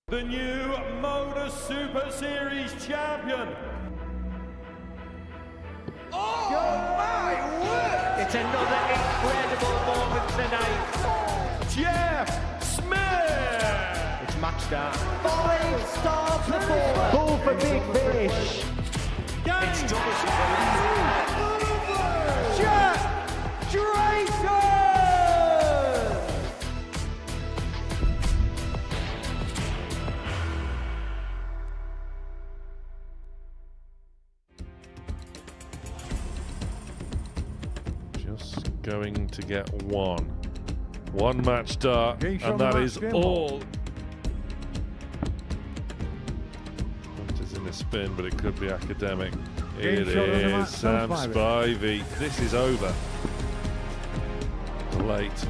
The new Modus Super Series champion. Oh my word! It's another incredible moment tonight. Jeff Smith. It's match start. 5-star performance. Goal for Big Fish. It's Jeff Drayton! Just going to get one match start, and that is all. That is in a spin, but it could be academic. It is Sam Spivey. This is over. Late.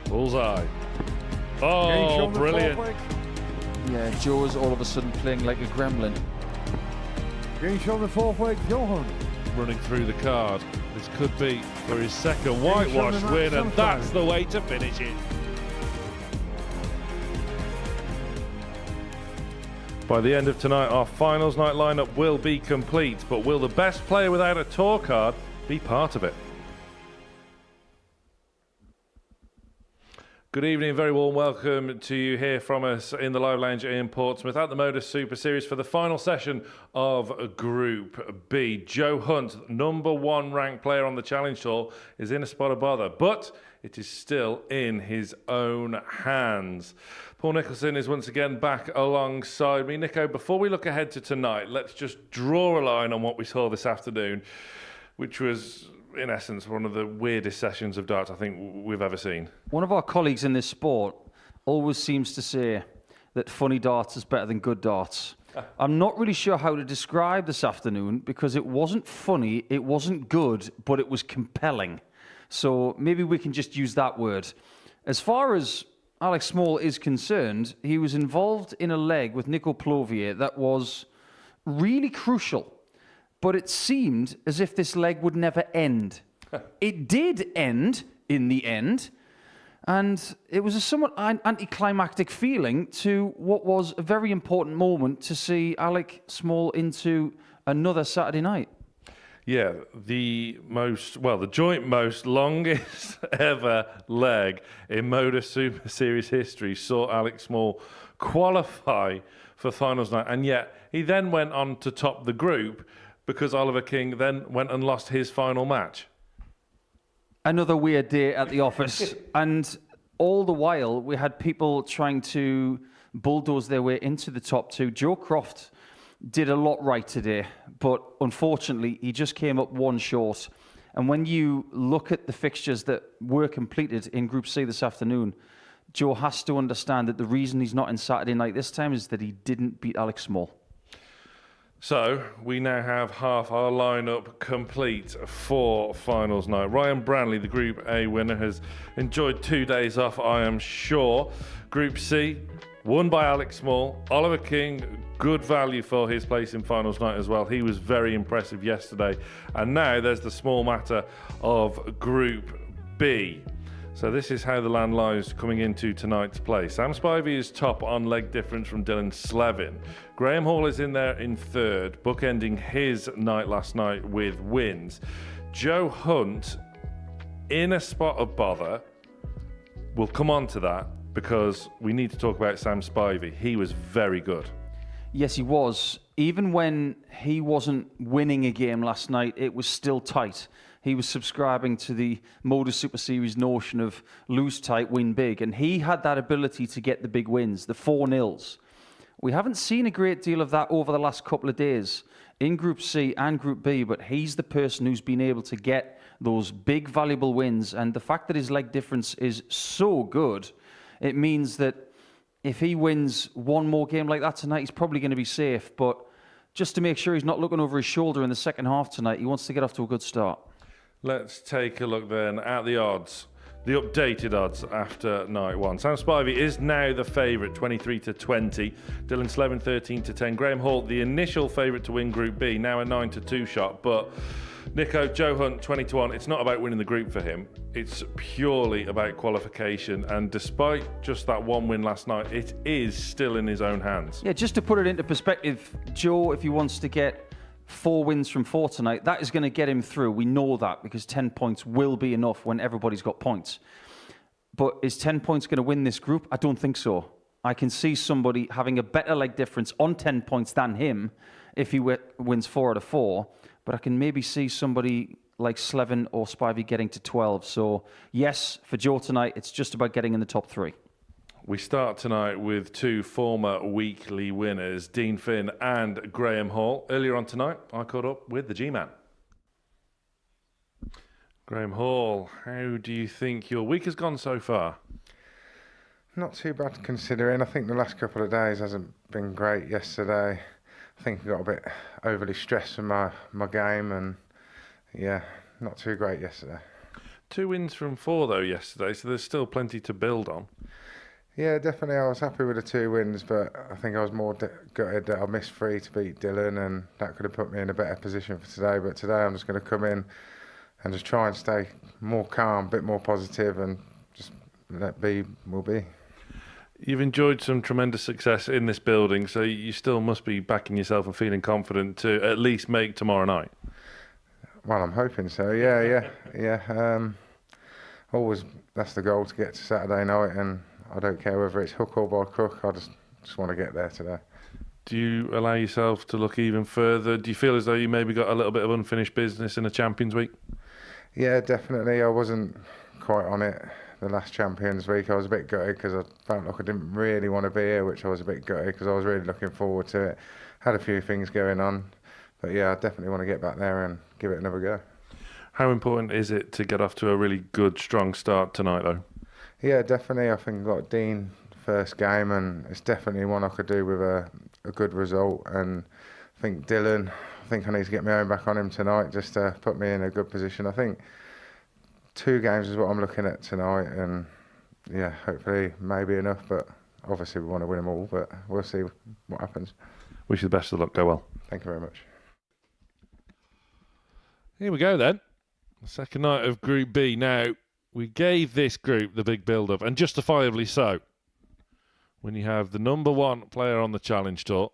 Bullseye. Oh, brilliant. Yeah, Joe's all of a sudden playing like a gremlin. Getting shown the fourth leg, Johan. Running through the card. This could be for his second whitewash win, and that's the way to finish it. By the end of tonight, our finals night lineup will be complete, but will the best player without a tour card be part of it? Good evening, very warm welcome to you here from us in the Live Lounge in Portsmouth at the Modus Super Series for the final session of Group B. Joe Hunt, number one ranked player on the Challenge Tour, is in a spot of bother, but it is still in his own hands. Paul Nicholson is once again back alongside me. Nico, before we look ahead to tonight, let's just draw a line on what we saw this afternoon, which was, in essence, one of the weirdest sessions of darts I think we've ever seen. One of our colleagues in this sport always seems to say that funny darts is better than good darts. I'm not really sure how to describe this afternoon because it wasn't funny, it wasn't good, but it was compelling. So maybe we can just use that word. As far as Alex Small is concerned, he was involved in a leg with Nico Plovier that was really crucial. But it seemed as if this leg would never end. It did end in the end, and it was a somewhat anticlimactic feeling to what was a very important moment to see Alex Small into another Saturday night. Yeah, the joint most longest ever leg in Modus Super Series history saw Alex Small qualify for finals night, and yet he then went on to top the group because Oliver King then went and lost his final match. Another weird day at the office. And all the while, we had people trying to bulldoze their way into the top two. Joe Croft did a lot right today, but unfortunately, he just came up one short. And when you look at the fixtures that were completed in Group C this afternoon, Joe has to understand that the reason he's not in Saturday night this time is that he didn't beat Alex Small. So we now have half our lineup complete for finals night. Ryan Branley, the Group A winner, has enjoyed 2 days off, I am sure. Group C, won by Alex Small. Oliver King, good value for his place in finals night as well. He was very impressive yesterday. And now there's the small matter of Group B. So this is how the land lies coming into tonight's play. Sam Spivey is top on leg difference from Dylan Slevin. Graham Hall is in there in third, bookending his night last night with wins. Joe Hunt in a spot of bother. We'll come on to that because we need to talk about Sam Spivey. He was very good. Yes, he was. Even when he wasn't winning a game last night, it was still tight. He was subscribing to the Modus Super Series notion of lose tight, win big, and he had that ability to get the big wins, the 4-0s. We haven't seen a great deal of that over the last couple of days in Group C and Group B, but he's the person who's been able to get those big, valuable wins, and the fact that his leg difference is so good, it means that if he wins one more game like that tonight, he's probably going to be safe, but just to make sure he's not looking over his shoulder in the second half tonight, he wants to get off to a good start. Let's take a look then at the odds. The updated odds after night one. Sam Spivey is now the favourite, 23-20. Dylan Slevin, 13-10. Graham Hall, the initial favourite to win Group B, now a 9-2 shot. But Nico, Joe Hunt, 20-1. It's not about winning the group for him. It's purely about qualification. And despite just that one win last night, it is still in his own hands. Yeah, just to put it into perspective, Joe, if he wants to get 4 wins from 4 tonight, that is going to get him through. We know that because 10 points will be enough when everybody's got points. But is 10 points going to win this group? I don't think so. I can see somebody having a better leg difference on 10 points than him if he wins 4 out of 4. But I can maybe see somebody like Slevin or Spivey getting to 12. So yes, for Joe tonight, it's just about getting in the top 3. We start tonight with 2 former weekly winners, Dean Finn and Graham Hall. Earlier on tonight, I caught up with the G-Man. Graham Hall, how do you think your week has gone so far? Not too bad considering. I think the last couple of days hasn't been great yesterday. I think I got a bit overly stressed from my game and yeah, not too great yesterday. 2 wins from 4 though yesterday, so there's still plenty to build on. Yeah, definitely. I was happy with the 2 wins, but I think I was more gutted that I missed 3 to beat Dylan, and that could have put me in a better position for today. But today I'm just going to come in and just try and stay more calm, a bit more positive, and just let be will be. You've enjoyed some tremendous success in this building, so you still must be backing yourself and feeling confident to at least make tomorrow night. Well, I'm hoping so. Yeah. Always, that's the goal, to get to Saturday night, and I don't care whether it's hook or by crook. I just want to get there today. Do you allow yourself to look even further? Do you feel as though you maybe got a little bit of unfinished business in a Champions Week? Yeah, definitely. I wasn't quite on it the last Champions Week. I was a bit gutted because I felt like I didn't really want to be here, which I was a bit gutted because I was really looking forward to it. Had a few things going on, but yeah, I definitely want to get back there and give it another go. How important is it to get off to a really good, strong start tonight, though? Yeah, definitely. I think I got Dean first game, and it's definitely one I could do with a good result. And I think Dylan, I think I need to get my own back on him tonight just to put me in a good position. I think 2 games is what I'm looking at tonight, and yeah, hopefully maybe enough, but obviously we want to win them all, but we'll see what happens. Wish you the best of luck. Go well. Thank you very much. Here we go then. The second night of Group B. Now, we gave this group the big build-up, and justifiably so. When you have the number 1 player on the Challenge Tour,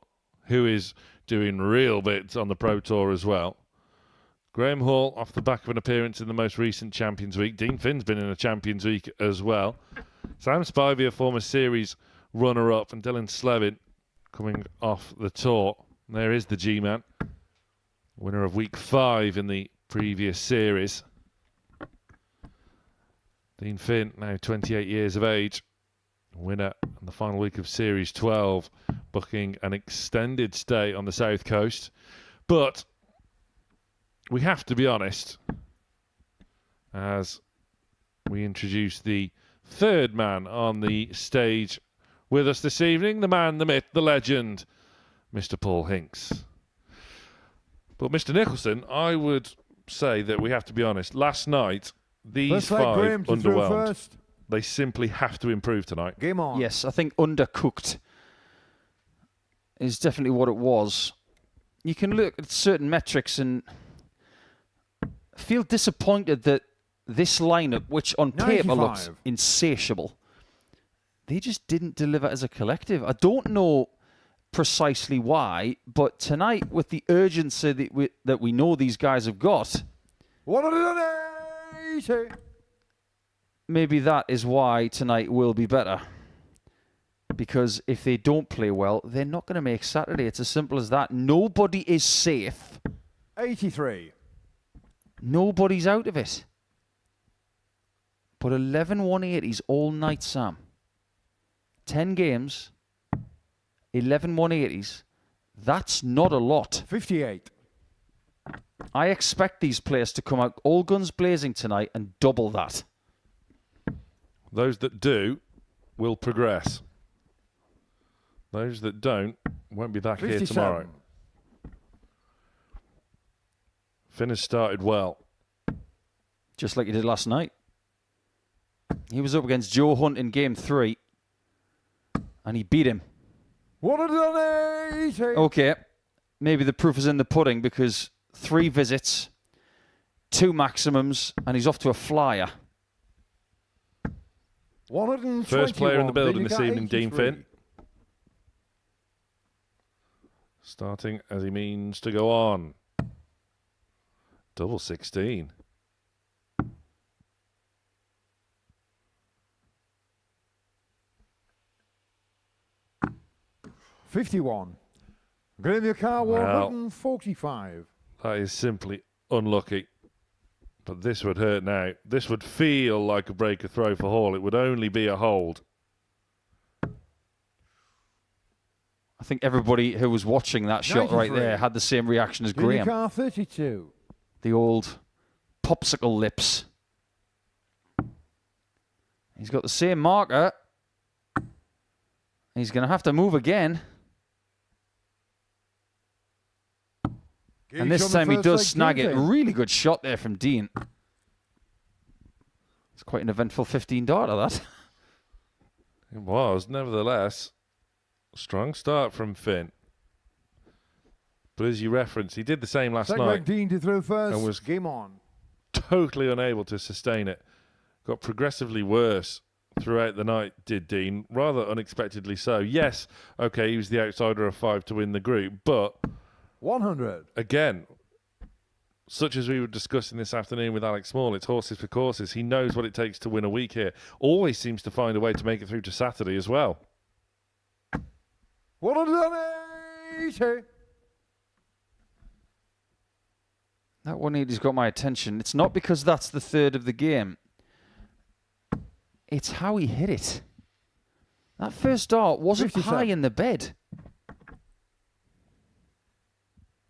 who is doing real bits on the Pro Tour as well. Graham Hall, off the back of an appearance in the most recent Champions Week. Dean Finn's been in a Champions Week as well. Sam Spivey, a former series runner-up, and Dylan Slevin coming off the tour. There is the G-Man, winner of Week 5 in the previous series. Dean Finn, now 28 years of age, winner in the final week of Series 12, booking an extended stay on the South Coast. But we have to be honest, as we introduce the 3rd man on the stage with us this evening, the man, the myth, the legend, Mr. Paul Hinks. But Mr. Nicholson, I would say that we have to be honest. Last night, these 5 underwhelmed. They simply have to improve tonight. Game on. Yes, I think undercooked is definitely what it was. You can look at certain metrics and feel disappointed that this lineup, which on paper 95. looks insatiable, they just didn't deliver as a collective. I don't know precisely why, but tonight, with the urgency that we know these guys have got, 180. maybe that is why tonight will be better. Because if they don't play well, they're not going to make Saturday. It's as simple as that. Nobody is safe. 83. Nobody's out of it. But 11 180s all night, Sam. 10 games, 11 180s. That's not a lot. 58. I expect these players to come out all guns blazing tonight and double that. Those that do will progress. Those that don't won't be back 57. here tomorrow. Finn has started well. Just like you did last night. He was up against Joe Hunt in game 3, and he beat him. 180. Okay, maybe the proof is in the pudding because 3 visits, 2 maximums, and he's off to a flyer. 121. First player in the building this Lineker, evening, Dean 83. Finn. Starting as he means to go on. Double 16. $51. Graham, your car, Well. 145. That is simply unlucky. But this would hurt now. This would feel like a breaker throw for Hall. It would only be a hold. I think everybody who was watching that shot right 93. there had the same reaction as Graham, your Graham. car, 32. The old popsicle lips. He's got the same marker. He's going to have to move again. And this time he does snag it. Really good shot there from Dean. It's quite an eventful 15-darter, that. It was, nevertheless, a strong start from Finn. But as you referenced, he did the same last Second night. leg, Dean to throw first. And was game on. Totally unable to sustain it. Got progressively worse throughout the night, did Dean. Rather unexpectedly so. Yes, okay, he was the outsider of 5 to win the group, but 100. again, such as we were discussing this afternoon with Alex Small, it's horses for courses. He knows what it takes to win a week here. Always seems to find a way to make it through to Saturday as well. 180. That 180's got my attention. It's not because that's the third of the game. It's how he hit it. That first dart wasn't 57. high in the bed.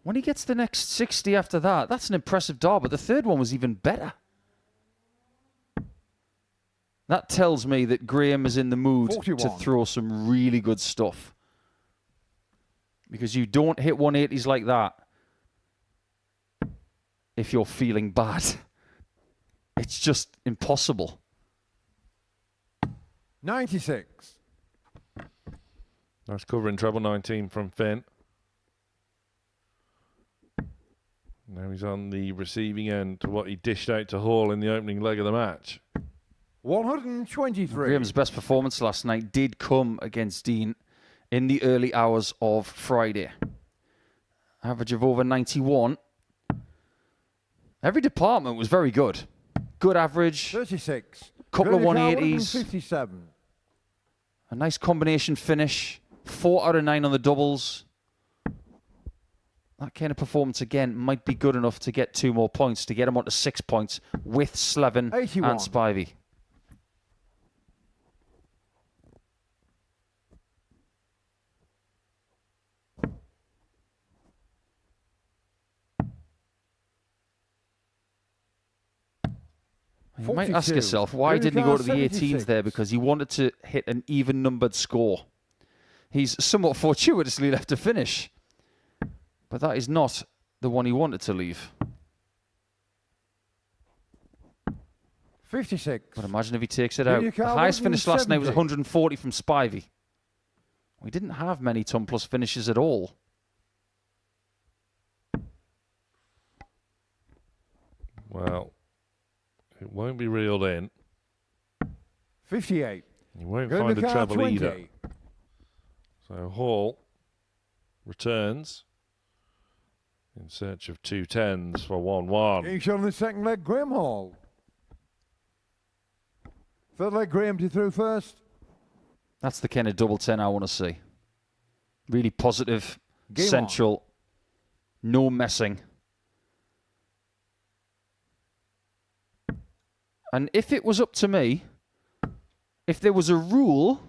When he gets the next 60 after that, that's an impressive dart, but the third one was even better. That tells me that Graham is in the mood 41. to throw some really good stuff. Because you don't hit 180s like that if you're feeling bad. It's just impossible. 96. Nice cover in treble 19 from Finn. Now he's on the receiving end to what he dished out to Hall in the opening leg of the match. 123. Graham's best performance last night did come against Dean in the early hours of Friday. Average of over 91. Every department was very good. Good average. 36. Couple of 180s. 57. A nice combination finish. 4 out of 9 on the doubles. That kind of performance, again, might be good enough to get 2 more points, to get him on to 6 points with Slevin 81. and Spivey. You might ask 42. yourself, why didn't he go to the 18s 76. there? Because he wanted to hit an even-numbered score. He's somewhat fortuitously left to finish. But that is not the one he wanted to leave. 56. But imagine if he takes it out. Junior The Carl highest finish last night was 170. 140 from Spivey. We didn't have many ton plus finishes at all. Well, it won't be reeled in. 58. You won't Go find to a car treble 20. either. So Hall returns in search of 2 10s for 1-1. Getting shot on the second leg, Graham Hall. Third leg, Graham to throw first. That's the kind of double 10 I want to see. Really positive, Game central, no messing. And if it was up to me, if there was a rule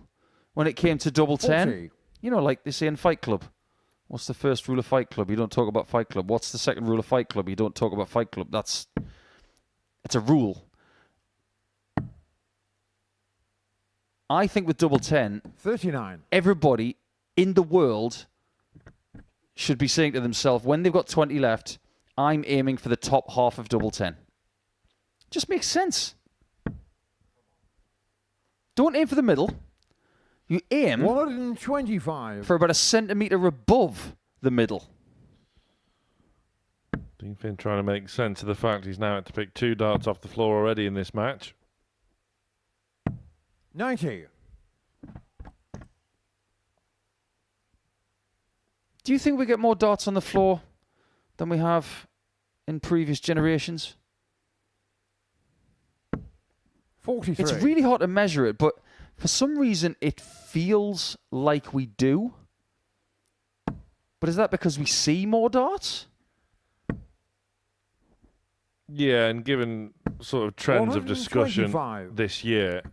when it came to double 10, 40. you know, like they say in Fight Club, what's the first rule of Fight Club? You don't talk about Fight Club. What's the second rule of Fight Club? You don't talk about Fight Club. It's a rule. I think with double 10, 39. everybody in the world should be saying to themselves, when they've got 20 left, I'm aiming for the top half of double 10. Just makes sense. Don't aim for the middle. You aim 125. for about a centimetre above the middle. Dean Finn trying to make sense of the fact he's now had to pick 2 darts off the floor already in this match. 90. Do you think we get more darts on the floor than we have in previous generations? 43. It's really hard to measure it, but for some reason it feels like we do. But is that because we see more darts? Yeah, and given sort of trends of discussion 125. this year,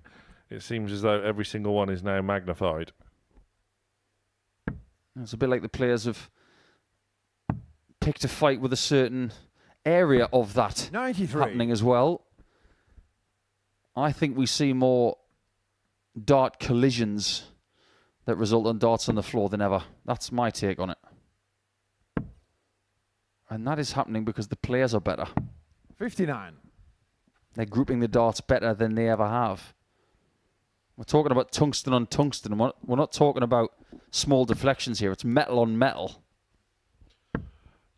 it seems as though every single one is now magnified. It's a bit like the players have picked a fight with a certain area of that 93. happening as well. I think we see more dart collisions that result in darts on the floor than ever. That's my take on it. And that is happening because the players are better. 59. They're grouping the darts better than they ever have. We're talking about tungsten on tungsten. We're not talking about small deflections here. It's metal on metal.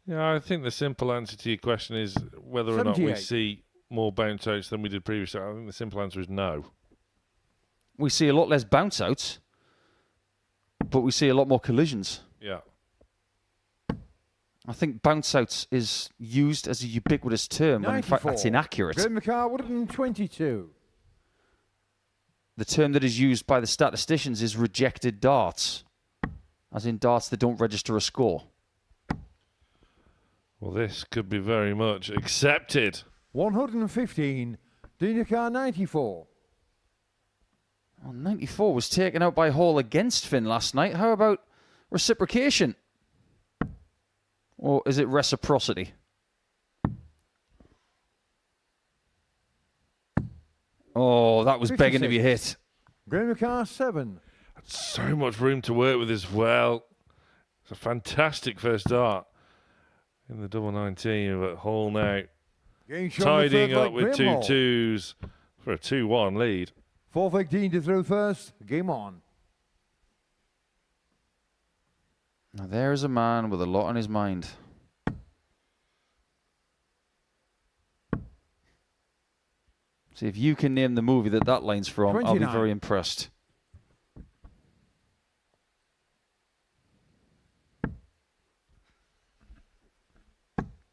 Yeah, I think the simple answer to your question is whether or not we 78. see more bounce outs than we did previously. I think the simple answer is no. We see a lot less bounce outs, but we see a lot more collisions. Yeah. I think bounce outs is used as a ubiquitous term, when in fact 94. that's inaccurate. Graham McCarr, 122. The term that is used by the statisticians is rejected darts, as in darts that don't register a score. Well, this could be very much accepted. 115. Dean McCarr, 94. Well, 94 was taken out by Hall against Finn last night. How about reciprocation? Or is it reciprocity? Oh, that was begging to be 56. hit. Graham McCarr, 7. So much room to work with as well. It's a fantastic first dart in the double 19, but Hall now Getting shot in the tidying third up leg, with Graham two Hall. twos for a 2-1 lead. 415 to throw first. Game on. Now there is a man with a lot on his mind. See, if you can name the movie that line's from, I'll be 29. very impressed.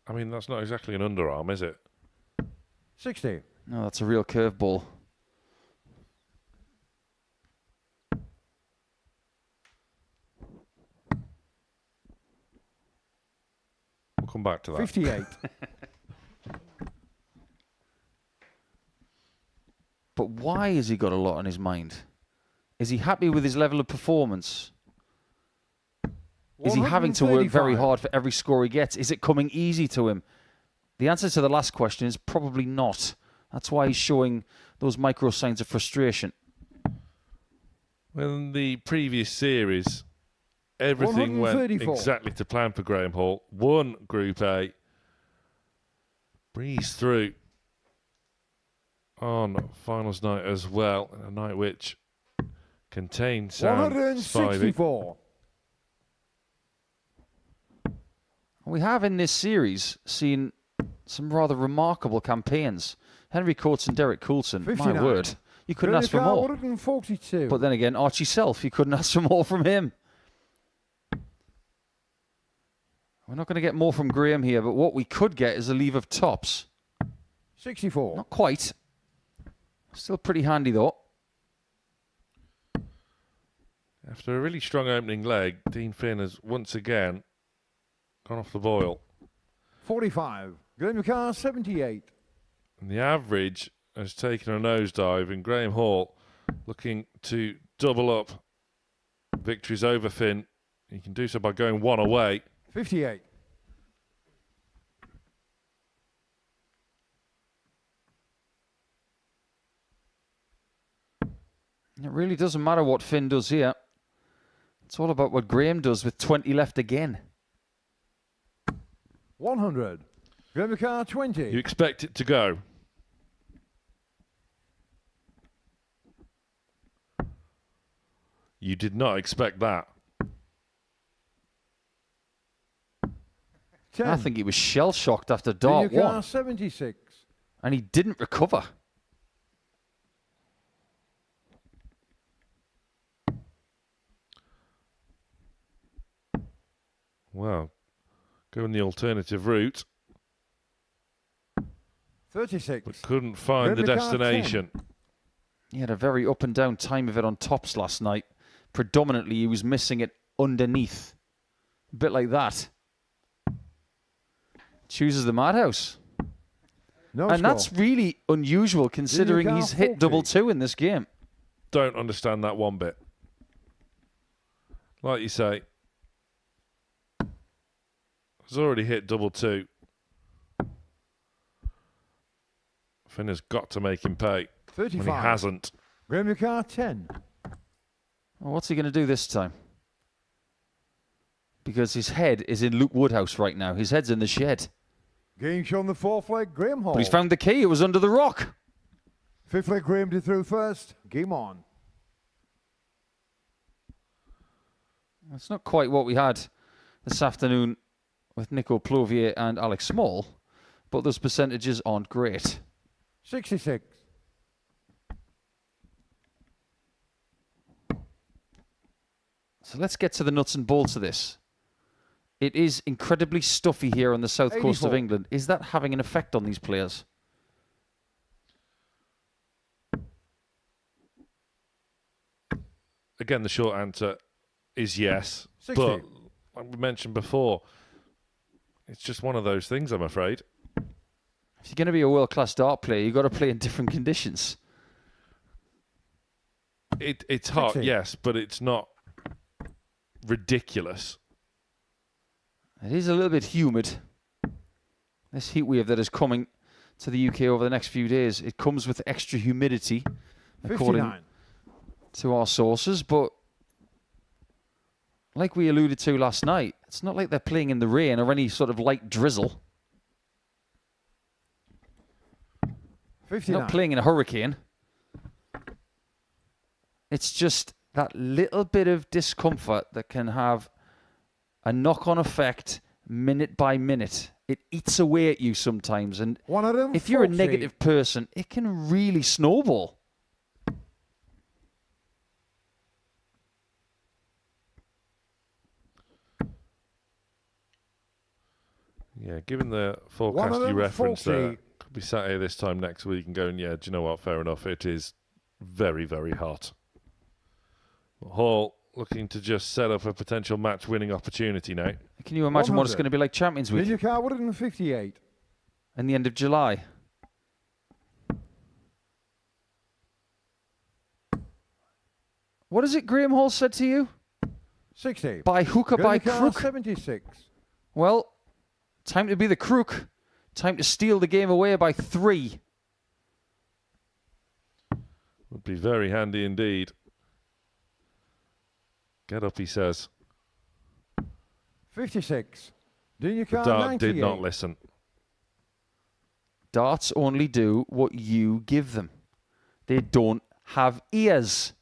I mean, that's not exactly an underarm, is it? 60. No, that's a real curveball. We'll come back to that. 58. But why has he got a lot on his mind? Is he happy with his level of performance? Is he having to work very 135. hard for every score he gets? Is it coming easy to him? The answer to the last question is probably not. That's why he's showing those micro signs of frustration. Well, in the previous series, everything went 134. exactly to plan for Graham Hall. Won Group A. Breezed through on finals night as well. A night which contained Sam Spivey. 164. We have in this series seen some rather remarkable campaigns. Henry Coates and Derek Coulson, 59. my word. You couldn't ask for more. 142. But then again, Archie Self, you couldn't ask for more from him. We're not going to get more from Graham here, but what we could get is a leave of tops. 64. Not quite. Still pretty handy, though. After a really strong opening leg, Dean Finn has once again gone off the boil. 45. Graham McCarr, 78. And the average has taken a nosedive, and Graham Hall looking to double up victories over Finn. He can do so by going one away. 58. It really doesn't matter what Finn does here. It's all about what Graham does with 20 left again. 100. Graham McCarr, 20. You expect it to go. You did not expect that. 10. I think he was shell-shocked after Junior dart car 1. 76. And he didn't recover. Well, going the alternative route, 36. but couldn't find the Junior car 10. destination. He had a very up and down time of it on tops last night. Predominantly, he was missing it underneath. A bit like that. Chooses the madhouse. No And score. that's really unusual considering Junior he's car hit 40. double 2 in this game. Don't understand that one bit. Like you say, he's already hit double 2. Finner's got to make him pay. 35. When he hasn't. Junior car 10. Well, what's he going to do this time? Because his head is in Luke Woodhouse right now. His head's in the shed. Game shown the fourth leg, Graham Hall. But he's found the key. It was under the rock. Fifth leg, Graham did through first. Game on. That's not quite what we had this afternoon with Nico Plovier and Alex Small, but those percentages aren't great. 66. So let's get to the nuts and bolts of this. It is incredibly stuffy here on the south coast of 84. England. Is that having an effect on these players? Again, the short answer is yes. 60. But, like we mentioned before, it's just one of those things, I'm afraid. If you're going to be a world-class dart player, you've got to play in different conditions. It's hot, 60. yes, but it's not ridiculous. It is a little bit humid. This heat wave that is coming to the UK over the next few days, it comes with extra humidity, according 59. to our sources. But like we alluded to last night, it's not like they're playing in the rain or any sort of light drizzle. 59. Not playing in a hurricane. It's just that little bit of discomfort that can have a knock-on effect minute by minute. It eats away at you sometimes. And 140. if you're a negative person, it can really snowball. Yeah, given the forecast you referenced there, 140. could be sat here this time next week and going, yeah, do you know what, fair enough, it is very, very hot. Hall looking to just set up a potential match-winning opportunity now. Can you imagine what it's 100. going to be like Champions Week Junior car 158. in the end of July? What is it Graham Hall said to you? 60. By hook or by Junior car crook? 76. Well, time to be the crook. Time to steal the game away by 3. Would be very handy indeed. Get up, he says. 56. Junior The car dart 98. did not listen. Darts only do what you give them. They don't have ears.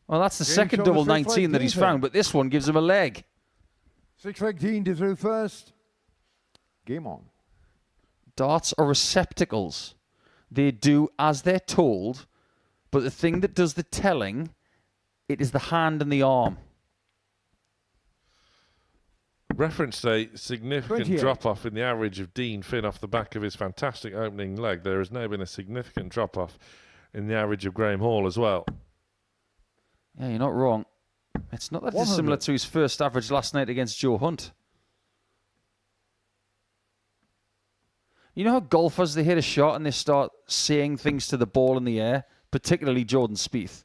Well, that's the Game second show double the fifth 19 that he's leg, found, but this one gives him a leg. Sixth leg, Dean did through first. Game on. Darts are receptacles. They do as they're told, but the thing that does the telling, it is the hand and the arm. Referenced a significant 28. drop-off in the average of Dean Finn off the back of his fantastic opening leg. There has now been a significant drop-off in the average of Graham Hall as well. Yeah, you're not wrong. It's not that 100. dissimilar to his first average last night against Joe Hunt. You know how golfers, they hit a shot and they start saying things to the ball in the air, particularly Jordan Spieth.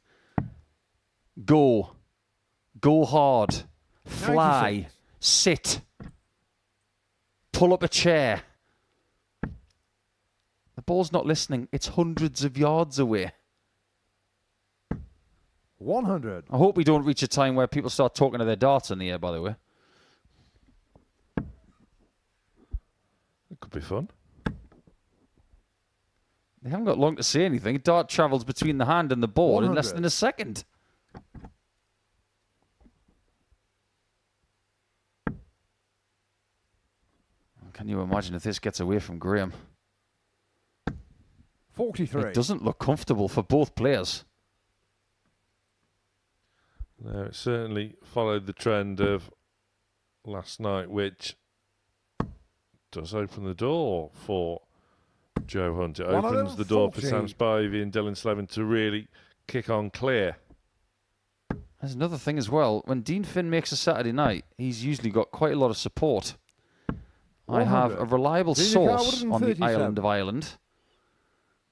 Go. Go hard. Fly. 96. Sit. Pull up a chair. The ball's not listening. It's hundreds of yards away. 100. I hope we don't reach a time where people start talking to their darts in the air, by the way. It could be fun. They haven't got long to say anything. A dart travels between the hand and the ball in less 100. than a second. Can you imagine if this gets away from Graham? 43. It doesn't look comfortable for both players. No, it certainly followed the trend of last night, which does open the door for Joe Hunt. It One of opens them, the door for 40. Sam Spivey and Dylan Slevin to really kick on clear. There's another thing as well. When Dean Finn makes a Saturday night, he's usually got quite a lot of support. I have a 100. reliable source on the 137. island of Ireland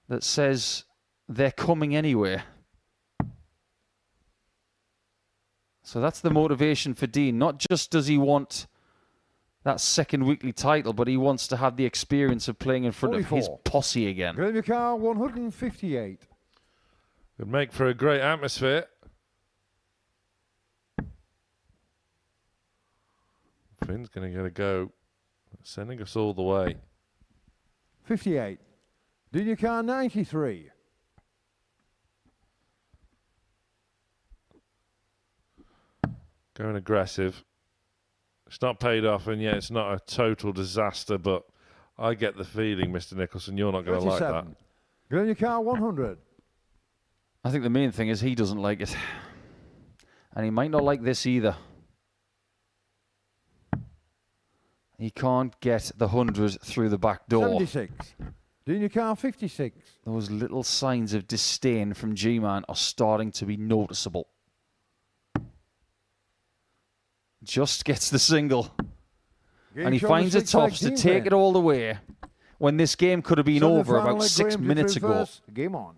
that says they're coming anyway. So that's the motivation for Dean. Not just does he want that second weekly title, but he wants to have the experience of playing in front of his 44. posse again. Graham your car, 158. Would make for a great atmosphere. Finn's going to get a go, sending us all the way. 58. Junior car, 93. Going aggressive. It's not paid off, and yet it's not a total disaster, but I get the feeling, Mr. Nicholson, you're not going to like that. 37. Graham your car, 100. I think the main thing is he doesn't like it. And he might not like this either. He can't get the 100 through the back door. 76. Junior car, 56. Those little signs of disdain from G-Man are starting to be noticeable. Just gets the single. And he finds it tough to take it all the way when this game could have been over about 6 minutes ago. Game on.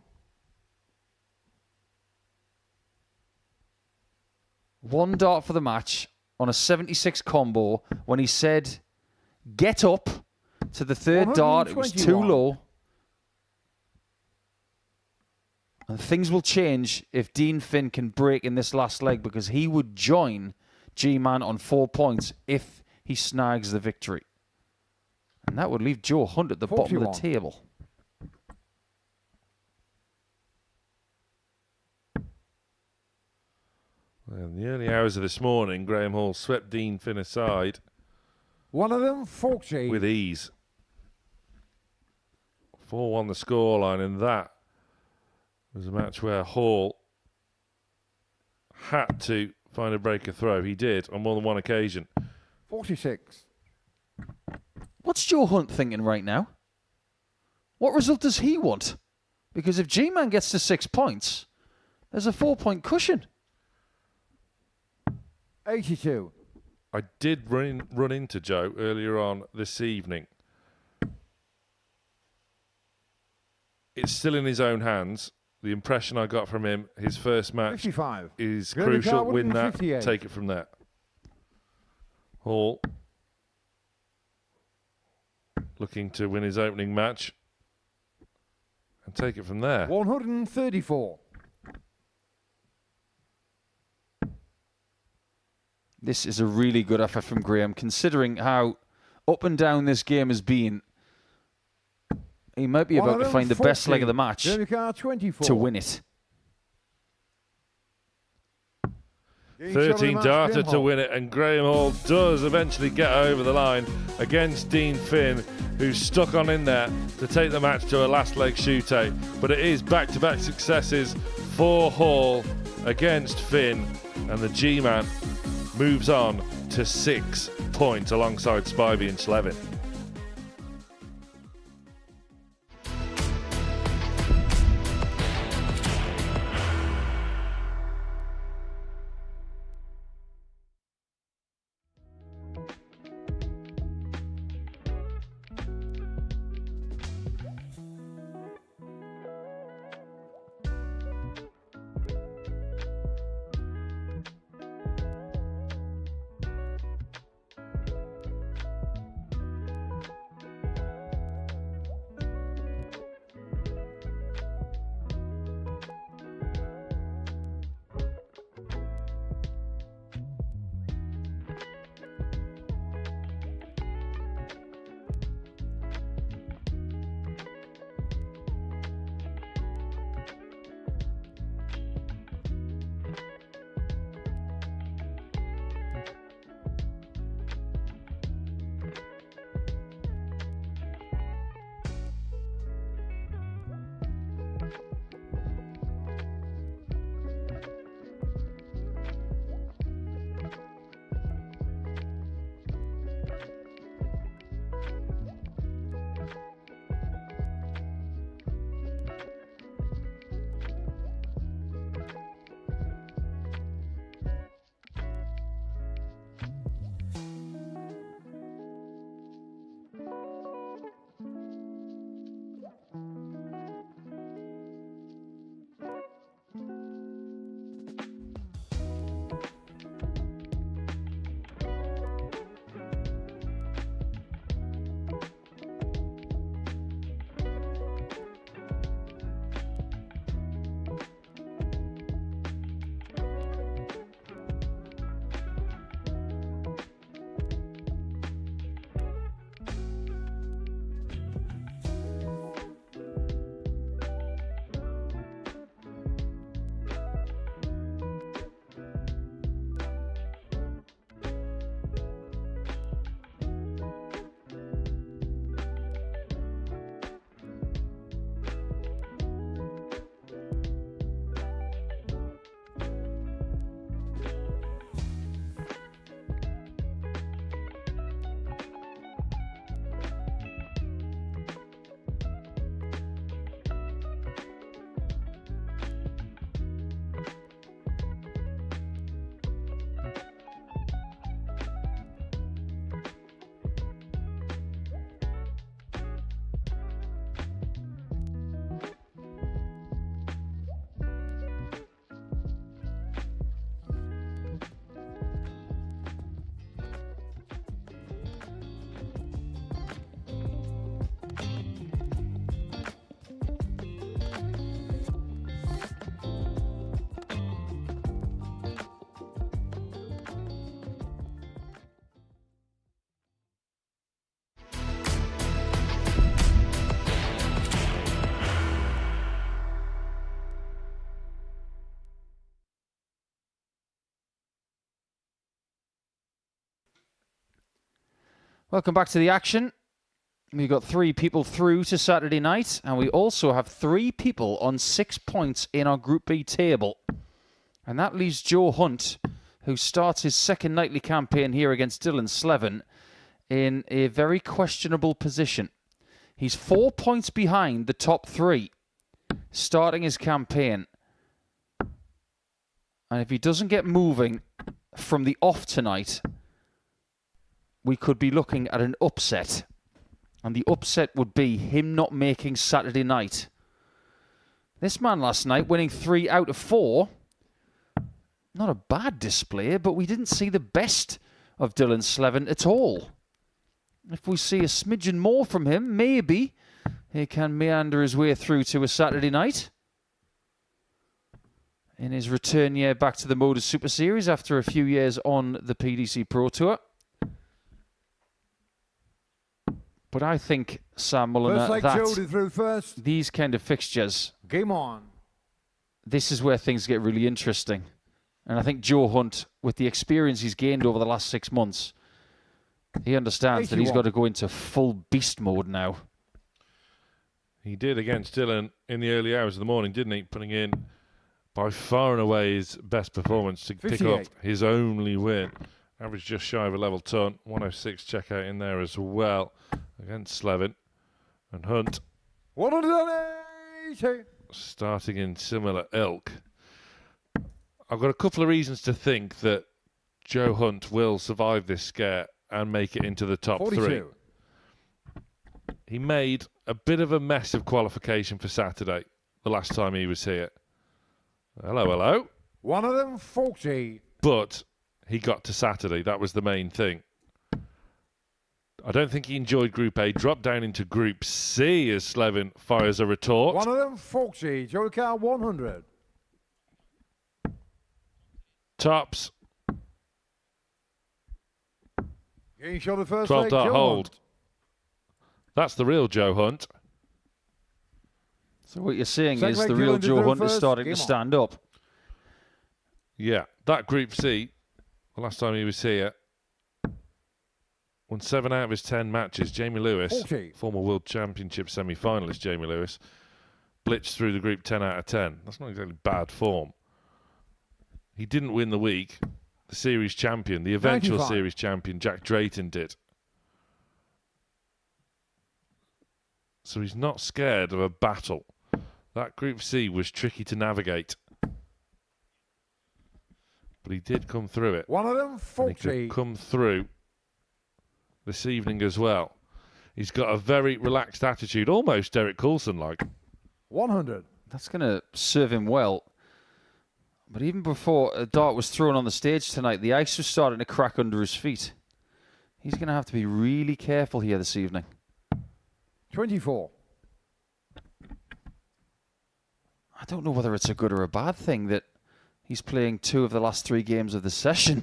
One dart for the match on a 76 combo. When he said, get up to the third dart, it was too 121. low. And things will change if Dean Finn can break in this last leg, because he would join G-Man on 4 points if he snags the victory. And that would leave Joe Hunt at the bottom of 41. the table. In the early hours of this morning, Graham Hall swept Dean Finn aside One of them, 40. with ease. 4-1 the scoreline, and that was a match where Hall had to find a breaker throw. He did on more than one occasion. 46. What's Joe Hunt thinking right now? What result does he want? Because if G-Man gets to 6 points, there's a 4-point cushion. 82. I did run into Joe earlier on this evening. It's still in his own hands. The impression I got from him, his first match 55. is Graham crucial. Carwood Win in that, 58. take it from there. Hall looking to win his opening match and take it from there. 134. This is a really good effort from Graham, considering how up and down this game has been. He might be about to find the best leg of the match 24. to win it. 13 darter to win it, and Graham Hall does eventually get over the line against Dean Finn, who's stuck on in there to take the match to a last leg shootout. But it is back-to-back successes for Hall against Finn, and the G-Man moves on to 6 points alongside Spivey and Slevin. Welcome back to the action. We've got 3 people through to Saturday night, and we also have 3 people on 6 points in our Group B table. And that leaves Joe Hunt, who starts his second nightly campaign here against Dylan Slevin, in a very questionable position. He's 4 points behind the top 3, starting his campaign. And if he doesn't get moving from the off tonight, we could be looking at an upset. And the upset would be him not making Saturday night. This man last night winning 3 out of 4. Not a bad display, but we didn't see the best of Dylan Slevin at all. If we see a smidgen more from him, maybe he can meander his way through to a Saturday night. In his return year back to the Modus Super Series after a few years on the PDC Pro Tour. But I think, Sam Mulliner, that these kind of fixtures, Game on. this is where things get really interesting. And I think Joe Hunt, with the experience he's gained over the last 6 months, he understands that he's got to go into full beast mode now. He did against Dylan in the early hours of the morning, didn't he? Putting in by far and away his best performance to pick up his only win. Average just shy of a level ton. 106 checkout in there as well against Slevin. And Hunt 180. starting in similar ilk. I've got a couple of reasons to think that Joe Hunt will survive this scare and make it into the top 42. 3. He made a bit of a mess of qualification for Saturday the last time he was here. Hello, hello. 140. But he got to Saturday. That was the main thing. I don't think he enjoyed Group A. Dropped down into Group C as Slevin fires a retort. 140. Joe Car 100. Tops. Getting shot the first 12 leg, dart Joe hold. Hunt. That's the real Joe Hunt. So what you're saying Second is leg the real Dylan did Joe the Hunt is first. starting Game to on. stand up. Yeah, that Group C, the last time he was here, won 7 out of his 10 matches. Jamie Lewis, 40. former World Championship semi-finalist Jamie Lewis, blitzed through the group 10 out of 10. That's not exactly bad form. He didn't win the week. The series champion, the eventual 95. series champion, Jack Drayton did. So he's not scared of a battle. That Group C was tricky to navigate. But he did come through it. And he 140. could come through this evening as well. He's got a very relaxed attitude, almost Derek Coulson-like. 100. That's going to serve him well. But even before a dart was thrown on the stage tonight, the ice was starting to crack under his feet. He's going to have to be really careful here this evening. 24. I don't know whether it's a good or a bad thing that he's playing 2 of the last 3 games of the session.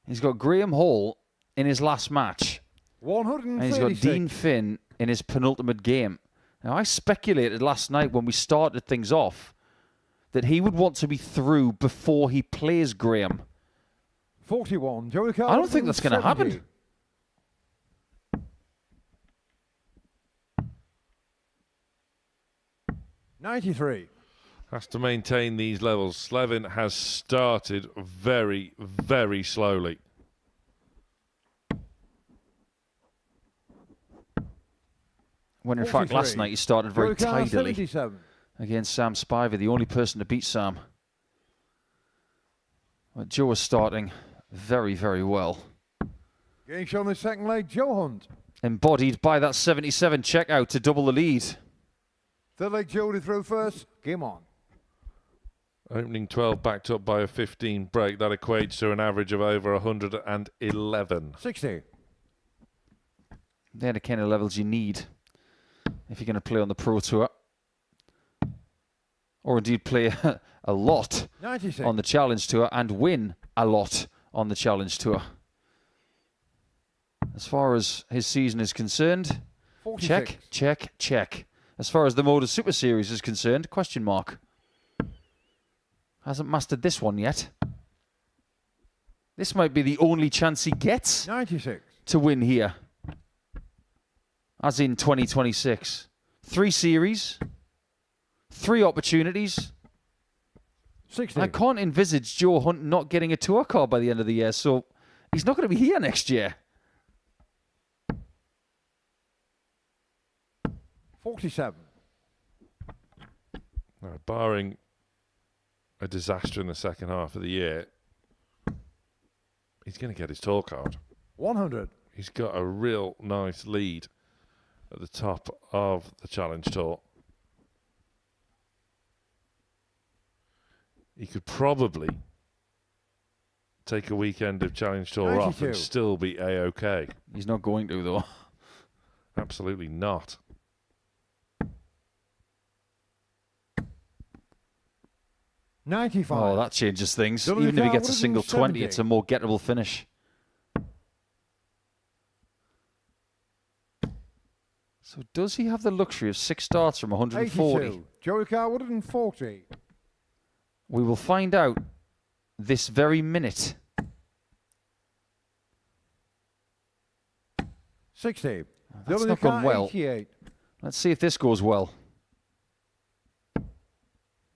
He's got Graham Hall in his last match. 136. And he's got Dean Finn in his penultimate game. Now, I speculated last night when we started things off that he would want to be through before he plays Graham. 41. Joey Carl I don't think that's going to happen. $93. Has to maintain these levels. Slevin has started very, very slowly. When in fact last 43. night he started very Joey Carl tidily 77. against Sam Spivey, the only person to beat Sam. But Joe is starting very, very well. Getting shot on the second leg, Joe Hunt. Embodied by that 77 checkout to double the lead. Third leg, Joe to throw first. Game on. Opening 12 backed up by a 15 break. That equates to an average of over 111. 60. They're the kind of levels you need if you're going to play on the Pro Tour. Or indeed play a lot 96. on the Challenge Tour and win a lot on the Challenge Tour. As far as his season is concerned, 46. check, check, check. As far as the Modus Super Series is concerned, question mark. Hasn't mastered this one yet. This might be the only chance he gets. 96. to win here. As in 2026. 3 series. 3 opportunities. 60. I can't envisage Joe Hunt not getting a tour card by the end of the year, so he's not going to be here next year. 47. Barring a disaster in the second half of the year, he's going to get his tour card. 100. He's got a real nice lead at the top of the Challenge Tour. He could probably take a weekend of Challenge Tour off 92. and still be A-OK. He's not going to, though. Absolutely not. $95. Oh, that changes things. Dylan Even if he Carr gets a would have single been 20, 70. it's a more gettable finish. So does he have the luxury of 6 starts from 140? 82. Joey Carr would have been 40. We will find out this very minute. 60. That's Dylan not Carr, gone well. 88. Let's see if this goes well.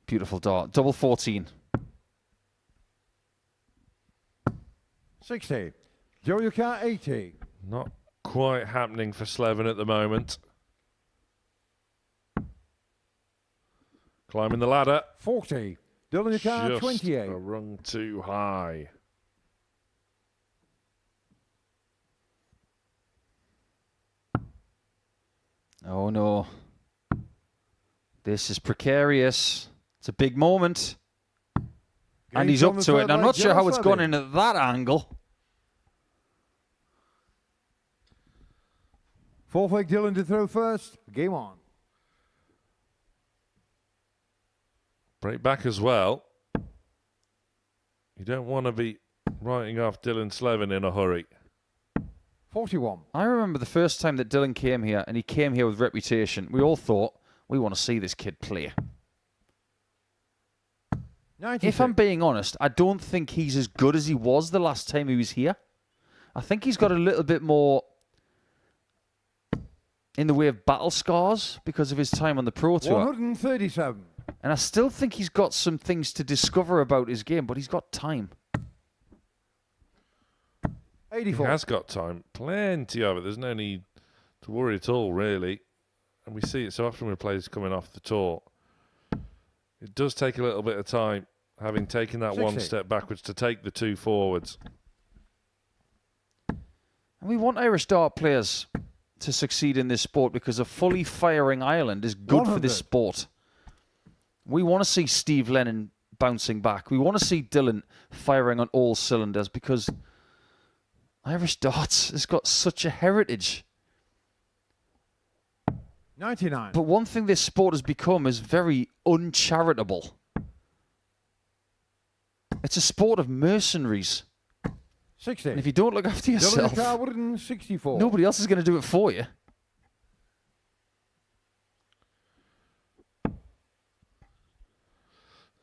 Beautiful dart. Double 14. 60. Joey Carr, 80. Not quite happening for Slevin at the moment. Climbing the ladder. 40. Dylan Carr, Just 28. a rung too high. Oh no. This is precarious. It's a big moment. And he's up to it. And I'm not sure how it's gone in at that angle. Fourth leg Dylan to throw first. Game on. Break back as well. You don't want to be writing off Dylan Slevin in a hurry. 41. I remember the first time that Dylan came here, and he came here with reputation. We all thought, we want to see this kid play. 96. If I'm being honest, I don't think he's as good as he was the last time he was here. I think he's got a little bit more in the way of battle scars because of his time on the Pro Tour. 137. And I still think he's got some things to discover about his game, but he's got time. 84. He has got time. Plenty of it. There's no need to worry at all, really. And we see it so often with players coming off the tour. It does take a little bit of time, having taken that 60. one step backwards, to take the 2 forwards. And we want Irish dart players to succeed in this sport because a fully firing Ireland is good for 100. this sport. We want to see Steve Lennon bouncing back. We want to see Dylan firing on all cylinders because Irish darts has got such a heritage. 99. But one thing this sport has become is very uncharitable. It's a sport of mercenaries. 60. And if you don't look after Dylan yourself, Carr would have been 64. nobody else is going to do it for you.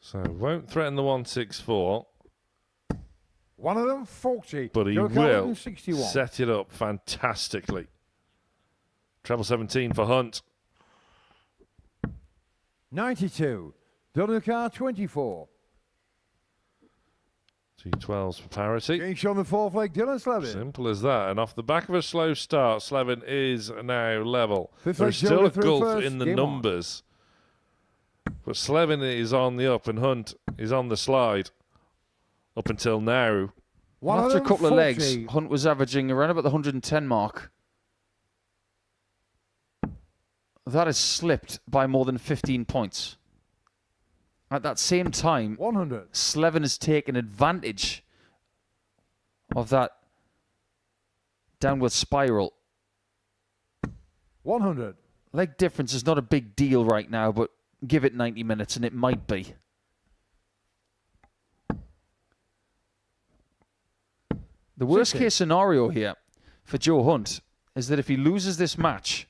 So won't threaten the 164, One of them, 40. but he Joey Carr would have will been 61. set it up fantastically. Treble 17 for Hunt. 92. Dylan Carr, 24. 212s for parity. Getting shot on the fourth leg, Dylan Slevin. Simple as that. And off the back of a slow start, Slevin is now level. Fifth There's leg, still a Joey through gulf first. in the Game on. numbers. But Slevin is on the up and Hunt is on the slide up until now. One of After a them, couple of 40. legs, Hunt was averaging around about the 110 mark. That has slipped by more than 15 points. At that same time, 100. Slevin has taken advantage of that downward spiral. 100. Leg difference is not a big deal right now, but give it 90 minutes and it might be. The worst 60. case scenario here for Joe Hunt is that if he loses this match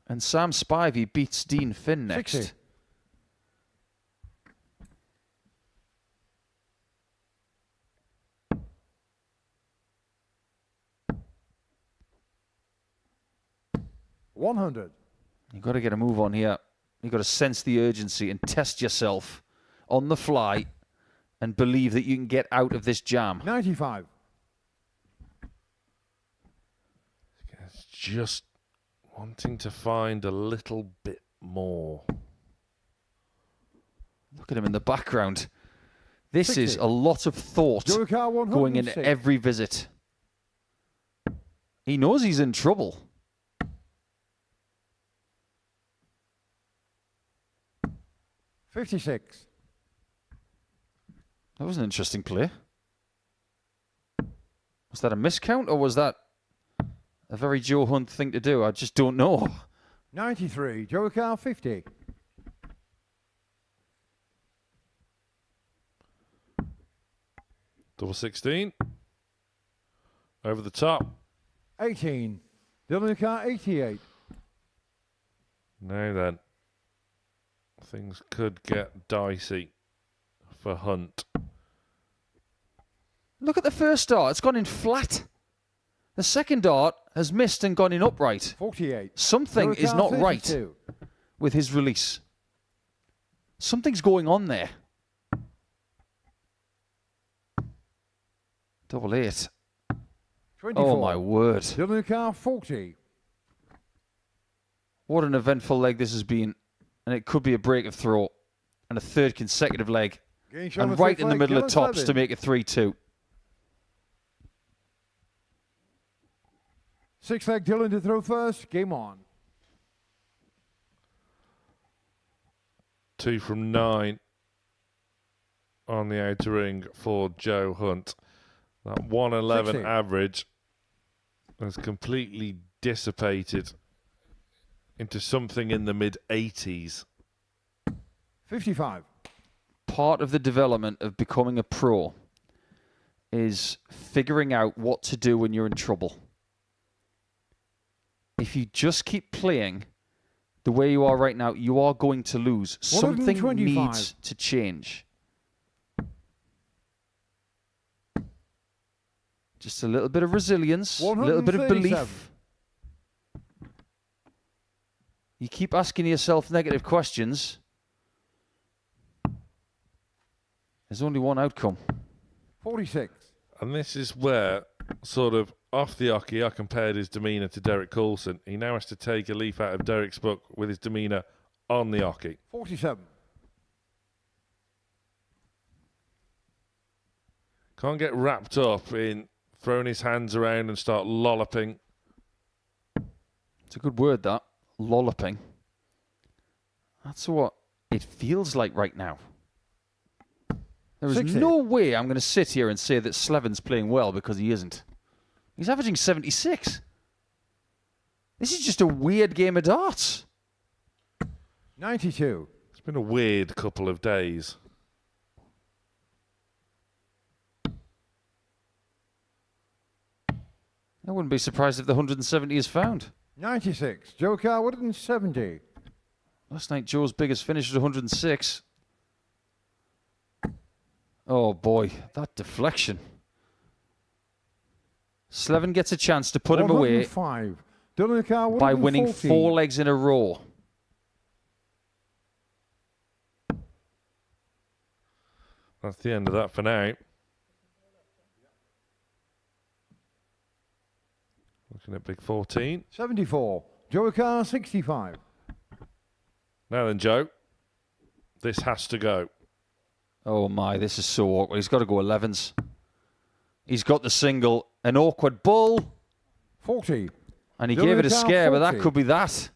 and Sam Spivey beats Dean Finn next, 60. 100. You've got to get a move on here. You've got to sense the urgency and test yourself on the fly and believe that you can get out of this jam. 95. It's just wanting to find a little bit more. Look at him in the background. This 60. is a lot of thought Joker 106. going into every visit. He knows he's in trouble. 56. That was an interesting play. Was that a miscount or was that a very Joe Hunt thing to do? I just don't know. 93. Joker 50. Double 16. Over the top. 18. Dylan Carr 88. Now then, things could get dicey for Hunt. Look at the first dart. It's gone in flat. The second dart has missed and gone in upright. 48. Something is Joker not 32. right with his release. Something's going on there. Double 8. 24. Oh, my word. Dylan Carr 40. What an eventful leg this has been. And it could be a break of throw. And a third consecutive leg. And right in the middle of tops to make it 3-2. 6 leg Dylan to throw first. Game on. 2 from 9 on the outer ring for Joe Hunt. That 111 60. average has completely dissipated into something in the mid-80s. 55. Part of the development of becoming a pro is figuring out what to do when you're in trouble. If you just keep playing the way you are right now, you are going to lose. Something 125. needs to change. Just a little bit of resilience, a little bit of 137. belief. You keep asking yourself negative questions. There's only one outcome. 46. And this is where, sort of, off the hockey, I compared his demeanour to Derek Coulson. He now has to take a leaf out of Derek's book with his demeanour on the hockey. 47. Can't get wrapped up in throwing his hands around and start lolloping. It's a good word, that. Lolloping. That's what it feels like right now. There is 60. no way I'm going to sit here and say that Slevin's playing well because he isn't. He's averaging 76. This is just a weird game of darts. 92. It's been a weird couple of days. I wouldn't be surprised if the 170 is found. 96. Joker 170. Last night, Joe's biggest finish was 106. Oh boy, that deflection. Slevin gets a chance to put him away 105. Dylan Carr by winning 140. 4 legs in a row. That's the end of that for now. Looking at big 14. 74. Joker 65. Now then, Joe. This has to go. Oh my, this is so awkward. He's got to go 11s. He's got the single. An awkward bull. 40. And he Dylan gave it a Carr, scare, but that 40. could be that.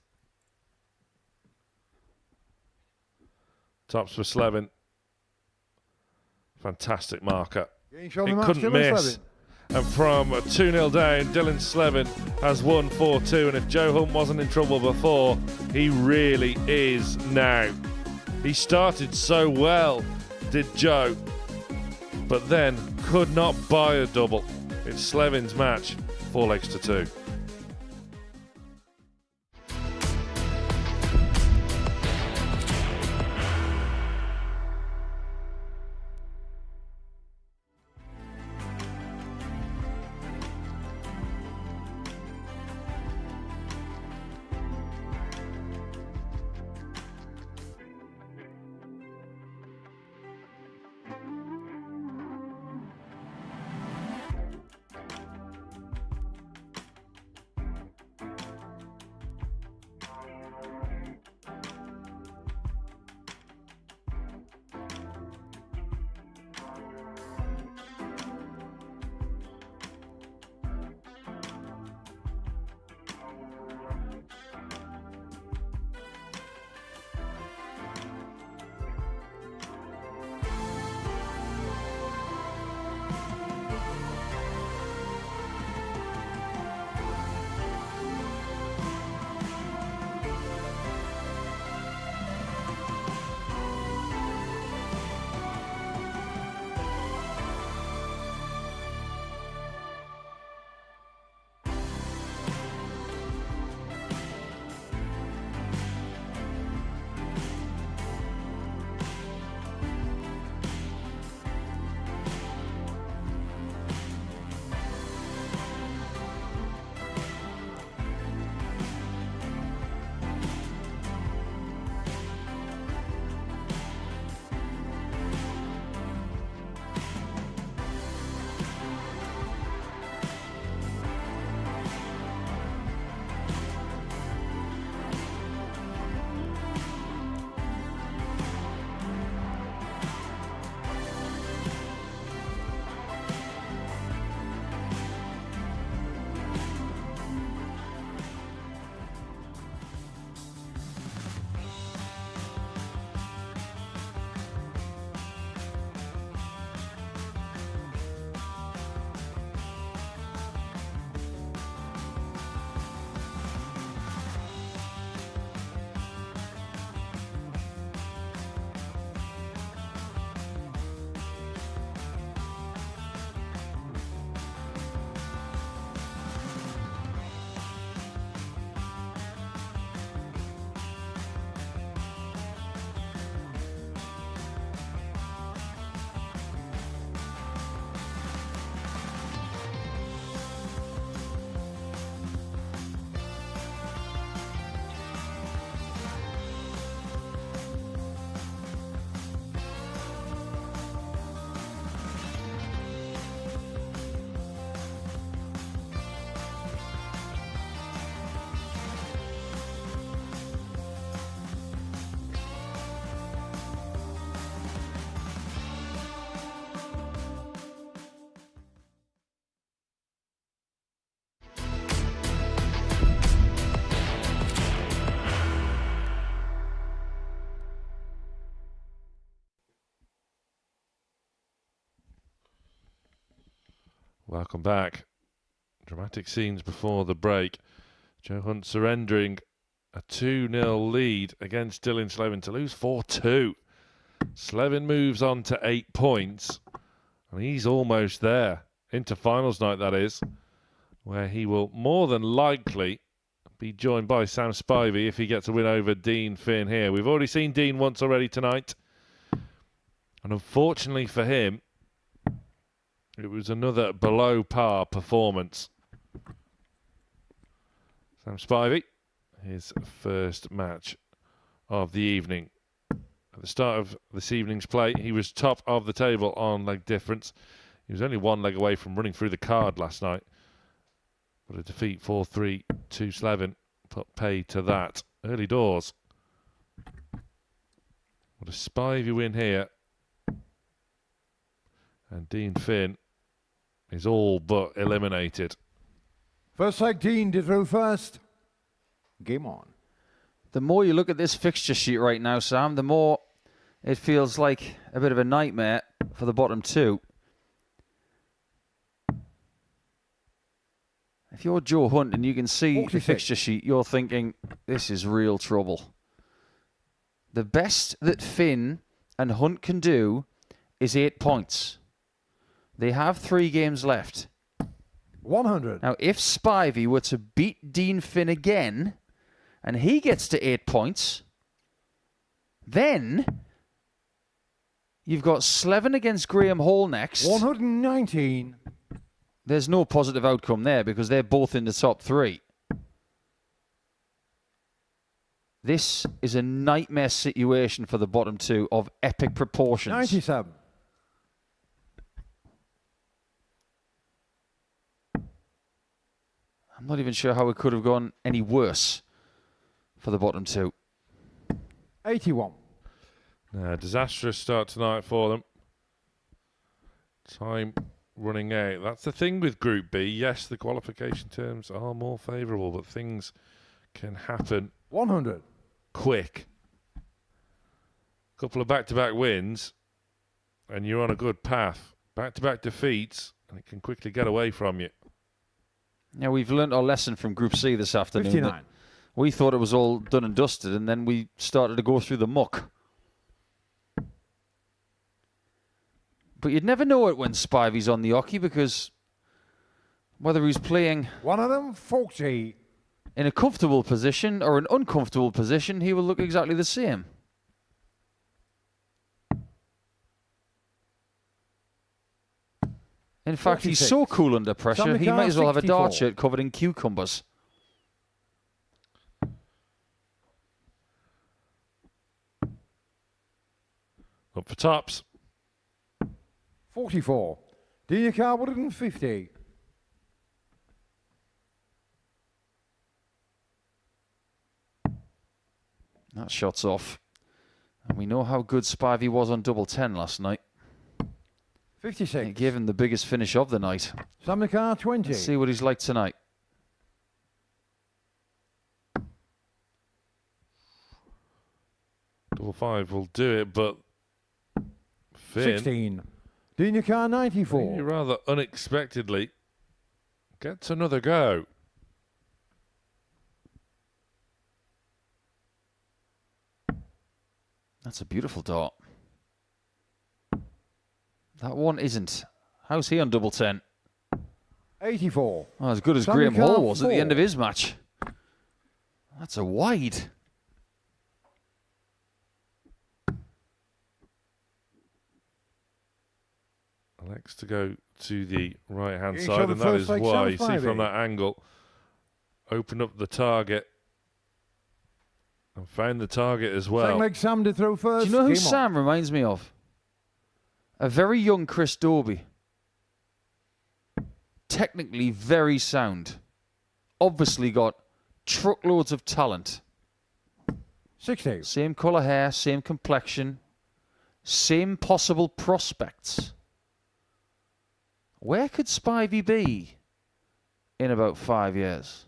Tops for Slevin. Fantastic marker. Game shot He the match, couldn't Dylan miss. Slevin. And from 2-0 down, Dylan Slevin has won 4-2. And if Joe Hunt wasn't in trouble before, he really is now. He started so well, did Joe, but then could not buy a double. It's Slevin's match, 4 legs to 2. Welcome back. Dramatic scenes before the break. Joe Hunt surrendering a 2-0 lead against Dylan Slevin to lose 4-2. Slevin moves on to 8 points, and he's almost there. Into finals night, that is, where he will more than likely be joined by Sam Spivey if he gets a win over Dean Finn here. We've already seen Dean once already tonight, and unfortunately for him, it was another below par performance. Sam Spivey, his first match of the evening. At the start of this evening's play, he was top of the table on leg difference. He was only 1 leg away from running through the card last night. But a defeat 4-3 to Slevin put paid to that. Early doors. What a Spivey win here. And Dean Finn is all but eliminated. First leg, Dean through first. Game on. The more you look at this fixture sheet right now, Sam, the more it feels like a bit of a nightmare for the bottom two. If you're Joe Hunt and you can see 46. the fixture sheet, you're thinking, this is real trouble. The best that Finn and Hunt can do is 8 points. They have 3 games left. 100. Now, if Spivey were to beat Dean Finn again, and he gets to 8 points, then you've got Slevin against Graham Hall next. 119. There's no positive outcome there because they're both in the top 3. This is a nightmare situation for the bottom 2 of epic proportions. 97. I'm not even sure how it could have gone any worse for the bottom 2. 81. Disastrous start tonight for them. Time running out. That's the thing with Group B. Yes, the qualification terms are more favourable, but things can happen 100. quick. Couple of back-to-back wins, and you're on a good path. Back-to-back defeats, and it can quickly get away from you. Now, we've learnt our lesson from Group C this afternoon. 59. We thought it was all done and dusted, and then we started to go through the muck. But you'd never know it when Spivey's on the hockey, because whether he's playing One of them, 40. in a comfortable position or an uncomfortable position, he will look exactly the same. In fact, he's 46. so cool under pressure, he Samikar, might as well have a 64. dart shirt covered in cucumbers. Up for tops. 44. Dean 150. That shot's off. And we know how good Spivey was on double 10 last night. 56. It gave him the biggest finish of the night. Samikar 20. Let's see what he's like tonight. Double 5 will do it, but Finn, 16. Dean 94. rather unexpectedly, gets another go. That's a beautiful dart. That one isn't. How's he on double 10? 84. Oh, as good as Sammy Graham Hall Carr, was at the 4. end of his match. That's a wide. Alex to go to the right-hand Each side, other and that first is like why, you Sam see from Spivey. that angle, open up the target and found the target as well. Second leg, Sam to throw first. Do you know who Game on. Sam reminds me of? A very young Chris Dobie. Technically very sound. Obviously got truckloads of talent. 60. Same colour hair, same complexion, same possible prospects. Where could Spivey be in about 5 years?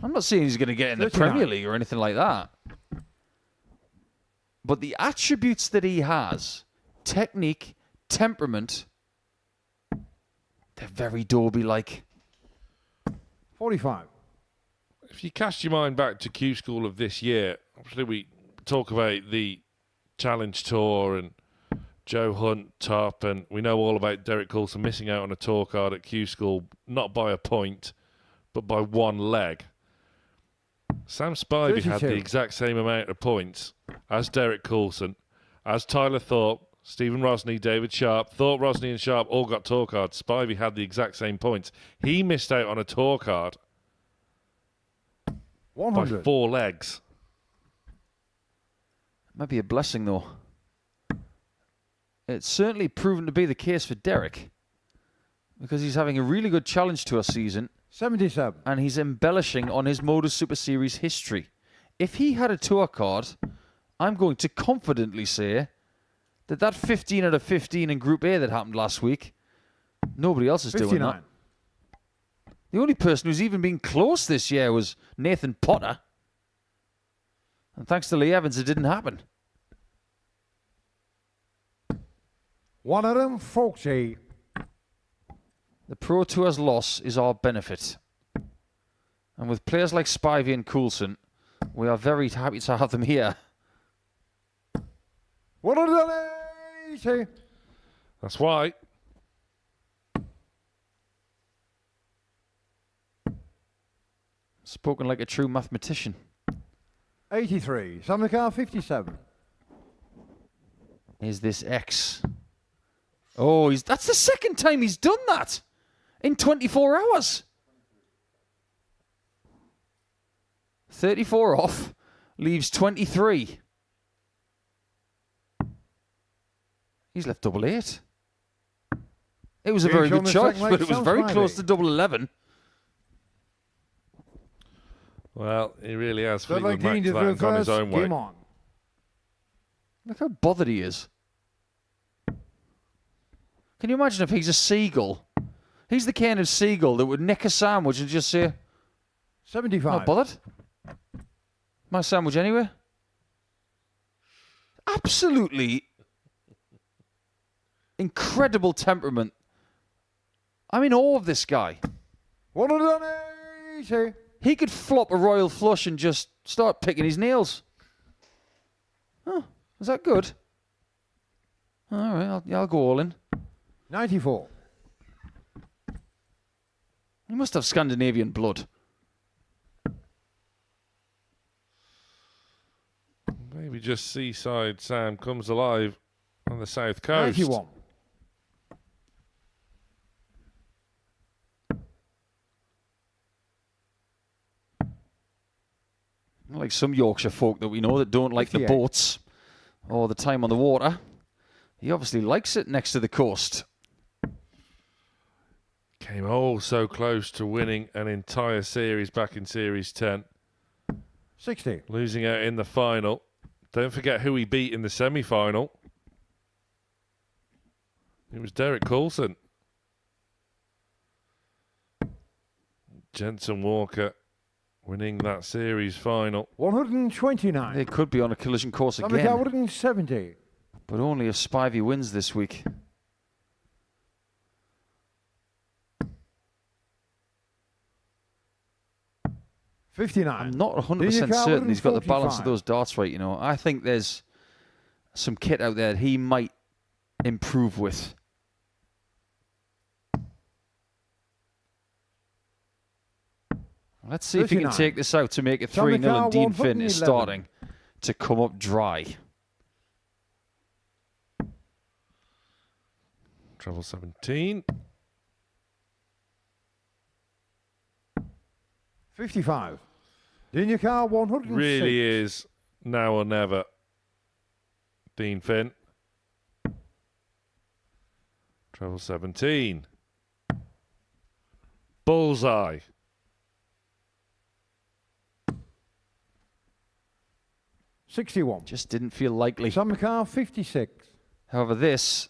I'm not saying he's going to get in the 39. Premier League or anything like that. But the attributes that he has, technique, temperament, They're very Dobie-like. 45. If you cast your mind back to Q School of this year, obviously we talk about the Challenge Tour and Joe Hunt top, and we know all about Derek Coulson missing out on a tour card at Q School, not by a point, but by one leg. Sam Spivey had the 32. exact same amount of points as Derek Coulson, as Tyler Thorpe, Stephen Rosney, David Sharp. Thorpe, Rosney and Sharp all got tour cards. Spivey had the exact same points. He missed out on a tour card 100. by 4 legs. Might be a blessing, though. It's certainly proven to be the case for Derek, because he's having a really good Challenge Tour season, 77. and he's embellishing on his Modus Super Series history. If he had a tour card, I'm going to confidently say that 15 out of 15 in Group A that happened last week, nobody else is 59. doing that. The only person who's even been close this year was Nathan Potter. And thanks to Lee Evans, it didn't happen. 140. The Pro Tour's loss is our benefit. And with players like Spivey and Coulson, we are very happy to have them here. 180. That's why. Spoken like a true mathematician. 83. Samikar 57. Is this X? Oh, that's the second time he's done that in 24 hours. 34 off, leaves 23. He's left double 8. It was a very good choice, but it was very close to double 11. Well, he really has So Fleetwood like Mac that gone his own way. Game on. Look how bothered he is. Can you imagine if he's a seagull? He's the kind of seagull that would nick a sandwich and just say, 75. not bothered. My sandwich anyway. Absolutely incredible temperament. I'm in awe of this guy. 180. He could flop a royal flush and just start picking his nails. Oh, is that good? All right, I'll go all in. 94. He must have Scandinavian blood. Maybe just Seaside Sam comes alive on the south coast. 91. Like some Yorkshire folk that we know that don't like the 58. boats or the time on the water. He obviously likes it next to the coast. Came oh so close to winning an entire series back in Series 10. 60. Losing out in the final. Don't forget who he beat in the semi-final. It was Derek Coulson. Jensen Walker winning that series final. 129. They could be on a collision course Samikar again, 170. but only if Spivey wins this week. I'm 59. not 100% certain he's got the balance of those darts right, you know. I think there's some kit out there that he might improve with. Let's see if he can 39. take this out to make it 3-0 Samikar, and Dean Finn is 111. starting to come up dry. Treble 17. 55. Dinyakar 106. Really is now or never. Dean Finn. Treble 17. Bullseye. 61. Just didn't feel likely. Samikar 56. However, this,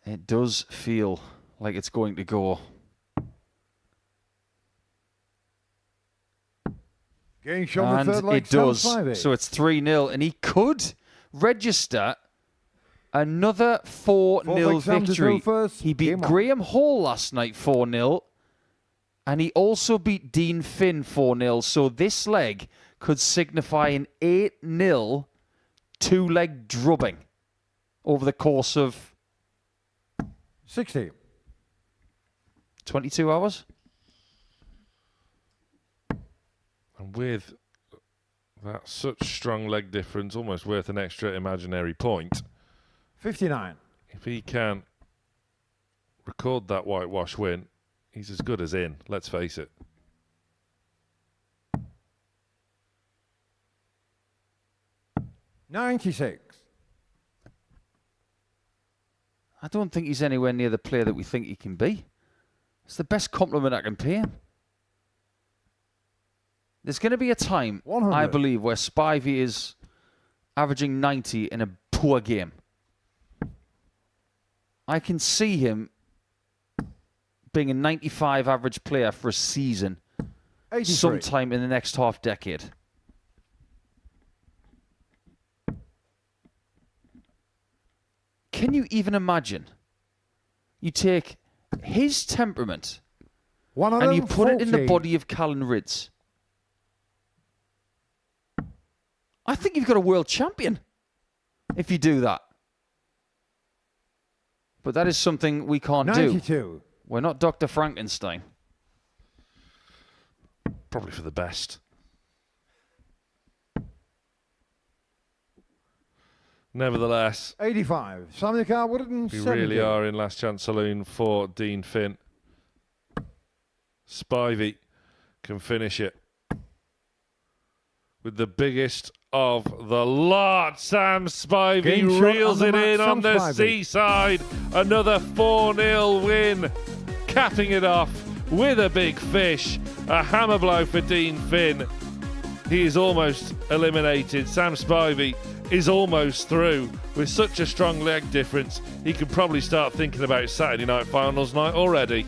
it does feel like it's going to go. Getting shown And the third leg. it does. Spivey. So it's 3-0, and he could register Another 4-0 Sam to victory. throw first. He beat Game on. Graham Hall last night 4-0. And he also beat Dean Finn 4-0. So this leg could signify an 8-0 two-leg drubbing over the course of 60. 22 hours. And with that such strong leg difference, almost worth an extra imaginary point. 59. If he can record that whitewash win, he's as good as in, let's face it. $96. I don't think he's anywhere near the player that we think he can be. It's the best compliment I can pay him. There's going to be a time, 100. I believe, where Spivey is averaging 90 in a poor game. I can see him being a 95 average player for a season 83. sometime in the next half decade. Can you even imagine? You take his temperament and you put it in the body of Callan Ridds. I think you've got a world champion if you do that. But that is something we can't 92. do. We're not Dr. Frankenstein. Probably for the best. Nevertheless, 85. Sam the car would have been we 70. really are in last chance saloon for Dean Finn. Spivey can finish it with the biggest of the lot. Sam Spivey Game shot reels on the it in mat, on Sam the Spivey. seaside. Another 4-0 win, capping it off with a big fish. A hammer blow for Dean Finn. He is almost eliminated. Sam Spivey is almost through. With such a strong leg difference, he could probably start thinking about Saturday night finals night already.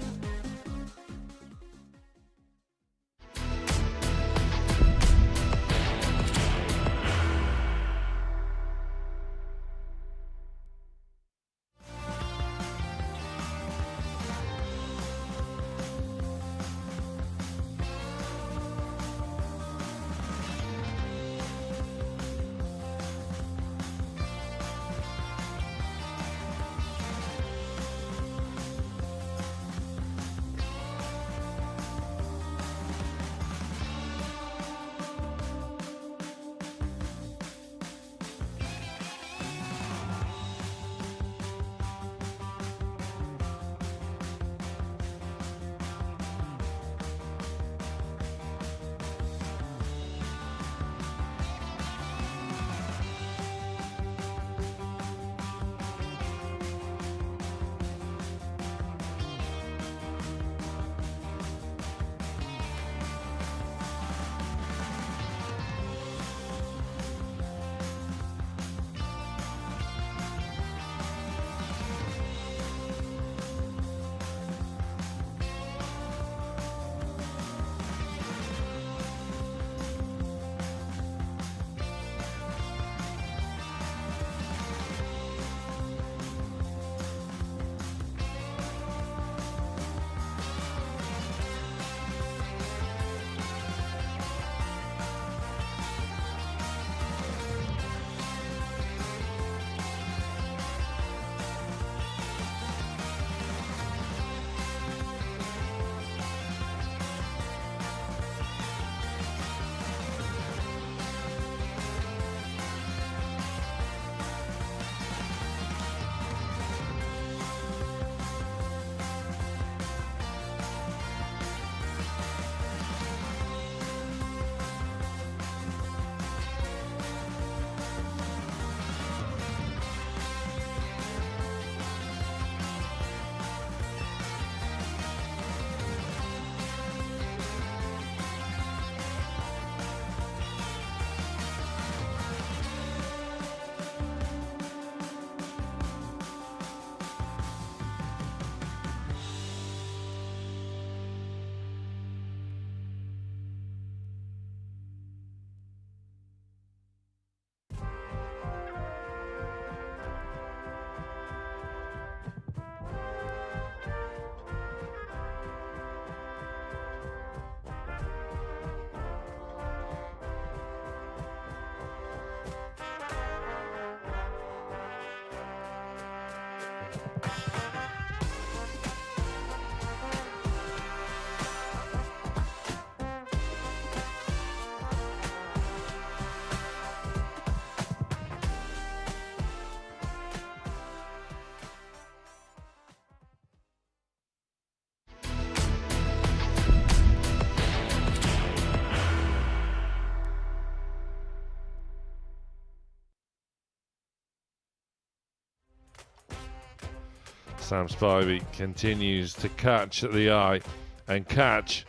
Sam Spivey continues to catch the eye and catch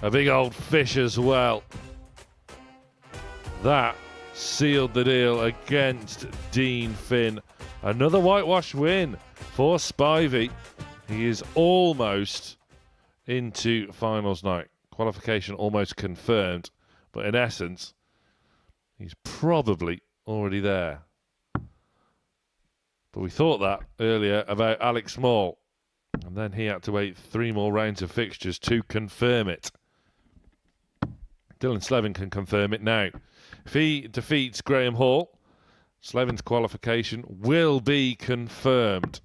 a big old fish as well. That sealed the deal against Dean Finn. Another whitewash win for Spivey. He is almost into finals night. Qualification almost confirmed, but in essence, he's probably already there. But we thought that earlier about Alex Small, and then he had to wait 3 more rounds of fixtures to confirm it. Dylan Slevin can confirm it now. If he defeats Graham Hall, Slevin's qualification will be confirmed.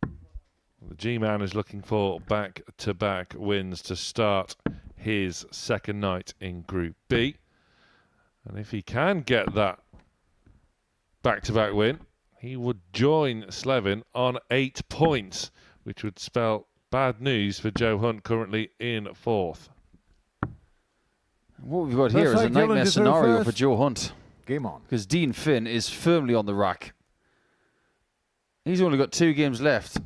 The G-Man is looking for back-to-back wins to start his second night in Group B. And if he can get that back-to-back win, he would join Slevin on 8 points, which would spell bad news for Joe Hunt, currently in 4th. What we've got here is a nightmare scenario for Joe Hunt. Game on. Because Dean Finn is firmly on the rack. He's only got 2 games left.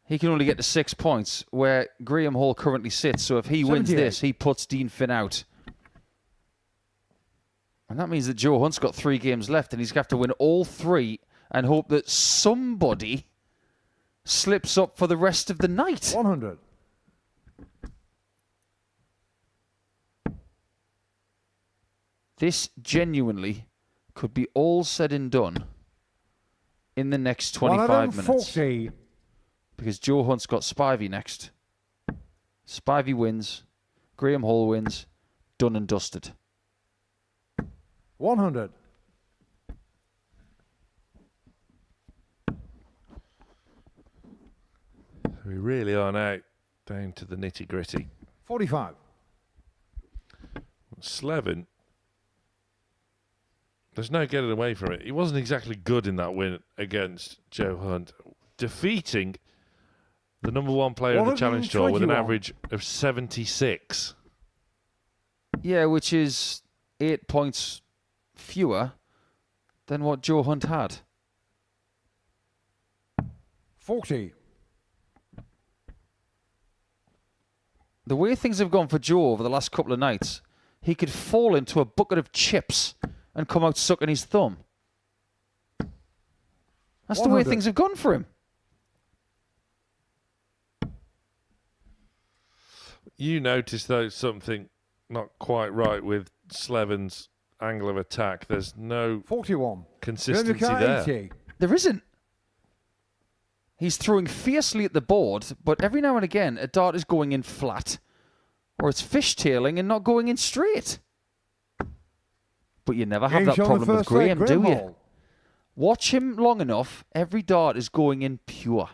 He can only get to 6 points, where Graham Hall currently sits. So if he wins this, he puts Dean Finn out. And that means that Joe Hunt's got 3 games left, and he's going to have to win all 3 and hope that somebody slips up for the rest of the night. 100. This genuinely could be all said and done in the next 25 minutes. Because Joe Hunt's got Spivey next. Spivey wins. Graham Hall wins. Done and dusted. 100. We really are now down to the nitty-gritty. 45. Slevin, there's no getting away from it. He wasn't exactly good in that win against Joe Hunt, defeating the number 1 player in the Challenge Tour with an average of 76. Yeah, which is 8 points fewer than what Joe Hunt had. 40. The way things have gone for Joe over the last couple of nights, he could fall into a bucket of chips and come out sucking his thumb. That's 100. The way things have gone for him. You noticed, though, something not quite right with Slevin's angle of attack. There's no 41. Consistency there. 80. There isn't. He's throwing fiercely at the board, but every now and again, a dart is going in flat, or it's fishtailing and not going in straight. But you never have that problem with Graham, do you? Watch him long enough, every dart is going in pure.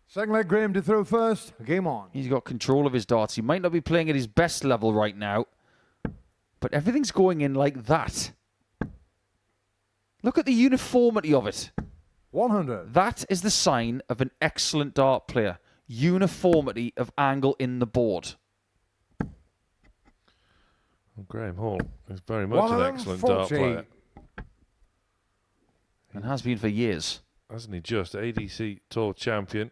Second leg, Graham to throw first. Game on. He's got control of his darts. He might not be playing at his best level right now, but everything's going in like that. Look at the uniformity of it. 100. That is the sign of an excellent dart player. Uniformity of angle in the board. Well, Graham Hall is very much an excellent dart player. And has been for years. Hasn't he just? ADC Tour champion.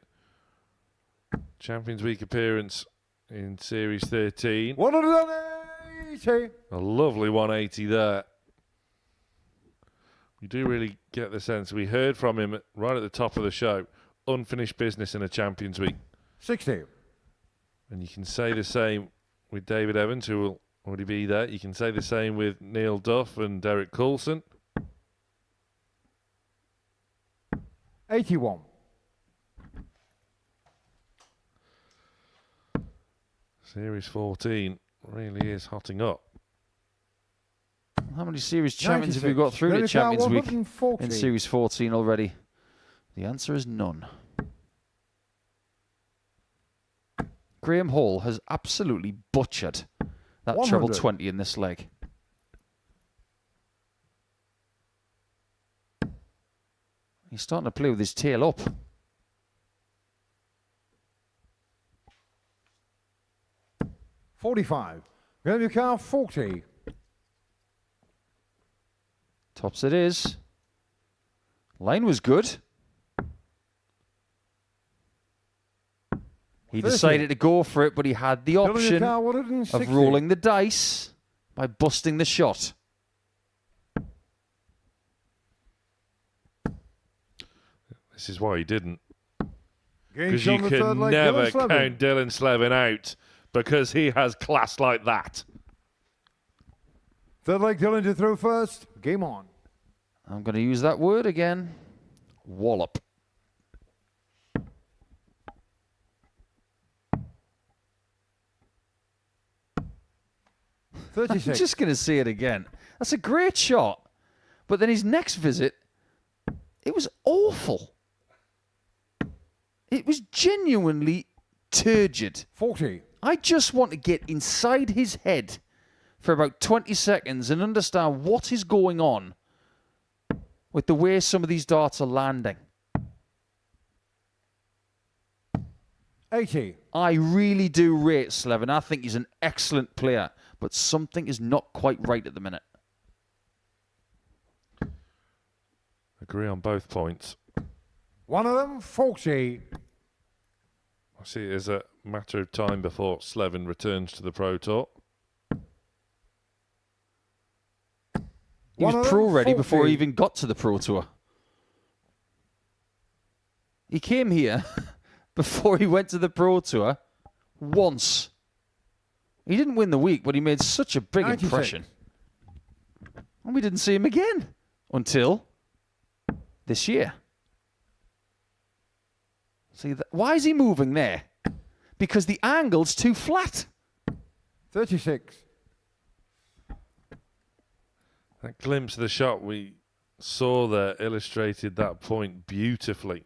Champions Week appearance in Series 13. 180. A lovely 180 there. We do really get the sense. We heard from him right at the top of the show. Unfinished business in a Champions Week. 60. And you can say the same with David Evans, who will already be there. You can say the same with Neil Duff and Derek Coulson. 81. Series 14 really is hotting up. How many series champions have we got through the Champions Week in Series 14 already? The answer is none. Graham Hall has absolutely butchered that 100. Treble 20 in this leg. He's starting to play with his tail up. $45. Graham, your car, 40. Tops it is. Line was good. He 30. decided to go for it, but he had the option Car, of 160. rolling the dice by busting the shot. This is why he didn't. Game Because you on the third can leg, never Dylan Slevin. count Dylan Slevin out because he has class like that. Third leg, Dylan to throw first. Game on. I'm going to use that word again. Wallop. I'm 36. just going to say it again. That's a great shot. But then his next visit, it was awful. It was genuinely turgid. 40. I just want to get inside his head for about 20 seconds and understand what is going on with the way some of these darts are landing. 80. I really do rate Slevin. I think he's an excellent player, but something is not quite right at the minute. Agree on both points. One of them, 40. I see it as a matter of time before Slevin returns to the Pro Tour. He One was of pro them, ready before 40. he even got to the Pro Tour. He came here before he went to the Pro Tour once. He didn't win the week, but he made such a big 96. impression. And we didn't see him again until this year. See, why is he moving there? Because the angle's too flat. 36. That glimpse of the shot we saw there illustrated that point beautifully.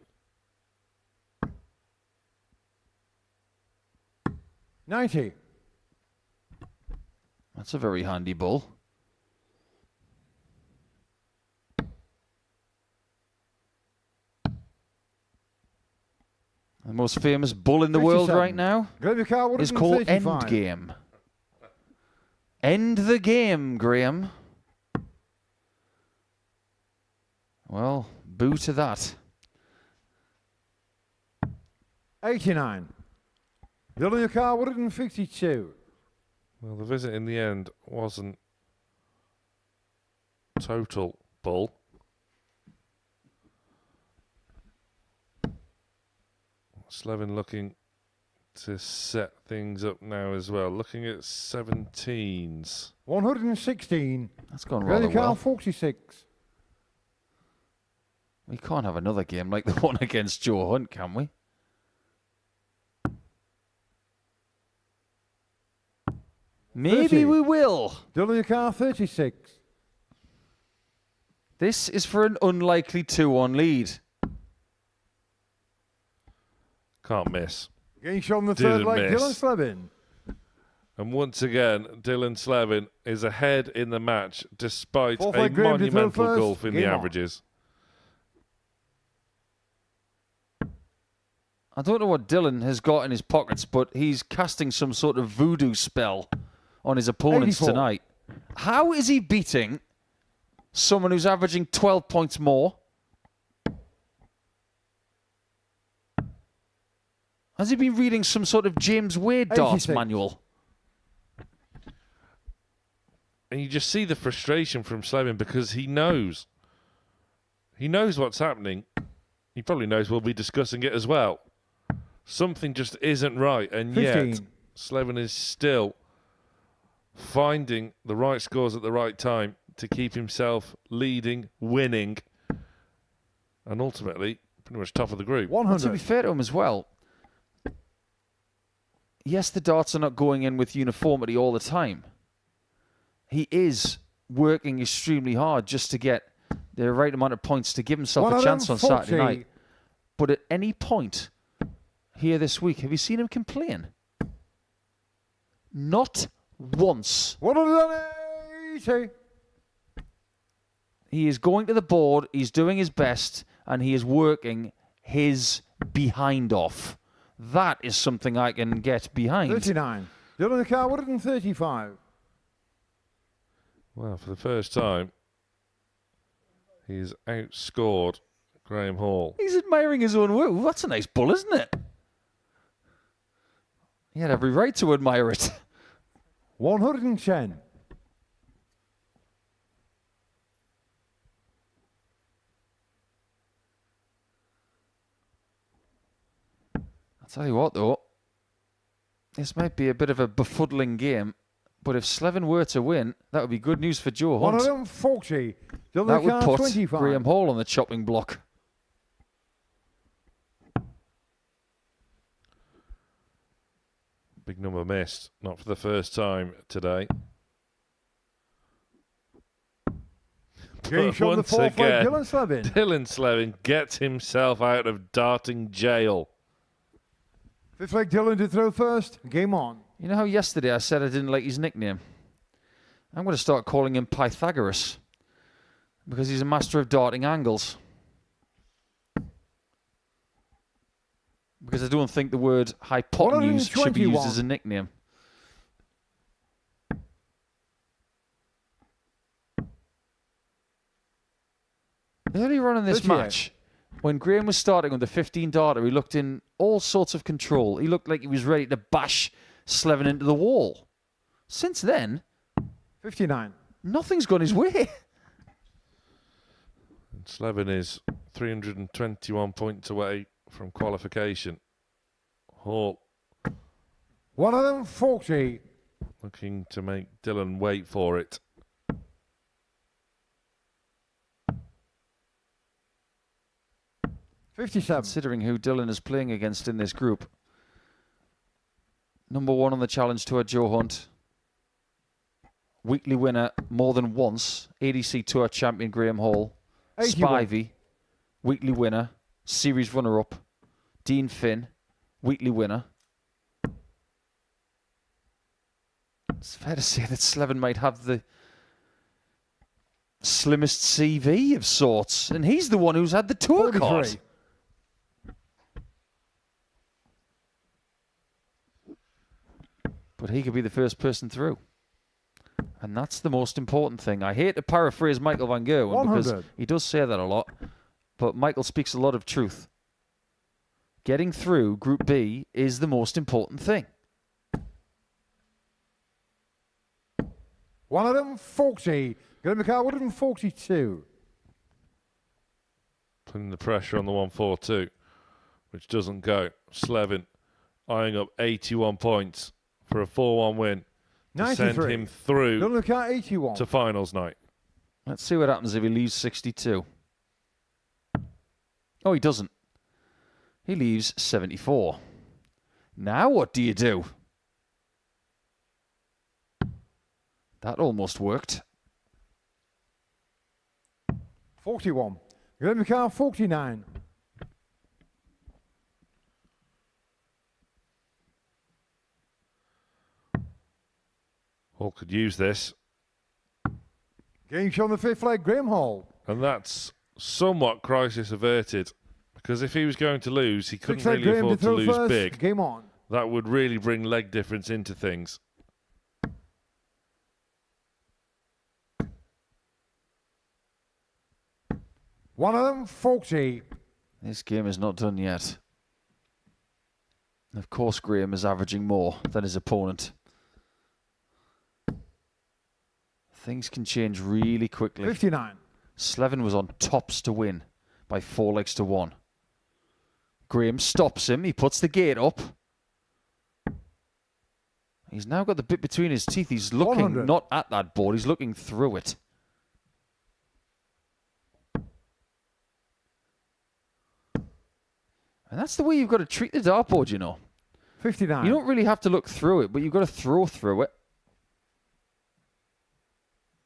90. That's a very handy bull. The most famous bull in the world 57. right now Grab your car, is called 135. Endgame. End the game, Graham. Well, boo to that. 89. Dylan, your car, 152. Well, the visit in the end wasn't total bull. Slevin looking to set things up now as well. Looking at 17s. 116. That's gone Grab rather your car, well. 46. We can't have another game like the one against Joe Hunt, can we? Maybe 30. we will. Dylan, your car, 36. This is for an unlikely 2-1 lead. Can't miss. Game shot on the third Didn't leg, miss. Dylan Slevin. And once again, Dylan Slevin is ahead in the match despite Fourth a leg, Graham to throw monumental first. gulf in the Game on. averages. I don't know what Dylan has got in his pockets, but he's casting some sort of voodoo spell on his opponents 84. tonight. How is he beating someone who's averaging 12 points more? Has he been reading some sort of James Wade darts 86. manual? And you just see the frustration from Slevin because he knows. He knows what's happening. He probably knows we'll be discussing it as well. Something just isn't right, and yet 15. Slevin is still finding the right scores at the right time to keep himself leading, winning, and ultimately pretty much top of the group. Well, to be 100. fair to him as well, yes, the darts are not going in with uniformity all the time. He is working extremely hard just to get the right amount of points to give himself a chance on Saturday 140. night. But at any point here this week, have you seen him complain? Not once. 180. He is going to the board, he's doing his best, and he is working his behind off. That is something I can get behind. 39. Dylan, your car, 135. Well, for the first time, he's outscored Graham Hall. He's admiring his own work. Well, that's a nice bull, isn't it? He had every right to admire it. 110. I'll tell you what, though. This might be a bit of a befuddling game, but if Slevin were to win, that would be good news for Joe Hunt. 140. That would put 25. Graham Hall on the chopping block. Big number missed. Not for the first time today. Game on the Once fourth leg, again, Dylan Slevin. Dylan Slevin gets himself out of darting jail. Fifth leg, Dylan to throw first. Game on. You know how yesterday I said I didn't like his nickname? I'm going to start calling him Pythagoras because he's a master of darting angles. Because I don't think the word hypotenuse should be used as a nickname. Earlier on in this match, when Graham was starting on the 15 darter, he looked in all sorts of control. He looked like he was ready to bash Slevin into the wall. Since then, 59. nothing's gone his way. And Slevin is 321 points away from qualification. Hall 140. looking to make Dylan wait for it. Considering who Dylan is playing against in this group. Number 1 on the Challenge Tour, Joe Hunt. Weekly winner more than once, ADC Tour champion Graham Hall. 81. Spivey, weekly winner, series runner-up. Dean Finn, weekly winner. It's fair to say that Slevin might have the slimmest CV of sorts, and he's the one who's had the tour 43. card. But he could be the first person through. And that's the most important thing. I hate to paraphrase Michael Van Gerwen because 100. he does say that a lot, but Michael speaks a lot of truth. Getting through Group B is the most important thing. 140. Going to be 142. Putting the pressure on the 142, which doesn't go. Slevin eyeing up 81 points for a 4-1 win to send 93. him through Don't look at 81. to finals night. Let's see what happens if he leaves 62. Oh, he doesn't. He leaves 74. Now what do you do? That almost worked. 41. Going to be 49. Hall could use this, Game on the fifth leg, Graham Hall. and that's somewhat crisis averted, because if he was going to lose, he couldn't Sixth leg, really Graham afford to throw lose first. big. Game on. That would really bring leg difference into things. One of them, 40. This game is not done yet. And of course, Graham is averaging more than his opponent. Things can change really quickly. 59. Slevin was on tops to win by 4 legs to 1. Graham stops him. He puts the gate up. He's now got the bit between his teeth. He's looking 100. not at that board. He's looking through it. And that's the way you've got to treat the dartboard, you know. 59. You don't really have to look through it, but you've got to throw through it.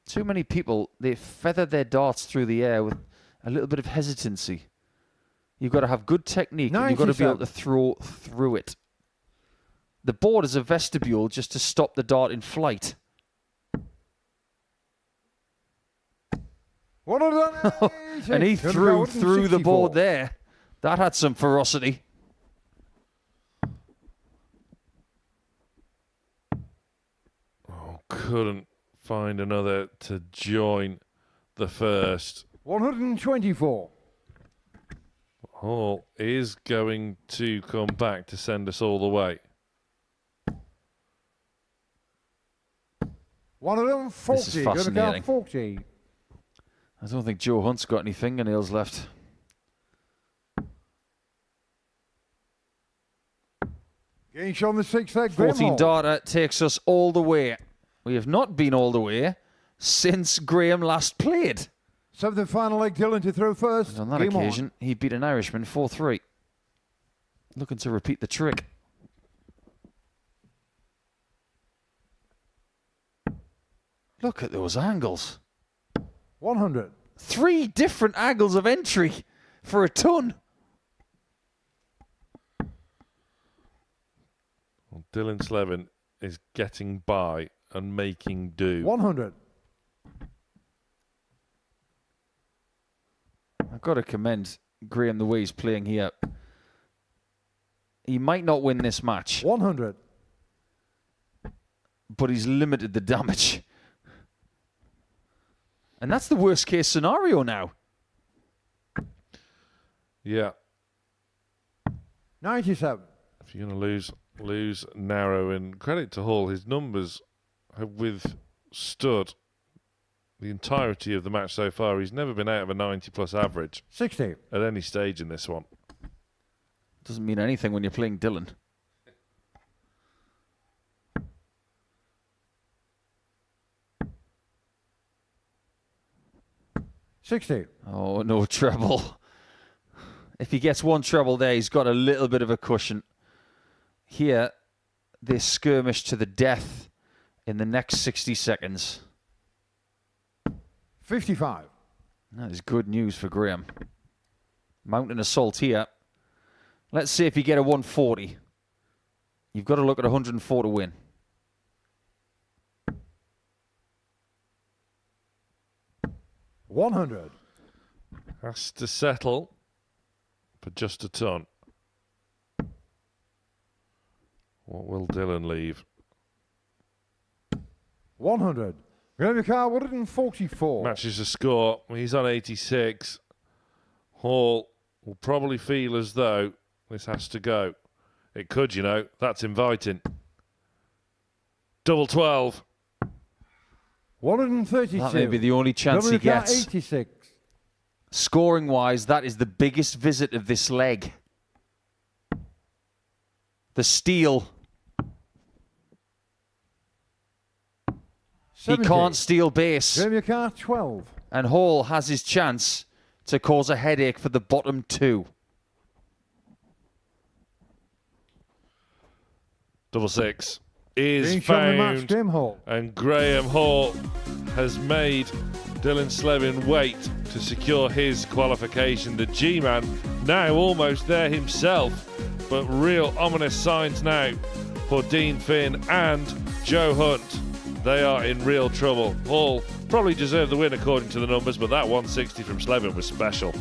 Too many people, they feather their darts through the air with a little bit of hesitancy. You've got to have good technique and you've got to be able to throw through it. The board is a vestibule just to stop the dart in flight. 180. And he threw through the board there. That had some ferocity. Oh, couldn't find another to join the first. 124. Hall is going to come back to send us all the way. 140. This is Go to fascinating. count 40. I don't think Joe Hunt's got any fingernails left. Gage on the 6th leg. 14 darter takes us all the way. We have not been all the way since Graham last played. 7th and final leg. Dylan to throw first. And on that Game occasion, he beat an Irishman 4-3. Looking to repeat the trick. Look at those angles. 100. 3 different angles of entry for a ton. Well, Dylan Slevin is getting by and making do. 100. I've got to commend Graham the way he's playing here. He might not win this match, 100. but he's limited the damage. And that's the worst case scenario now. Yeah. 97. If you're going to lose narrow, and credit to Hall, his numbers have withstood the entirety of the match so far. He's never been out of a 90-plus average 60. at any stage in this one. Doesn't mean anything when you're playing Dylan. $60. Oh, no treble. If he gets one treble there, he's got a little bit of a cushion. Here, they skirmish to the death in the next 60 seconds. 55. That is good news for Graham. Mountain assault here. Let's see if you get a 140. You've got to look at 104 to win. $100. Has to settle for just a ton. What will Dylan leave? 100. Graham, your car, 144. Matches the score. He's on 86. Hall will probably feel as though this has to go. It could, you know. That's inviting. Double 12. 132. That may be the only chance he gets. 86. Scoring-wise, that is the biggest visit of this leg. The steal. 70. He can't steal base. Graham, your car, 12. And Hall has his chance to cause a headache for the bottom 2. Double 6 is Being shown the match, found. Graham Hall. And Graham Hall has made Dylan Slevin wait to secure his qualification. The G-Man now almost there himself, but real ominous signs now for Dean Finn and Joe Hunt. They are in real trouble. Hall probably deserved the win according to the numbers, but that 160 from Slevin was special.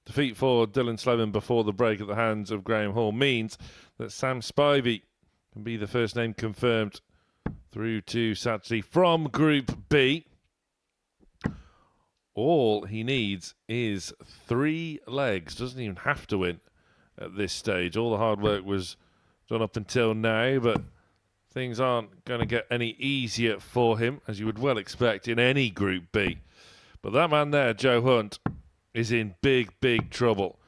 Defeat for Dylan Slevin before the break at the hands of Graham Hall means that Sam Spivey can be the first name confirmed through to Saturday from Group B. All he needs is 3 legs. Doesn't even have to win at this stage. All the hard work was done up until now, but things aren't going to get any easier for him, as you would well expect in any Group B. But that man there, Joe Hunt, is in big, big trouble.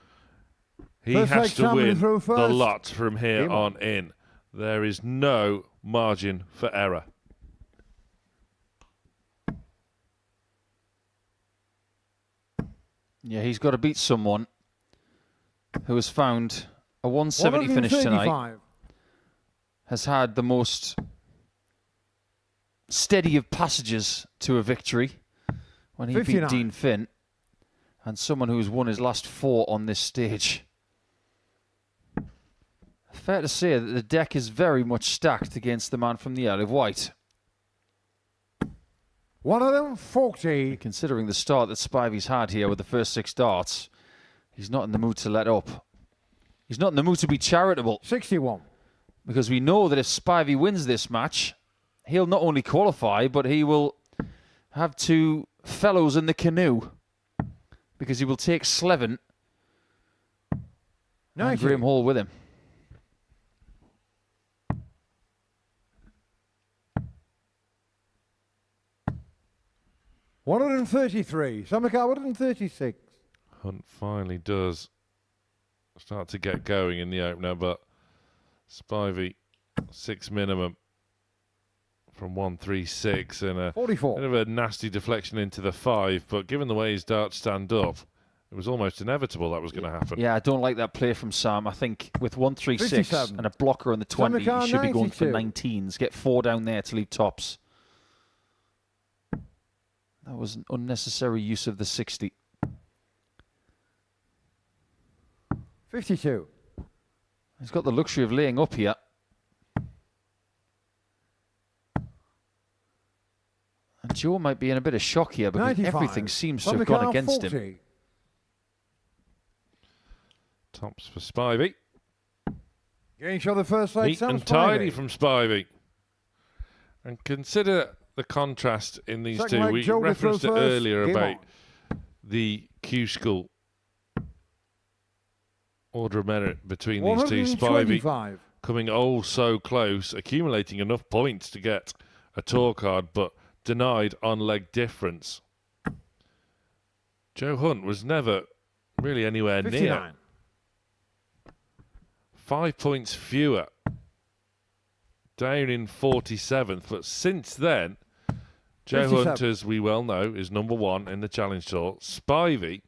He has to win the lot from here on in. There is no margin for error. Yeah, he's got to beat someone who has found a 170 finish tonight, has had the most steady of passages to a victory when he 59. beat Dean Finn, and someone who's won his last 4 on this stage. Fair to say that the deck is very much stacked against the man from the Isle of Wight. 140. Considering the start that Spivey's had here with the first 6 darts, he's not in the mood to let up. He's not in the mood to be charitable. 61. Because we know that if Spivey wins this match, he'll not only qualify, but he will have 2 fellows in the canoe. Because he will take Slevin and Graham Hall with him. $133. Summercar 136. Hunt finally does start to get going in the opener, but Spivey 6 minimum from 136 and a 44. bit of a nasty deflection into the 5. But given the way his darts stand up, it was almost inevitable that was going to happen. Yeah, I don't like that play from Sam. I think with 136 57. and a blocker on the 20, Summercar he should be going for 92. 19s. Get 4 down there to leave tops. That was an unnecessary use of the 60. 52. He's got the luxury of laying up here. And Joe might be in a bit of shock here because 95. everything seems to have Summercar gone against 40. him. Tops for Spivey. Getting shot the first leg. Neat Sam and tidy Spivey. from Spivey. And consider the contrast in these Second two. leg, We Joe to referenced it throw first. earlier Game about on. the Q School order of merit between these two. Spivey 125. coming oh so close, accumulating enough points to get a tour card, but denied on leg difference. Joe Hunt was never really anywhere 59. near. 5 points fewer. Down in 47th, but since then, Joe 57. Hunt, as we well know, is number 1 in the Challenge Tour. Spivey,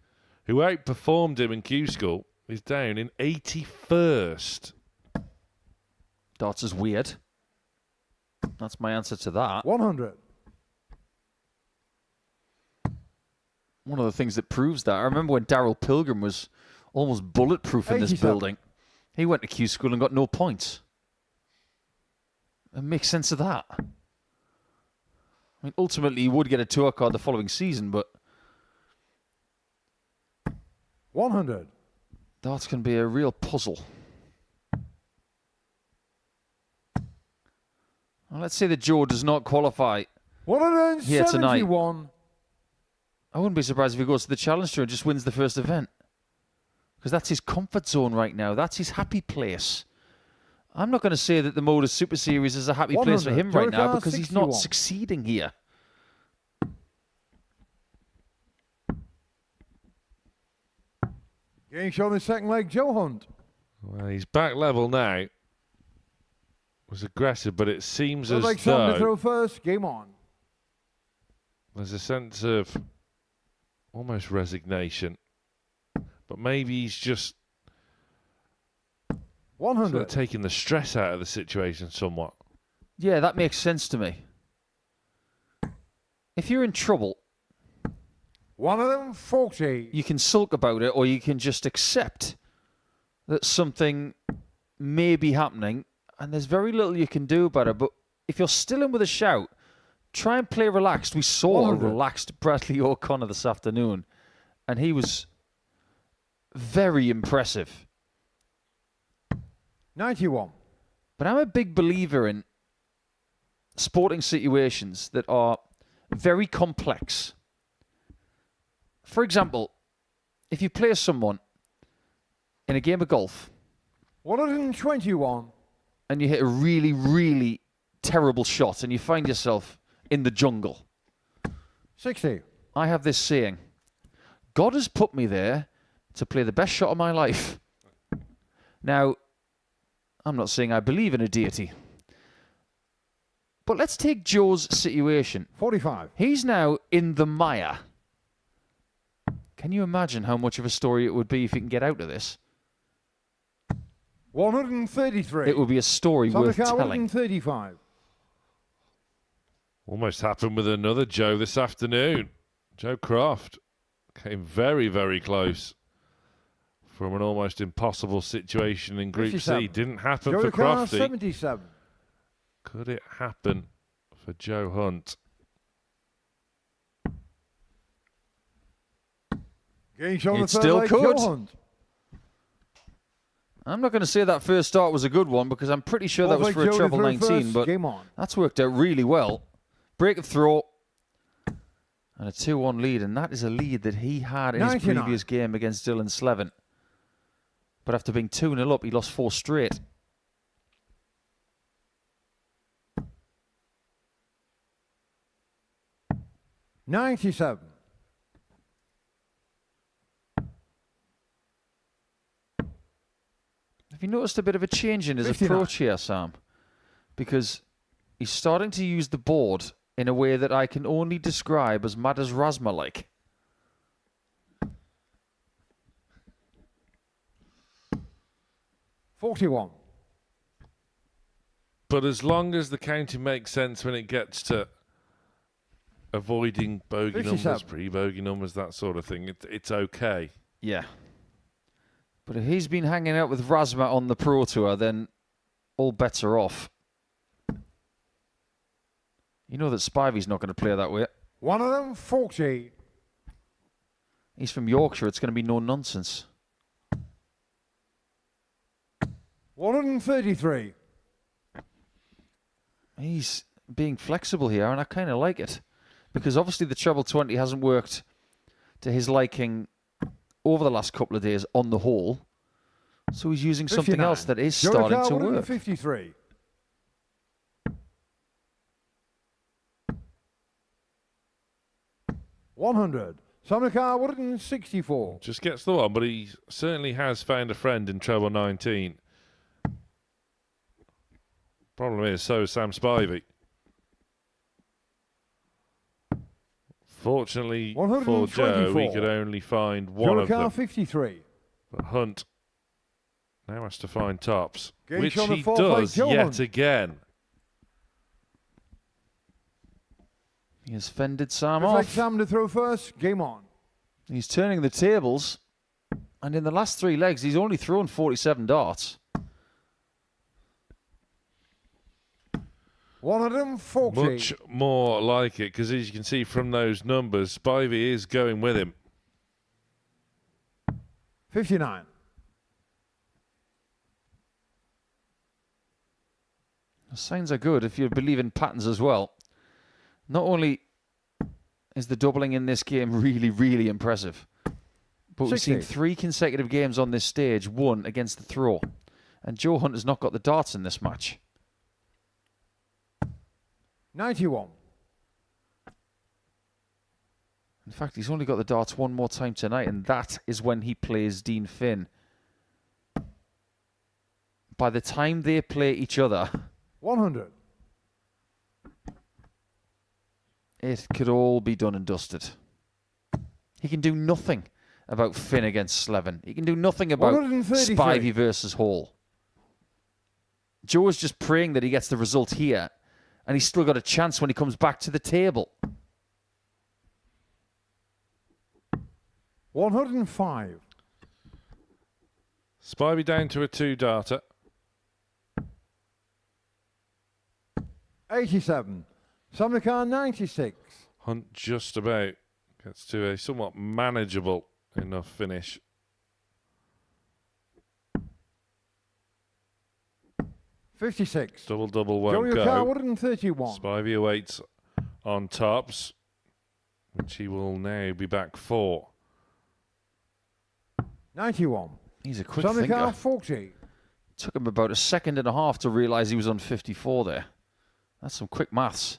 who outperformed him in Q School, is down in 81st. Darts is weird. That's my answer to that. 100. One of the things that proves that, I remember when Darryl Pilgrim was almost bulletproof in this 87. building. He went to Q School and got no points. It makes sense of that. I mean, ultimately, he would get a tour card the following season, but 100. darts can be a real puzzle. Well, let's say that Joe does not qualify. 171. I wouldn't be surprised if he goes to the Challenge Tour and just wins the first event. Because that's his comfort zone right now. That's his happy place. I'm not going to say that the Modus Super Series is a happy place for 100. him right now Jericho, because he's 61. not succeeding here. Getting shot in the second leg, Joe Hunt. Well, he's back level now. Was aggressive, but it seems Third as leg, Sam to though throw first. Game on. there's a sense of almost resignation. But maybe he's just 100. sort of taking the stress out of the situation somewhat. Yeah, that makes sense to me. If you're in trouble, 140. you can sulk about it or you can just accept that something may be happening and there's very little you can do about it. But if you're still in with a shout, try and play relaxed. We saw a 100. relaxed Bradley O'Connor this afternoon and he was very impressive. 91. But I'm a big believer in sporting situations that are very complex. For example, if you play someone in a game of golf 121. and you hit a really, really terrible shot and you find yourself in the jungle, 60. I have this saying, God has put me there to play the best shot of my life. Now, I'm not saying I believe in a deity, but let's take Joe's situation. 45. He's now in the mire. Can you imagine how much of a story it would be if he can get out of this? 133. It would be a story worth Samukar, telling. 135. Almost happened with another Joe this afternoon. Joe Croft came very, very close from an almost impossible situation in Group 57. C. Didn't happen Joe for Carr, Crofty. 77. Could it happen for Joe Hunt? Gage on It the third still leg, could. Joe Hunt. I'm not going to say that first start was a good one because I'm pretty sure that was Fourth for leg, a Joe treble through 19, first. but Game on. that's worked out really well. Break of throw and a 2-1 lead, and that is a lead that he had in his 99. previous game against Dylan Slevin. But after being 2-0 up, he lost 4 straight. $97. Have you noticed a bit of a change in his 59. approach here, Sam? Because he's starting to use the board in a way that I can only describe as mad as Rasma-like. $41. But as long as the counting makes sense when it gets to avoiding bogey 57. numbers, pre-bogey numbers, that sort of thing, it's okay. Yeah. But if he's been hanging out with Rasma on the Pro Tour, then all bets are off. You know that Spivey's not going to play that way. One of them, 40. He's from Yorkshire. It's going to be no nonsense. 133. He's being flexible here, and I kind of like it. Because obviously the treble 20 hasn't worked to his liking over the last couple of days on the whole. So he's using something 59. else that is Joe starting Carr, to work. 153. $100. Samukar, 164. Just gets the one, but he certainly has found a friend in treble 19. Problem is, so is Sam Spivey. Fortunately for Joe, we 124. could only find one Joe of Carr, them. 53. But Hunt now has to find tops, Gage which on the he fourth leg, does Joe yet Hunt. again. He has fended Sam Looks like off. Sam to throw first. Game on. He's turning the tables. And in the last 3 legs, he's only thrown 47 darts. 140. Much more like it, because as you can see from those numbers, Spivey is going with him. 59. The signs are good if you believe in patterns as well. Not only is the doubling in this game really, really impressive, but we've 60. seen 3 consecutive games on this stage, won against the throw. And Joe Hunt has not got the darts in this match. 91. In fact, he's only got the darts one more time tonight, and that is when he plays Dean Finn. By the time they play each other, 100. it could all be done and dusted. He can do nothing about Finn against Slevin. He can do nothing about 133. Spivey versus Hall. Joe is just praying that he gets the result here, and he's still got a chance when he comes back to the table. 105. Spivey down to a 2-darter. 87. Samukar, 96. Hunt just about gets to a somewhat manageable enough finish. 56. Double won't Joey go. Carr, 131. Spivey awaits on tops, which he will now be back for. 91. He's a quick Sammy thinker. Carr, 40. Took him about a second and a half to realise he was on 54 there. That's some quick maths.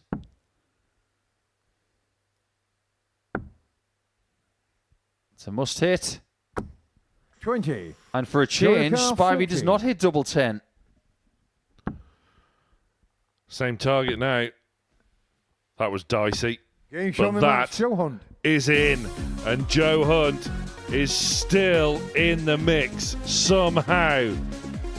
It's a must hit. 20. And for a change, Carr, Spivey does 40. not hit double 10. Same target now. That was dicey. Game show me that match, Joe Hunt. is in, and Joe Hunt is still in the mix somehow.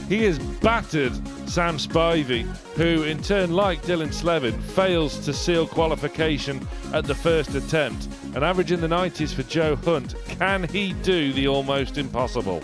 He has battered Sam Spivey, who in turn, like Dylan Slevin, fails to seal qualification at the first attempt. An average in the 90s for Joe Hunt. Can he do the almost impossible?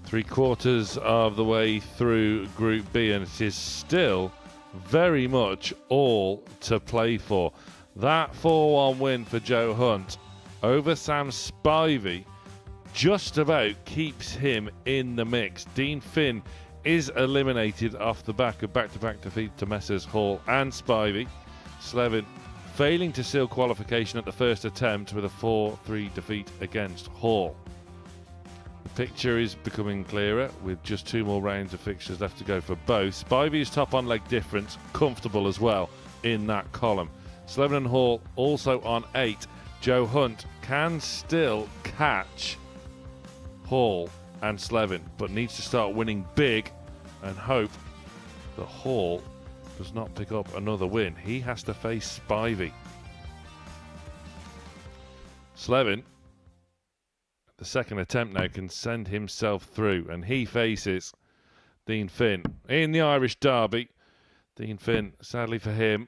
Three-quarters of the way through Group B, and it is still very much all to play for. That 4-1 win for Joe Hunt over Sam Spivey just about keeps him in the mix. Dean Finn is eliminated off the back of back-to-back defeat to Messrs Hall and Spivey. Slevin failing to seal qualification at the first attempt with a 4-3 defeat against Hall. The picture is becoming clearer with just 2 more rounds of fixtures left to go for both. Spivey is top on leg difference, comfortable as well in that column. Slevin and Hall also on 8. Joe Hunt can still catch Hall and Slevin, but needs to start winning big and hope that Hall does not pick up another win. He has to face Spivey. Slevin, the second attempt now, can send himself through, and he faces Dean Finn in the Irish Derby. Dean Finn, sadly for him,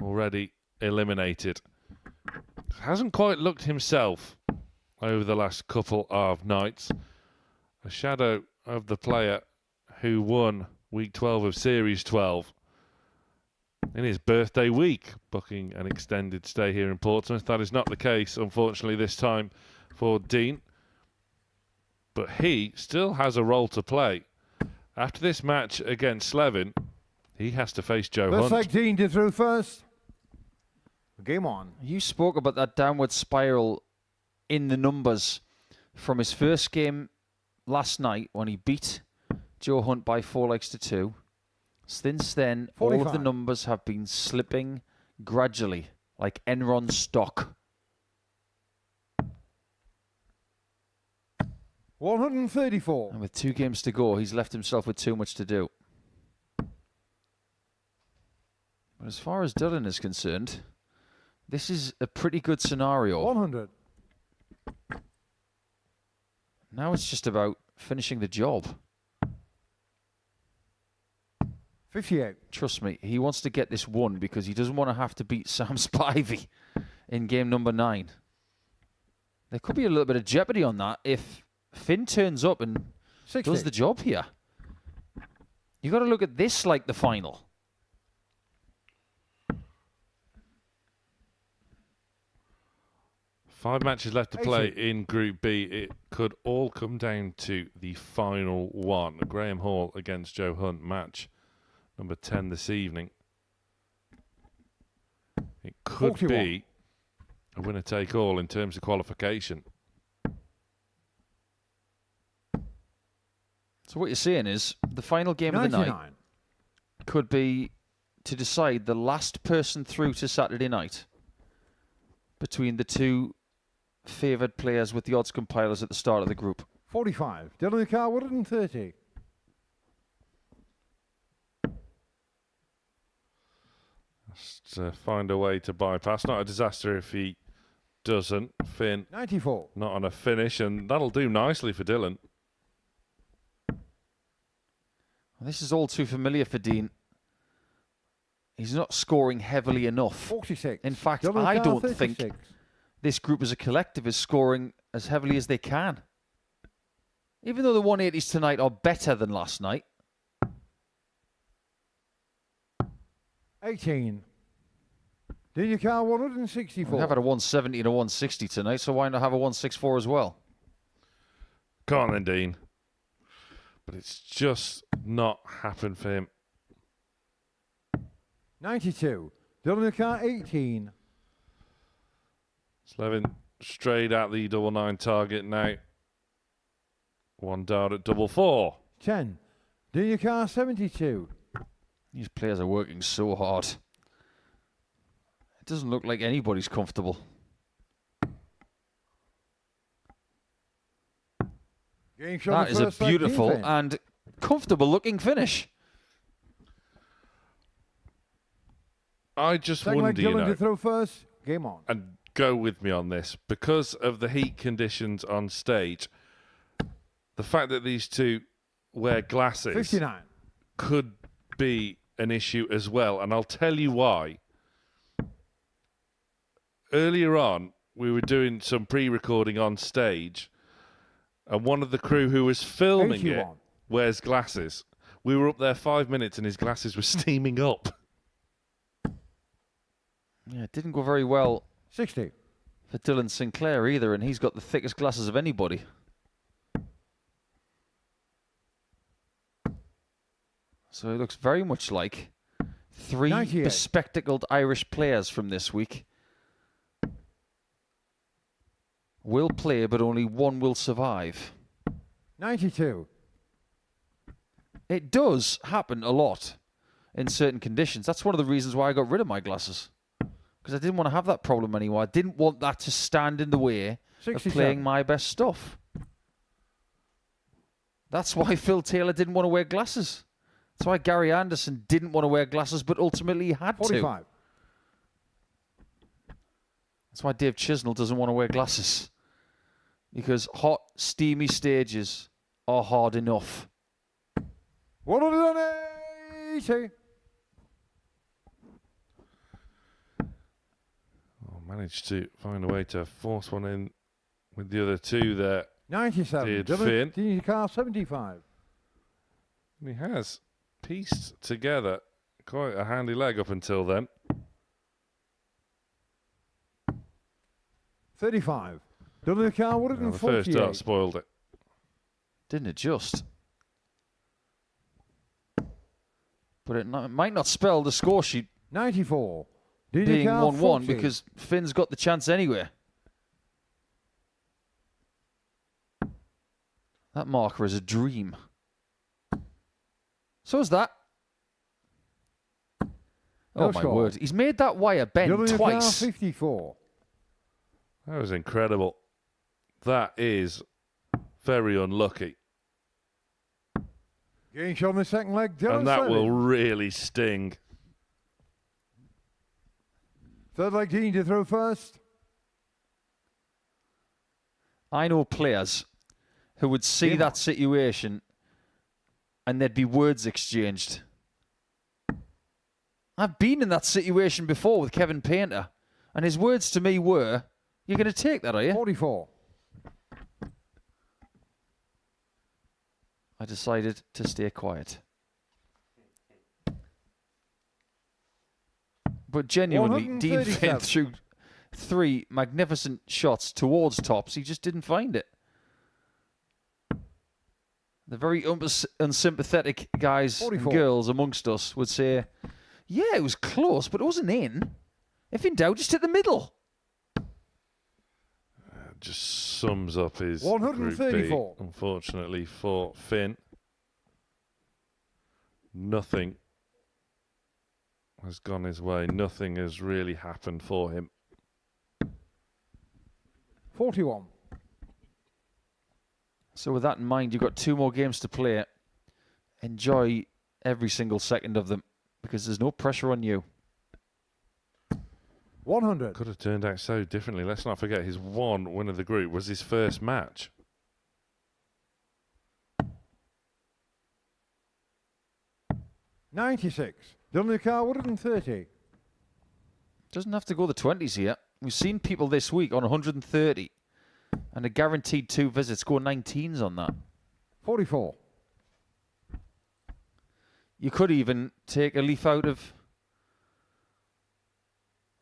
already eliminated. Hasn't quite looked himself over the last couple of nights. A shadow of the player who won week 12 of Series 12 in his birthday week, booking an extended stay here in Portsmouth. That is not the case, unfortunately, this time for Dean. But he still has a role to play. After this match against Slevin, he has to face Joe Looks Hunt. like Dean to through first. Game on. You spoke about that downward spiral in the numbers from his first game last night when he beat Joe Hunt by 4 legs to 2. Since then, 45. all of the numbers have been slipping gradually, like Enron stock. 134. And with 2 games to go, he's left himself with too much to do. But as far as Dylan is concerned, this is a pretty good scenario. 100. Now it's just about finishing the job. 58. Trust me, he wants to get this one because he doesn't want to have to beat Sam Spivey in game number 9. There could be a little bit of jeopardy on that if Finn turns up and 60. does the job here. You got to look at this like the final. Five matches left to play in Group B. It could all come down to the final one. Graham Hall against Joe Hunt, match number 10 this evening. It could 41. be a winner-take-all in terms of qualification. So what you're saying is the final game of the 99. night could be to decide the last person through to Saturday night between the two favoured players with the odds compilers at the start of the group. 45. Dylan Carr, 130. Just find a way to bypass. Not a disaster if he doesn't. Finn 94. not on a finish, and that'll do nicely for Dylan. This is all too familiar for Dean. He's not scoring heavily enough. 46. In fact, Dylan I Carr, don't 36. think this group as a collective is scoring as heavily as they can. Even though the 180s tonight are better than last night. 18. Dylan Carr, 164. We have had a 170 and a 160 tonight, so why not have a 164 as well? Come on then, Dean. But it's just not happened for him. 92. Dylan Carr, 18. Slevin straight at the 99 target now. One dart at 4. 10. Dylan Carr, 72. These players are working so hard. It doesn't look like anybody's comfortable. Game shot That the is a first leg, beautiful Dean Finn. and comfortable looking finish. I just Second leg, wonder, you Dylan know, to throw first. Game on. and go with me on this, because of the heat conditions on stage, the fact that these two wear glasses 59. could be an issue as well, and I'll tell you why. Earlier on, we were doing some pre-recording on stage, and one of the crew who was filming it 81. wears glasses. We were up there 5 minutes, and his glasses were steaming up. Yeah, it didn't go very well 60. for Dylan Sinclair either, and he's got the thickest glasses of anybody. So it looks very much like 3 98. bespectacled Irish players from this week will play, but only one will survive. 92. It does happen a lot. in certain conditions. That's one of the reasons why I got rid of my glasses. Because I didn't want to have that problem anymore. I didn't want that to stand in the way 67. of playing my best stuff. That's why Phil Taylor didn't want to wear glasses. That's why Gary Anderson didn't want to wear glasses, but ultimately he had 45. to. That's why Dave Chisnell doesn't want to wear glasses. Because hot, steamy stages are hard enough. 180. Managed to find a way to force one in with the other two there. 97. Did Dylan Finn. Car 75. And he has pieced together quite a handy leg up until then. 35. Dylan Car Well, the first 148. dart spoiled it. Didn't adjust. But it might not spell the score sheet 94. being Car 1-1 40. because Finn's got the chance anyway. That marker is a dream. So is that. No Oh my score. word. He's made that wire bend Dylan Car twice. 54. That was incredible. That is very unlucky. Getting shot on the second leg. Dylan And that Slevin. will really sting. Third leg, Dean to throw first. I know players who would see Game that on. situation and there'd be words exchanged. I've been in that situation before with Kevin Painter, and his words to me were, "You're going to take that, are you?" 44. I decided to stay quiet. But genuinely, Dean Finn 137. threw 3 magnificent shots towards tops. He just didn't find it. The very unsympathetic guys 44. and girls amongst us would say, yeah, it was close, but it wasn't in. If in doubt, just hit the middle. Just sums up his Group B, 134. unfortunately, for Finn. Nothing has gone his way. Nothing has really happened for him. 41. So with that in mind, you've got 2 more games to play. Enjoy every single second of them because there's no pressure on you. 100. Could have turned out so differently. Let's not forget his one win of the group was his first match. $96. Dylan Car 130. Doesn't have to go the 20s here. We've seen people this week on 130 and a guaranteed 2 visits go 19s on that. 44. You could even take a leaf out of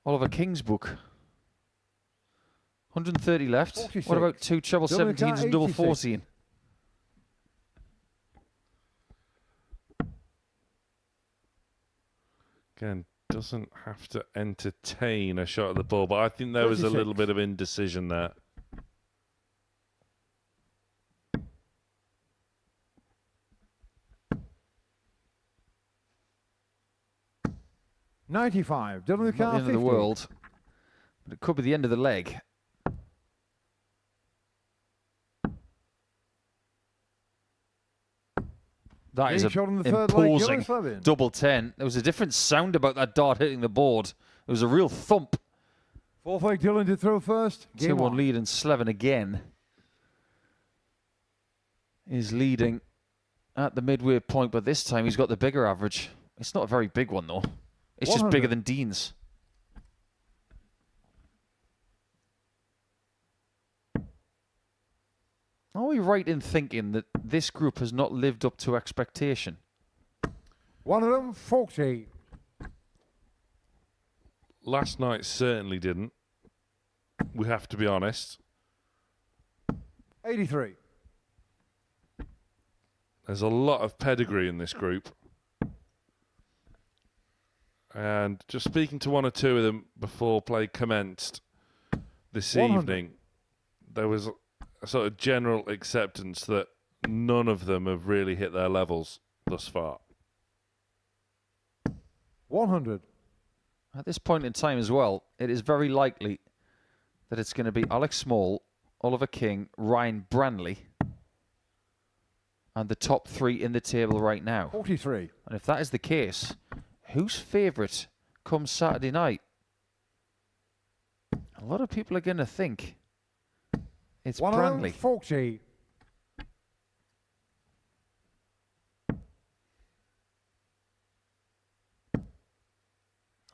Oliver King's book. 130 left. 46. What about 2 treble Dylan 17s and double 86. 14? Again, doesn't have to entertain a shot at the ball, but I think there was a 36. little bit of indecision there. $95. Dylan Not the Car end of 50. the world, but it could be the end of the leg. That is Being a shot on the third leg, imposing Dylan Slevin. double 10. There was a different sound about that dart hitting the board. It was a real thump. Fourth leg, Dylan to throw first. Game 2-1 on. lead, and Slevin again is leading at the midway point, but this time he's got the bigger average. It's not a very big one, though. It's just 100. bigger than Dean's. Are we right in thinking that this group has not lived up to expectation? One of them, 40. Last night certainly didn't. We have to be honest. 83. There's a lot of pedigree in this group. And just speaking to one or two of them before play commenced this 100. evening, there was a sort of general acceptance that none of them have really hit their levels thus far. 100. At this point in time as well, it is very likely that it's going to be Alex Small, Oliver King, Ryan Branley, and the top 3 in the table right now. 43. And if that is the case, who's favourite come Saturday night? A lot of people are going to think it's Branley. 140.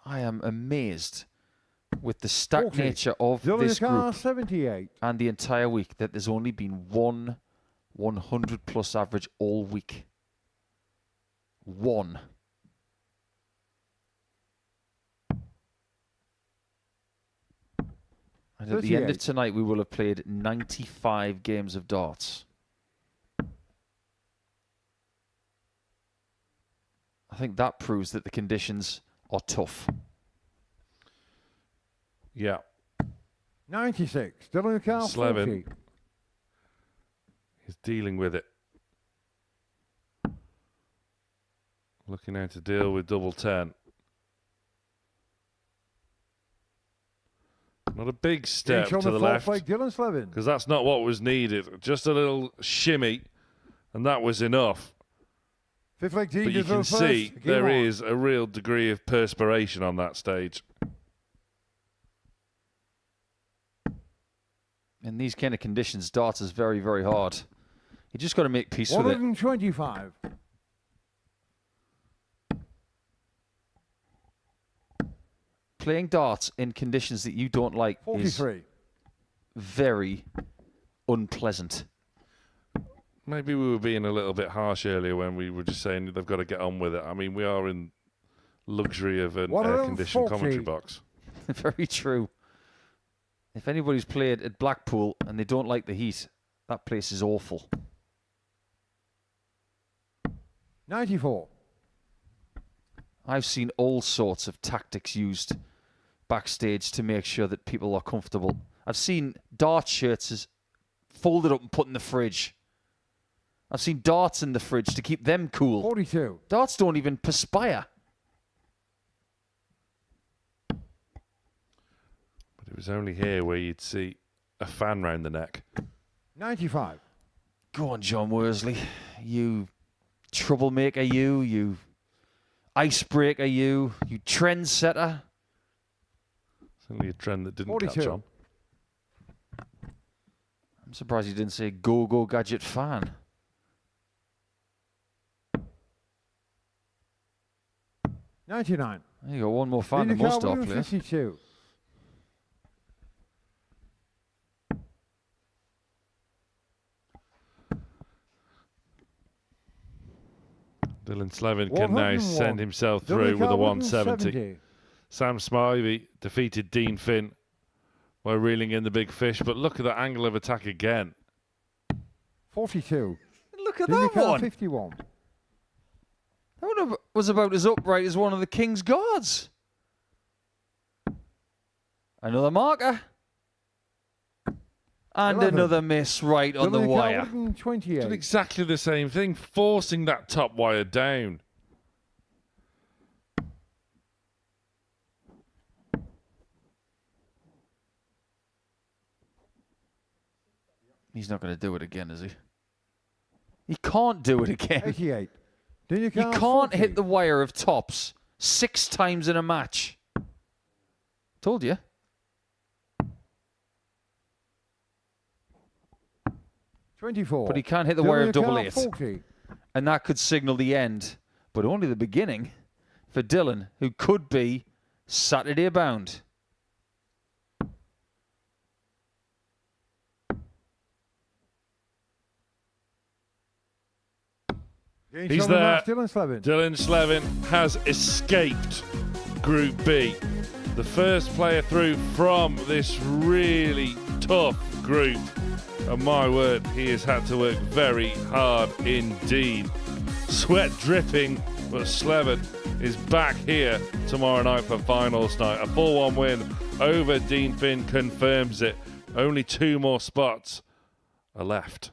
I am amazed with the stacked 40. nature of Dylan this Carr, group 78. and the entire week that there's only been one 100 plus average all week. One. And at the end of 38. tonight, we will have played 95 games of darts. I think that proves that the conditions are tough. Yeah. 96. Dylan Carr, Slevin. 40. He's dealing with it. Looking how to deal with double 10. Not a big step Inch on to the fourth left, leg, Dylan Slevin. because that's not what was needed. Just a little shimmy, and that was enough. Fifth leg, Dean But you can Defoe see first. there Game on. is a real degree of perspiration on that stage. In these kind of conditions, darts is very, very hard. You just got to make peace with it. 125. Playing darts in conditions that you don't like is 43. very unpleasant. Maybe we were being a little bit harsh earlier when we were just saying they've got to get on with it. I mean, we are in luxury of an air-conditioned 140. commentary box. Very true. If anybody's played at Blackpool and they don't like the heat, that place is awful. 94. I've seen all sorts of tactics used backstage to make sure that people are comfortable. I've seen dart shirts as folded up and put in the fridge. I've seen darts in the fridge to keep them cool. 42. Darts don't even perspire. But it was only here where you'd see a fan round the neck. 95. Go on, John Worsley. You troublemaker, you icebreaker, you trendsetter. It's only a trend that didn't 42. catch on. I'm surprised you didn't say go-go gadget fan. 99. You got one more fan than Dean most Carr, our players. 52. Dylan Slevin can now 101. send himself Dylan through with Carr, a 170. 170. Sam Spivey defeated Dean Finn by reeling in the big fish, but look at that angle of attack again. 42. Look at Dean that Carr, one. 51. That one was about as upright as one of the King's guards. Another marker. And 11. another miss right on the Dylan Carr, wire. 128. Did exactly the same thing, forcing that top wire down. He's not going to do it again, is he? He can't do it again. 88. Dean He Carr, can't 40. hit the wire of tops 6 times in a match. Told you. But he can't hit the wire of double 8. 40. And that could signal the end, but only the beginning for Dylan, who could be Saturday bound. He's there. Dylan Slevin. Dylan Slevin has escaped Group B. The first player through from this really tough group. And my word, he has had to work very hard indeed. Sweat dripping, but Slevin is back here tomorrow night for finals night. A 4-1 win over Dean Finn confirms it. Only 2 more spots are left.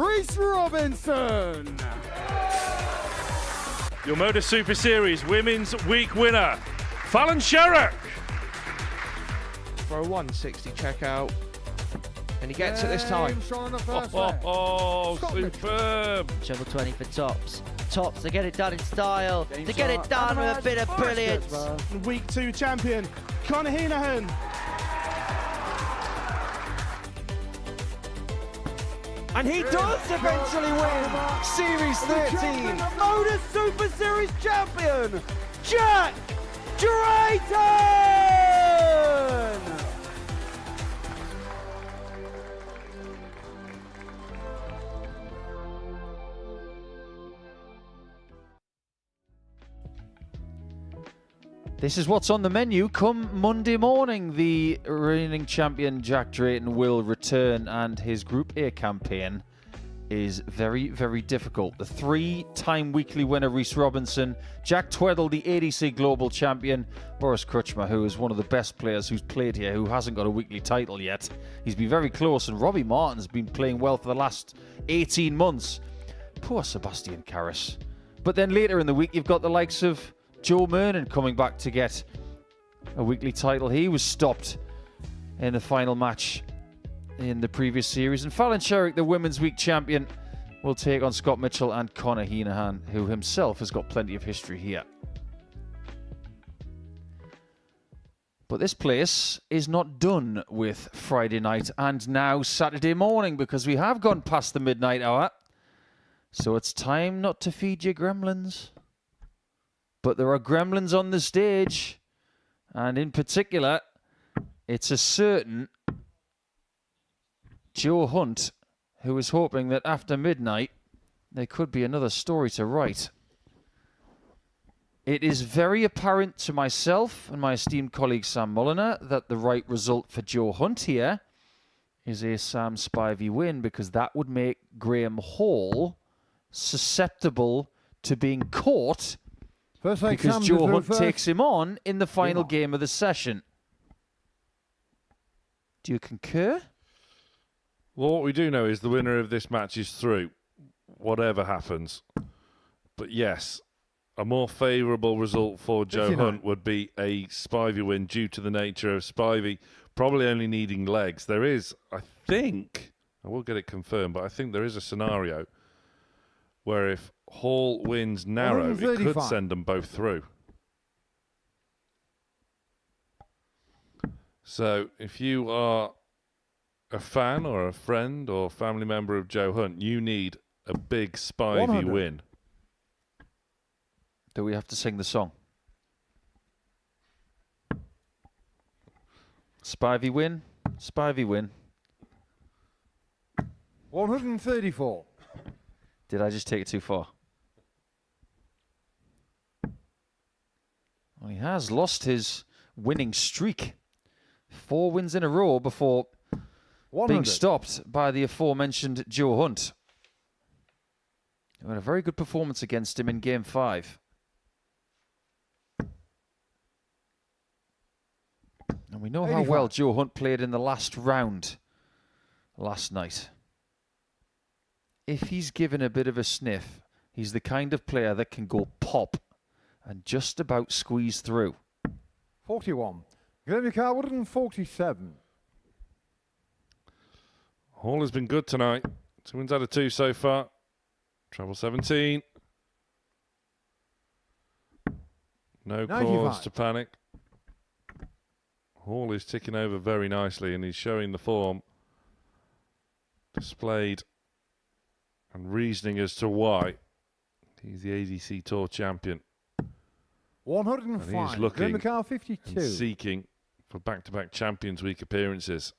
Reese Robinson. Your Modus Super Series Women's Week winner, Fallon Sherrock. For a 160 checkout. And he gets it this time. Superb. Treble 20 for Tops. Tops, they get it done in style. They get it done with a bit of brilliance. Week 2 champion, Conor Heenahan. And he does eventually win Series 13. Modus Super Series champion, Jack Drayton! This is what's on the menu come Monday morning. The reigning champion Jack Drayton will return, and his Group A campaign is very, very difficult. The 3-time weekly winner Reese Robinson, Jack Tweddle, the ADC Global Champion, Boris Krutchmer, who is one of the best players who's played here, who hasn't got a weekly title yet. He's been very close, and Robbie Martin's been playing well for the last 18 months. Poor Sebastian Karras. But then later in the week, you've got the likes of Joe Mernon coming back to get a weekly title. He was stopped in the final match in the previous series. And Fallon Sherrock, the Women's Week champion, will take on Scott Mitchell and Conor Heenahan, who himself has got plenty of history here. But this place is not done with Friday night and now Saturday morning, because we have gone past the midnight hour. So it's time not to feed your gremlins. But there are gremlins on the stage, and in particular, it's a certain Joe Hunt who is hoping that after midnight there could be another story to write. It is very apparent to myself and my esteemed colleague Sam Mulliner that the right result for Joe Hunt here is a Sam Spivey win, because that would make Graham Hall susceptible to being caught, because Joe Hunt takes him on in the final game of the session. Do you concur? Well, what we do know is the winner of this match is through, whatever happens. But yes, a more favourable result for Joe Hunt would be a Spivey win, due to the nature of Spivey probably only needing legs. There is, I think, I will get it confirmed, but I think there is a scenario where if Hall wins narrow, it could send them both through. So if you are a fan or a friend or family member of Joe Hunt, you need a big Spivey win. Do we have to sing the song? Spivey win, Spivey win. 134. Did I just take it too far? Well, he has lost his winning streak. 4 wins in a row before being stopped by the aforementioned Joe Hunt, who had a very good performance against him in Game 5. And we know how well Joe Hunt played in the last round last night. If he's given a bit of a sniff, he's the kind of player that can go pop and just about squeeze through. 41. Glenn McCarr, 147. Hall has been good tonight. 2 wins out of 2 so far. Treble 17. No 95. cause to panic. Hall is ticking over very nicely, and he's showing the form displayed and reasoning as to why he's the ADC Tour champion. 105. And he's looking Glenn McCarr, 52. and seeking for back-to-back Champions Week appearances.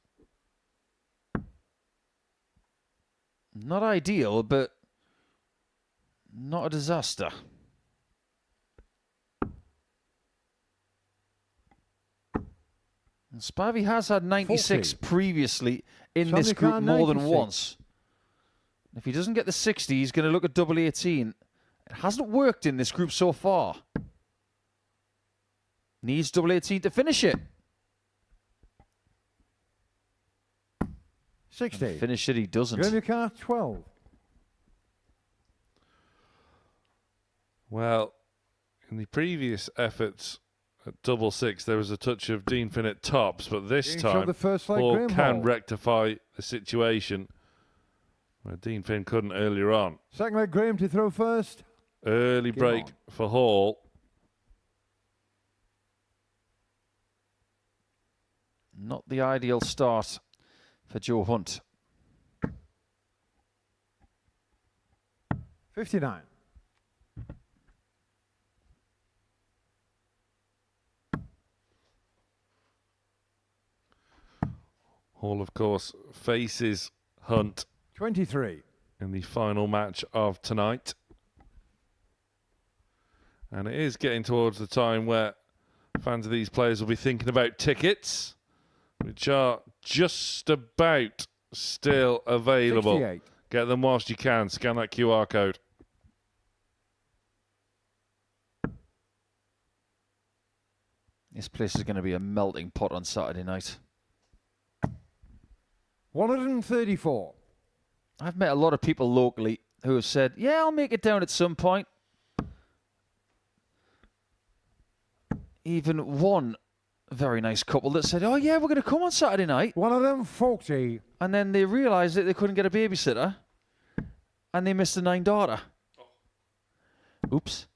Not ideal, but not a disaster. And Spivey has had 96 previously in this group more than once. If he doesn't get the 60, he's going to look at double 18. It hasn't worked in this group so far. Needs double 18 to finish it. 60. And finish it, he doesn't. Glenn McCarr, 12. Well, in the previous efforts at double six, there was a touch of Dean Finn at tops, but this time the first leg, Hall Graham can Hall. rectify the situation where Dean Finn couldn't earlier on. Second leg, Graham to throw first. Early break on. for Hall. Not the ideal start for Joe Hunt. 59. Hall, of course, faces Hunt 23. in the final match of tonight. And it is getting towards the time where fans of these players will be thinking about tickets, which are just about still available. 68. Get them whilst you can. Scan that QR code. This place is going to be a melting pot on Saturday night. 134. I've met a lot of people locally who have said, yeah, I'll make it down at some point. Even one very nice couple that said, oh, yeah, we're going to come on Saturday night. 140. And then they realised that they couldn't get a babysitter and they missed a 9 daughter. Oops.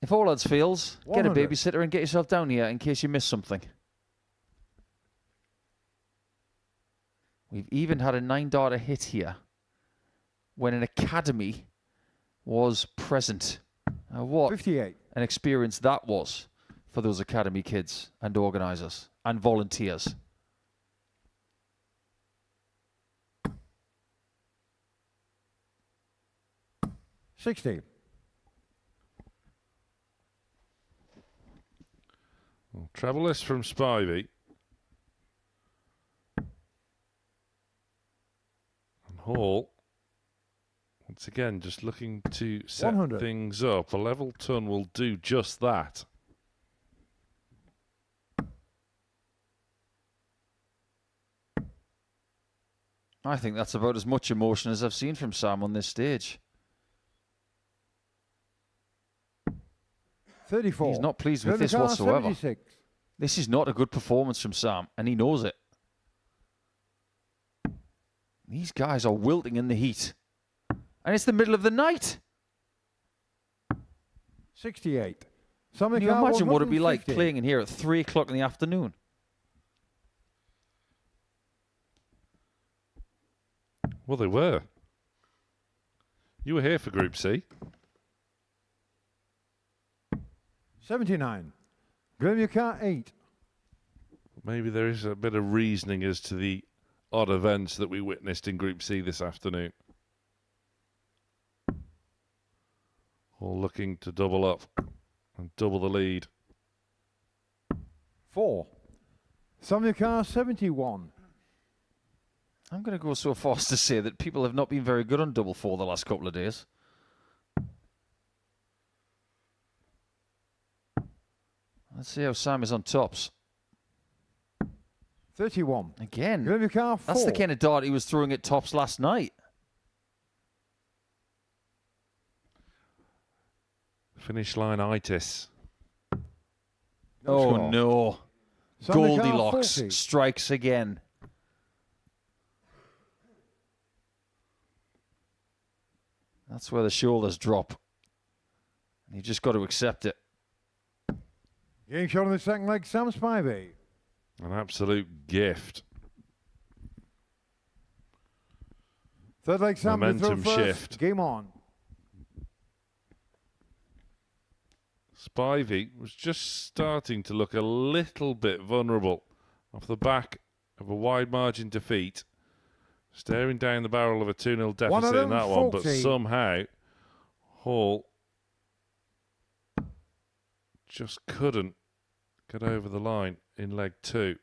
If all else fails, get a 100. babysitter and get yourself down here in case you miss something. We've even had a 9 daughter hit here when an academy was present. Now what 58. an experience that was for those academy kids and organisers and volunteers. $60. Well, treble list from Spivey. And Hall, once again, just looking to set 100. things up. A level ton will do just that. I think that's about as much emotion as I've seen from Sam on this stage. 34. He's not pleased with this whatsoever. 76. This is not a good performance from Sam, and he knows it. These guys are wilting in the heat. And it's the middle of the night. 68. Can you imagine what it'd be like playing in here at 3 o'clock in the afternoon? Well, they were. You were here for Group C. 79. Graham, your car 8. Maybe there is a bit of reasoning as to the odd events that we witnessed in Group C this afternoon. All looking to double up and double the lead. 4. Some your car 71. I'm going to go so far as to say that people have not been very good on double 4 the last couple of days. Let's see how Sam is on tops. 31. Again, Graham, your car 4. that's the kind of dart he was throwing at tops last night. Finish line itis. Oh score. no. Some your car Goldilocks 40. strikes again. That's where the shoulders drop. You just got to accept it. Game shot on the second leg, Sam Spivey. An absolute gift. Third leg, Sam to throw Momentum first. shift. Game on. Spivey was just starting to look a little bit vulnerable off the back of a wide margin defeat. Staring down the barrel of a 2-0 deficit in that one, but 140. somehow Hall just couldn't get over the line in leg 2.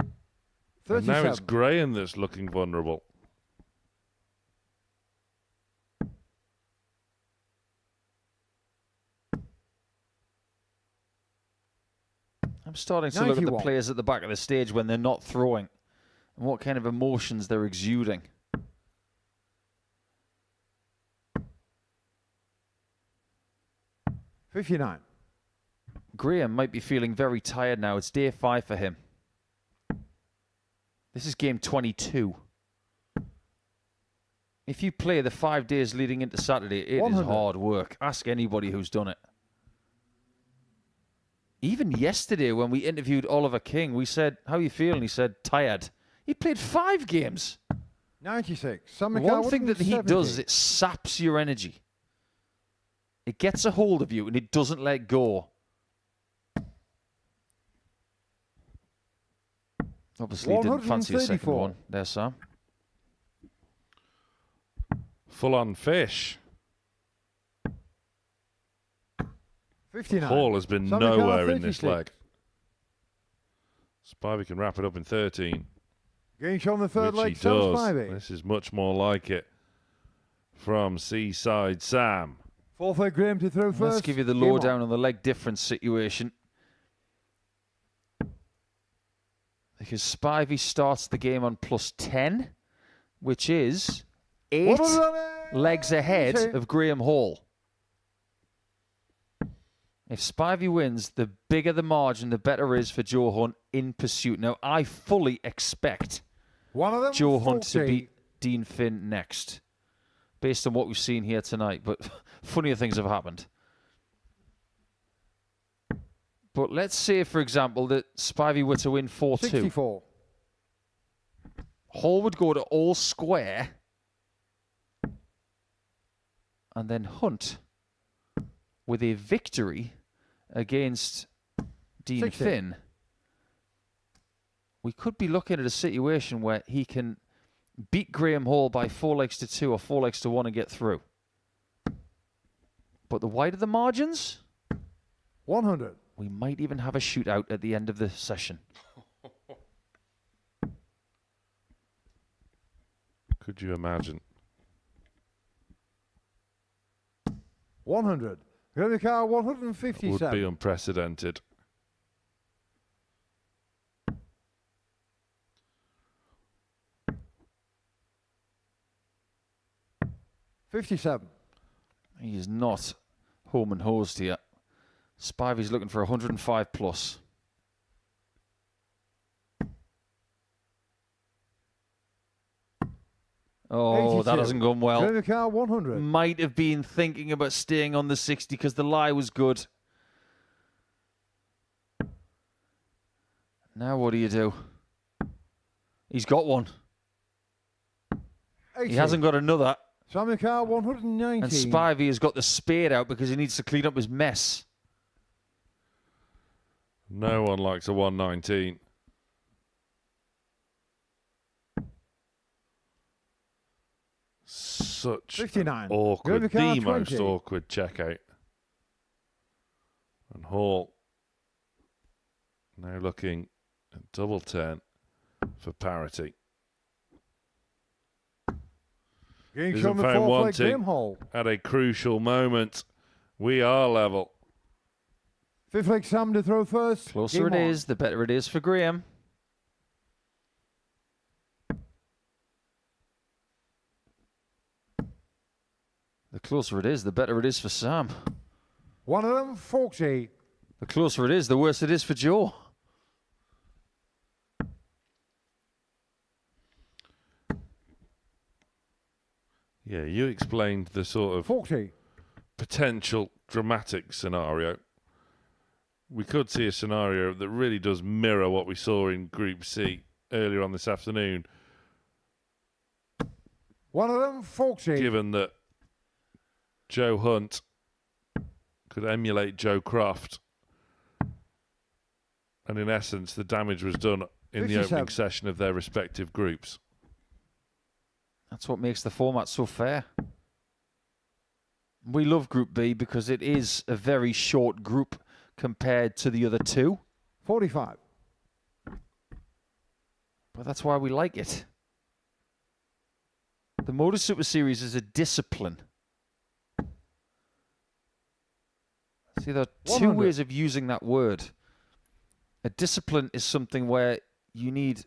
And now it's 37. Graham that's looking vulnerable. I'm starting to look at the 91. players at the back of the stage when they're not throwing and what kind of emotions they're exuding. 59. Graham might be feeling very tired now. It's day 5 for him. This is game 22. If you play the 5 days leading into Saturday, it 100. is hard work. Ask anybody who's done it. Even yesterday when we interviewed Oliver King, we said, how are you feeling? He said, tired. He played 5 games. 96. One thing that he does is it saps your energy. It gets a hold of you and it doesn't let go. Obviously, he didn't fancy a second one there, Sam. Full-on fish. 59. Hall has been Sammy Carr, nowhere in 36. this leg. Spivey can wrap it up in 13. Game shot on the third Which leg, he Sam does. Spivey. This is much more like it from Seaside Sam. Fourth leg, Graham to throw first. Let's give you the Game lowdown on. on the leg difference situation. Because Spivey starts the game on +10, which is 8 legs ahead of Graham Hall. If Spivey wins, the bigger the margin, the better it is for Joe Hunt in pursuit. Now, I fully expect Joe Hunt to beat Dean Finn next, based on what we've seen here tonight. But funnier things have happened. But let's say, for example, that Spivey were to win 4-2. 64. Hall would go to all square. And then Hunt, with a victory against Dean 60. Finn, we could be looking at a situation where he can beat Graham Hall by 4 legs to 2 or 4 legs to 1 and get through. But the wider the margins, 100. we might even have a shootout at the end of the session. Could you imagine? 100. Graham Carr, It would 157. be unprecedented. $57. He is not home and hosed here. Spivey's looking for 105 plus. Oh, 82. that hasn't gone well. Graham Carr, 100. Might have been thinking about staying on the 60 because the lie was good. Now what do you do? He's got one. 80. He hasn't got another. Sammy Carr, 190. And Spivey has got the spade out because he needs to clean up his mess. No one likes a 119. Such 59. awkward, Graham Carr, the 20. most awkward checkout. And Hall now looking at double 10 for parity. Game Isn't shot on the found fourth leg, wanting Graham Hall. at a crucial moment. We are level. Fifth leg, Sam to throw first. Closer Game it on. is, the better it is for Graham. The closer it is, the better it is for Sam. One of them, 40. The closer it is, the worse it is for Joe. Yeah, you explained the sort of 40. potential dramatic scenario. We could see a scenario that really does mirror what we saw in Group C earlier on this afternoon, One of them, 40. given that Joe Hunt could emulate Joe Croft. And in essence, the damage was done in the 57. opening session of their respective groups. That's what makes the format so fair. We love Group B because it is a very short group compared to the other two. 45. But that's why we like it. The Modus Super Series is a discipline. See, there are two 100. ways of using that word. A discipline is something where you need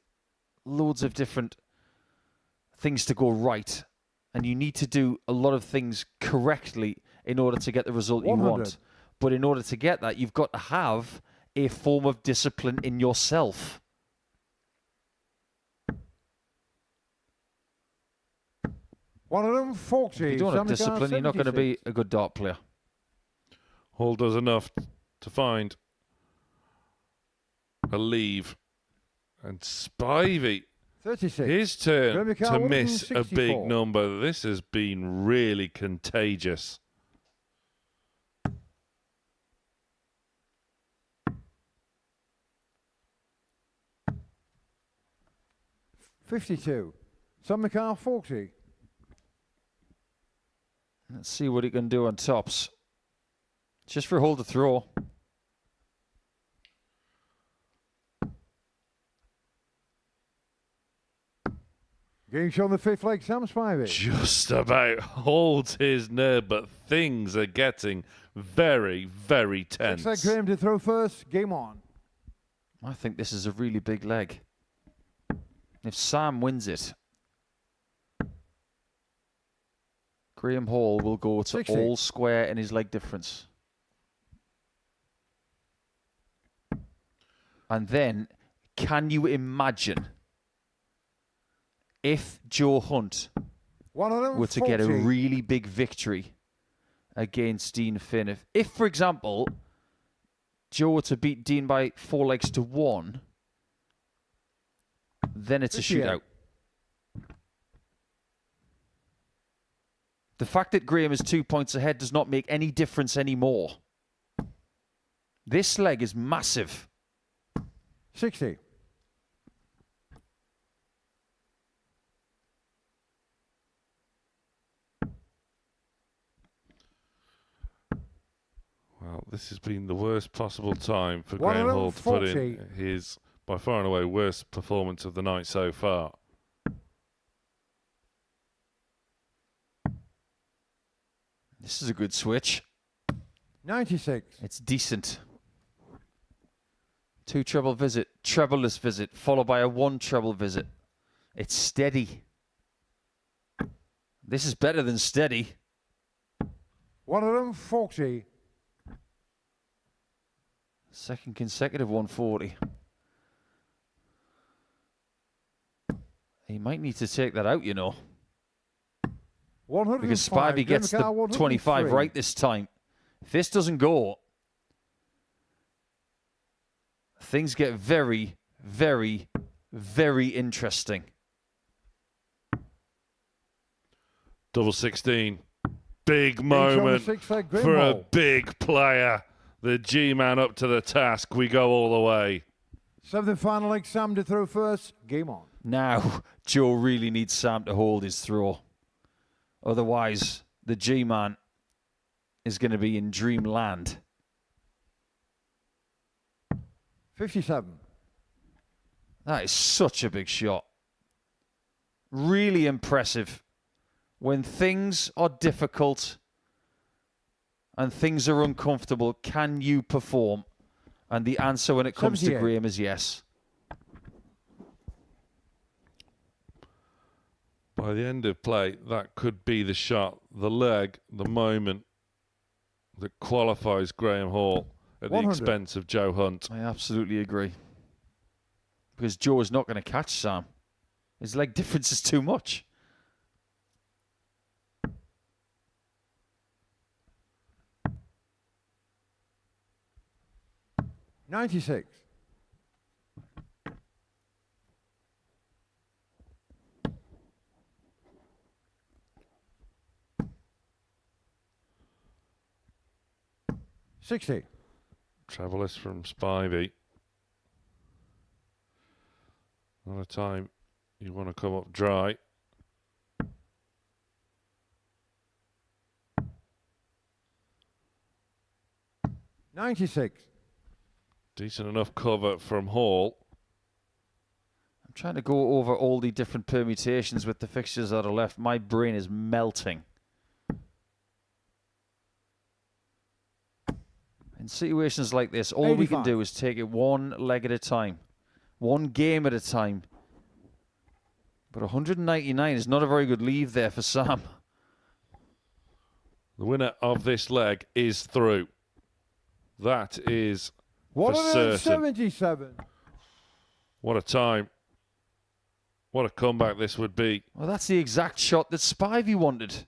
loads of different things to go right, and you need to do a lot of things correctly in order to get the result you 100. want. But in order to get that, you've got to have a form of discipline in yourself. One of them, 40. If you don't have Sam McCarr, discipline, you're not going to be 76. a good dart player. Hall does enough to find a leave. And Spivey, 36. his turn Graham to McCarr, miss a big 164. number. This has been really contagious. $52. Sam McCarr, 40. Let's see what he can do on tops. Just for Hall to throw. Game show on the 5th leg, Sam Spivey. Just about holds his nerve, but things are getting very, very tense. 6th leg, Graham to throw first. Game on. I think this is a really big leg. If Sam wins it, Graham Hall will go to 60. all square in his leg difference. And then, can you imagine if Joe Hunt One of them, were to get a 40. really big victory against Dean Finn? If, for example, Joe were to beat Dean by 4 legs to 1, then it's a 58. shootout. The fact that Graham is 2 points ahead does not make any difference anymore. This leg is massive. 60. Well, this has been the worst possible time for One Graham of them, Hall to put 40. in his, by far and away, worst performance of the night so far. This is a good switch. 96. It's decent. 2 treble visit, trebleless visit, followed by a 1 treble visit. It's steady. This is better than steady. One of them, 40. Second consecutive 140. He might need to take that out, you know. 105. Because Spivey gets the 25 right this time. If this doesn't go, things get very, very, very interesting. Double 16. Big moment for a big player. The G-man up to the task. We go all the way. 7th final leg, Sam to throw first. Game on. Now, Joe really needs Sam to hold his throw. Otherwise, the G-man is going to be in dreamland. 57. That is such a big shot. Really impressive. When things are difficult and things are uncomfortable, can you perform? And the answer when it comes to 78. Graham is yes. By the end of play, that could be the shot, the leg, the moment that qualifies Graham Hall at the 100. expense of Joe Hunt. I absolutely agree. Because Joe is not going to catch Sam. His leg difference is too much. $96. $60. Trebleless from Spivey. Another time you want to come up dry. $96. Decent enough cover from Hall. I'm trying to go over all the different permutations with the fixtures that are left. My brain is melting. In situations like this, all we can 85. do is take it one leg at a time, one game at a time. But 199 is not a very good leave there for Sam. The winner of this leg is through. That is for certain. 177. What a time. What a comeback this would be. Well, that's the exact shot that Spivey wanted.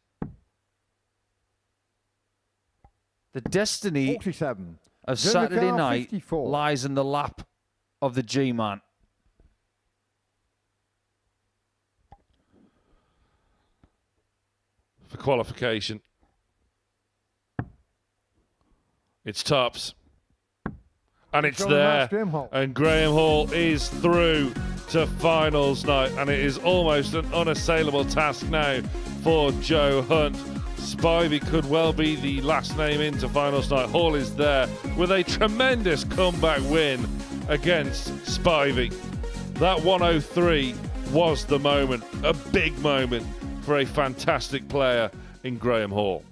The destiny 47. of Saturday Car night 54. lies in the lap of the G-Man. For qualification. It's tops. And it's Gonna match there. Graham Hall. And Graham Hall is through to finals night. And it is almost an unassailable task now for Joe Hunt. Spivey could well be the last name into finals night. Hall is there with a tremendous comeback win against Spivey. That 103 was the moment, a big moment for a fantastic player in Graham Hall.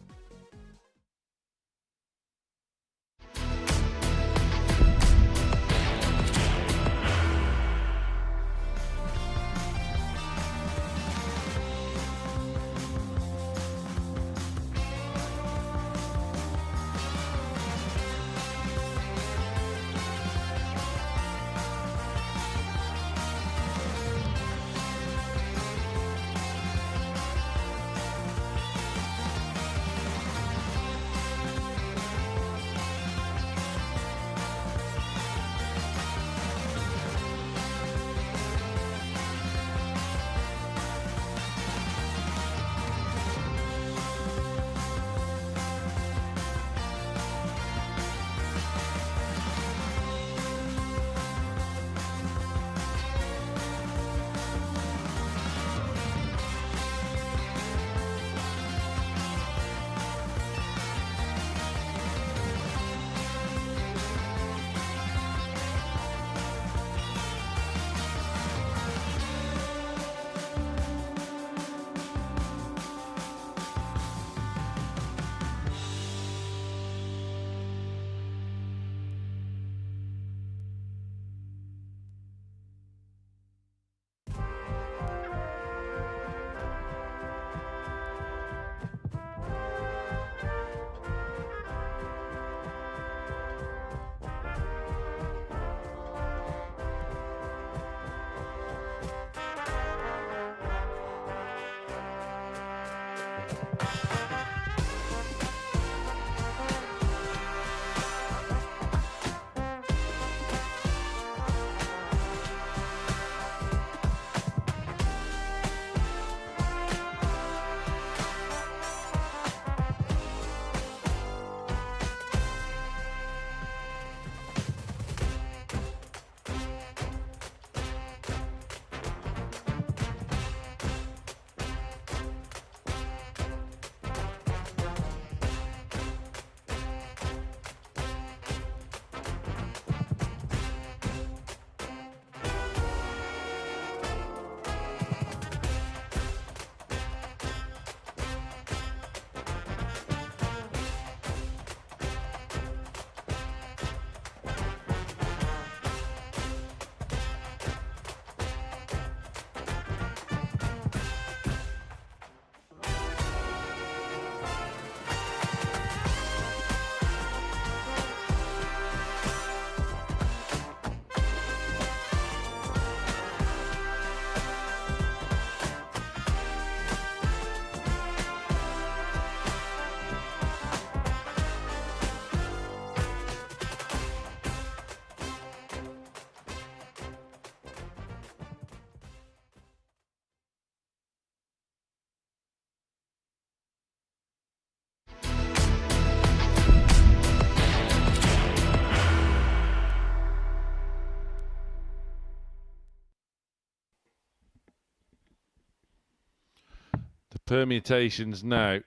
Permutations now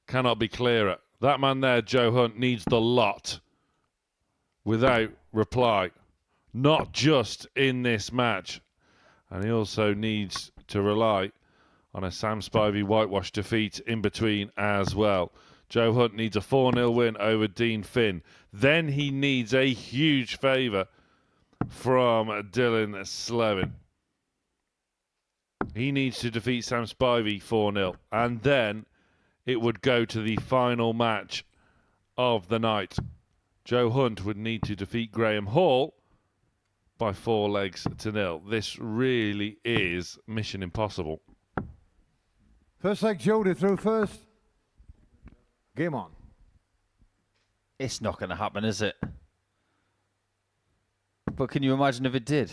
cannot be clearer. That man there, Joe Hunt, needs the lot without reply. Not just in this match. And he also needs to rely on a Sam Spivey whitewash defeat in between as well. Joe Hunt needs a 4-0 win over Dean Finn. Then he needs a huge favour from Dylan Slevin. He needs to defeat Sam Spivey 4-0. And then it would go to the final match of the night. Joe Hunt would need to defeat Graham Hall by 4-0. This really is mission impossible. First leg, Jody through first. Game on. It's not going to happen, is it? But can you imagine if it did?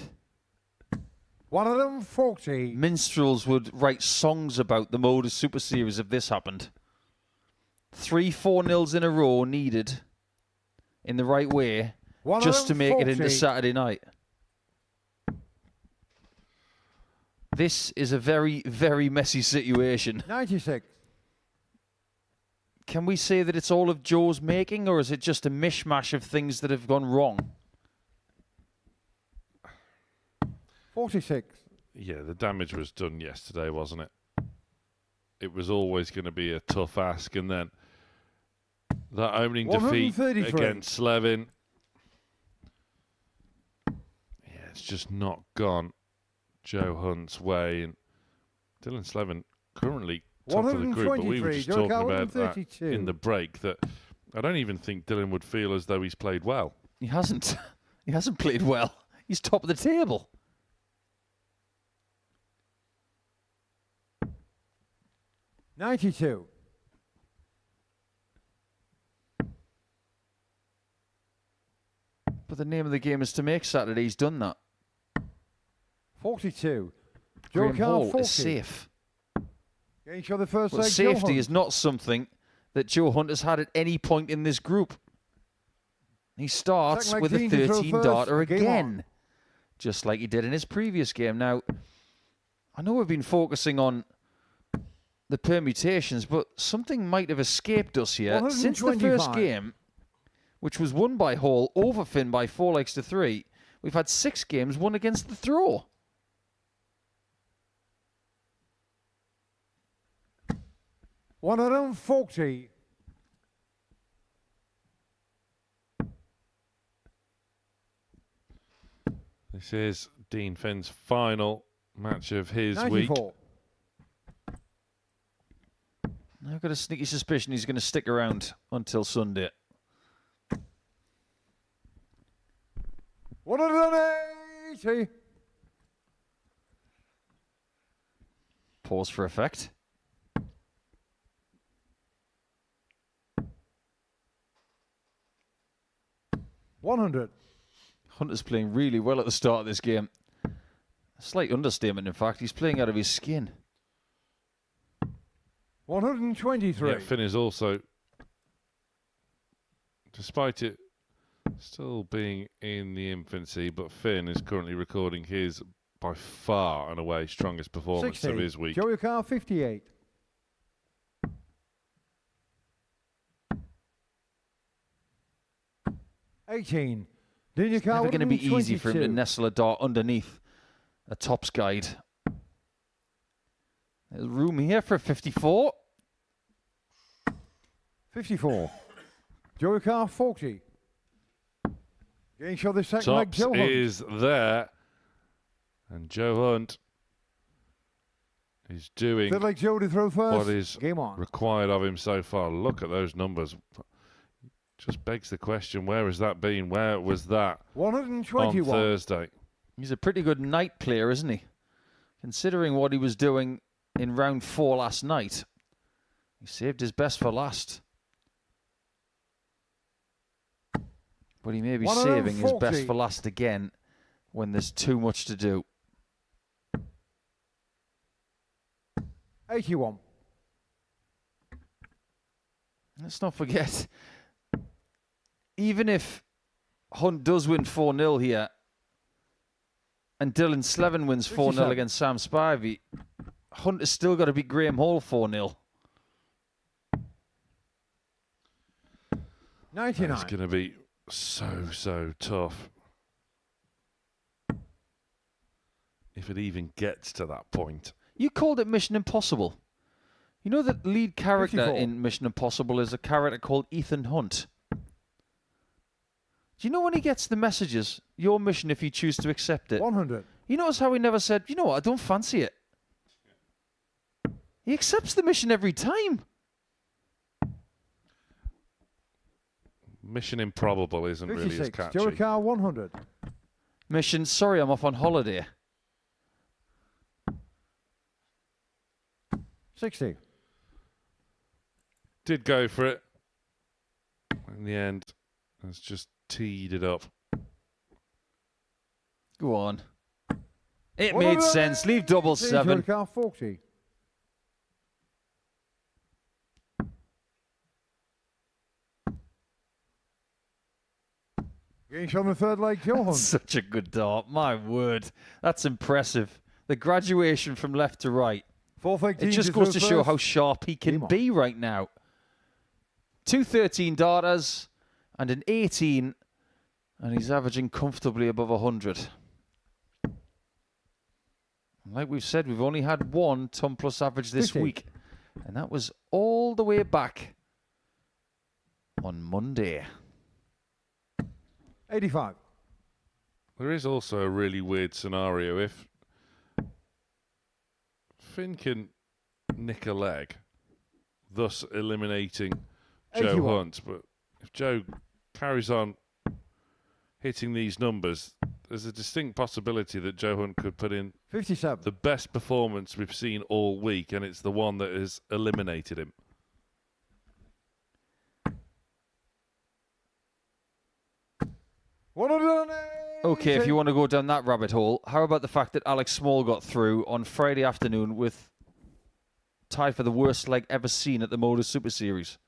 140. Minstrels would write songs about the Modus Super Series if this happened. 3 4-0s in a row needed in the right way just to make it into Saturday night. This is a very, very messy situation. 96. Can we say that it's all of Joe's making, or is it just a mishmash of things that have gone wrong? 46. Yeah, the damage was done yesterday, wasn't it? It was always going to be a tough ask, and then that opening defeat against Slevin. Yeah, it's just not gone Joe Hunt's way. And Dylan Slevin currently top of the group, but we were just talking about that in the break, that I don't even think Dylan would feel as though he's played well. He hasn't. He hasn't played well. He's top of the table. $92. But the name of the game is to make Saturday. He's done that. 42. Graham Hall 40. is safe. Each other first But leg, safety is not something that Joe Hunt has had at any point in this group. He starts with a 13-darter again, just like he did in his previous game. Now, I know we've been focusing on the permutations, but something might have escaped us here. Since the first game, which was won by Hall over Finn by 4-3, we've had 6 games won against the throw. $140. This is Dean Finn's final match of his 94. week. I've got a sneaky suspicion he's going to stick around until Sunday. 180. Pause for effect. $100. Hunter's playing really well at the start of this game. A slight understatement, in fact. He's playing out of his skin. 123. Yeah, Finn is also, despite it still being in the infancy, but Finn is currently recording his, by far and away, strongest performance 60. of his week. Joey Carr 58. $18. It's never going to be easy for him to nestle a dart underneath a tops guide. There's room here for a 54. 54. Joey Carr 40. Getting shot the second leg, Tops Joe Hunt. is there, and Joe Hunt is doing Third leg, Joe to throw first. what is Game on. required of him so far. Look at those numbers. Just begs the question, where has that been? Where was that 121. on Thursday? He's a pretty good night player, isn't he? Considering what he was doing in round 4 last night, he saved his best for last. But he may be saving his best for last again when there's too much to do. 81. Let's not forget, even if Hunt does win 4-0 here, and Dylan Slevin wins 4-0 against Sam Spivey, Hunt has still got to beat Graham Hall 4-0. 99. It's going to be so tough. If it even gets to that point. You called it Mission Impossible. You know that lead character 54. in Mission Impossible is a character called Ethan Hunt. Do you know when he gets the messages, your mission if you choose to accept it? 100. You notice how he never said, you know what, I don't fancy it. He accepts the mission every time. Mission Improbable isn't really as 56. catchy. Joey Carr 100. Mission, sorry, I'm off on holiday. 60. Did go for it. In the end, has just teed it up. Go on. It made sense. Leave double Joey 7. Carr 40. Getting shot on the third leg, Joe Hunt. Such a good dart. My word. That's impressive. The graduation from left to right. Fourth leg, It just goes to show how sharp he can be right now. 2 13 darters and an 18, and he's averaging comfortably above 100. Like we've said, we've only had one Tom Plus average this 50. week, and that was all the way back on Monday. 85. There is also a really weird scenario. If Finn can nick a leg, thus eliminating Joe 81. Hunt, but if Joe carries on hitting these numbers, there's a distinct possibility that Joe Hunt could put in 57. the best performance we've seen all week, and it's the one that has eliminated him. Okay, if you want to go down that rabbit hole, how about the fact that Alex Small got through on Friday afternoon with tied for the worst leg ever seen at the Modus Super Series?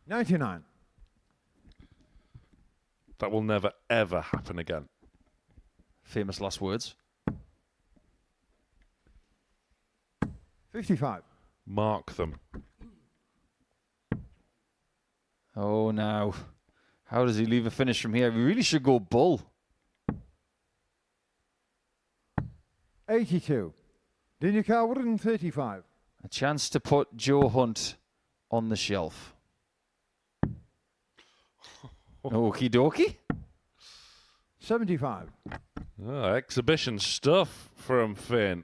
99. That will never, ever happen again. Famous last words. 55. Mark them. Oh, now. How does he leave a finish from here? We really should go bull. 82. Daniel Carr 135. A chance to put Joe Hunt on the shelf. Okie dokie. 75. Oh, exhibition stuff from Finn.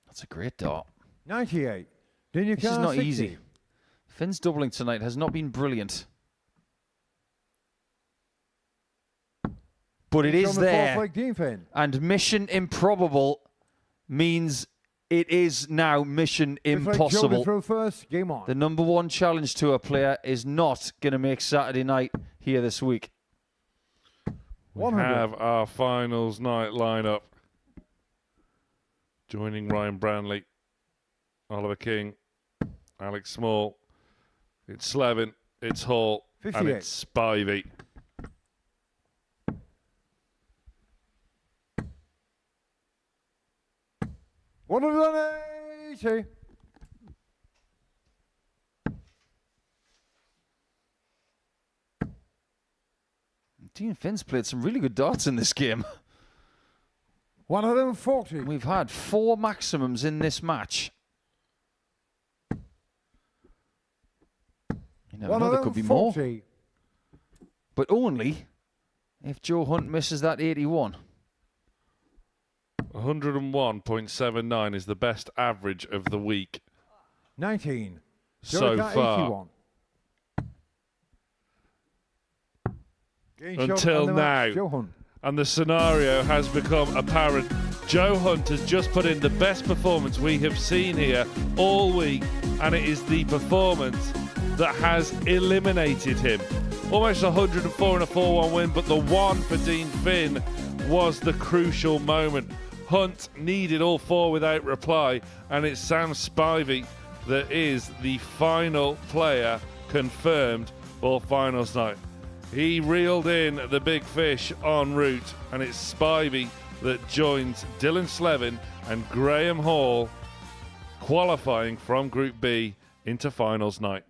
That's a great dart. 98. Daniel This is Carr not 60. easy. Finn's doubling tonight has not been brilliant. But it He's is on the fourth there. leg, Dean Finn. And Mission Improbable means it is now Mission Looks like Joe to Impossible. throw first. Game on. The #1 Challenge Tour player is not going to make Saturday night here this week. We 100. have our finals night lineup. Joining Ryan Branley, Oliver King, Alex Small. It's Slevin, it's Hall, 58. and it's Spivey. $180. Dean Finn's played some really good darts in this game. 140. We've had 4 maximums in this match. You never know, there could be more. 140. But only if Joe Hunt misses that 81. 101.79 is the best average of the week 19. so Joey Carr, far. 81. Getting shot Until on the match, now. Joe Hunt. And the scenario has become apparent. Joe Hunt has just put in the best performance we have seen here all week, and it is the performance that has eliminated him. Almost 104 and a 4-1 win, but the one for Dean Finn was the crucial moment. Hunt needed all 4 without reply, and it's Sam Spivey that is the final player confirmed for finals night. He reeled in the big fish en route, and it's Spivey that joins Dylan Slevin and Graham Hall qualifying from Group B into finals night.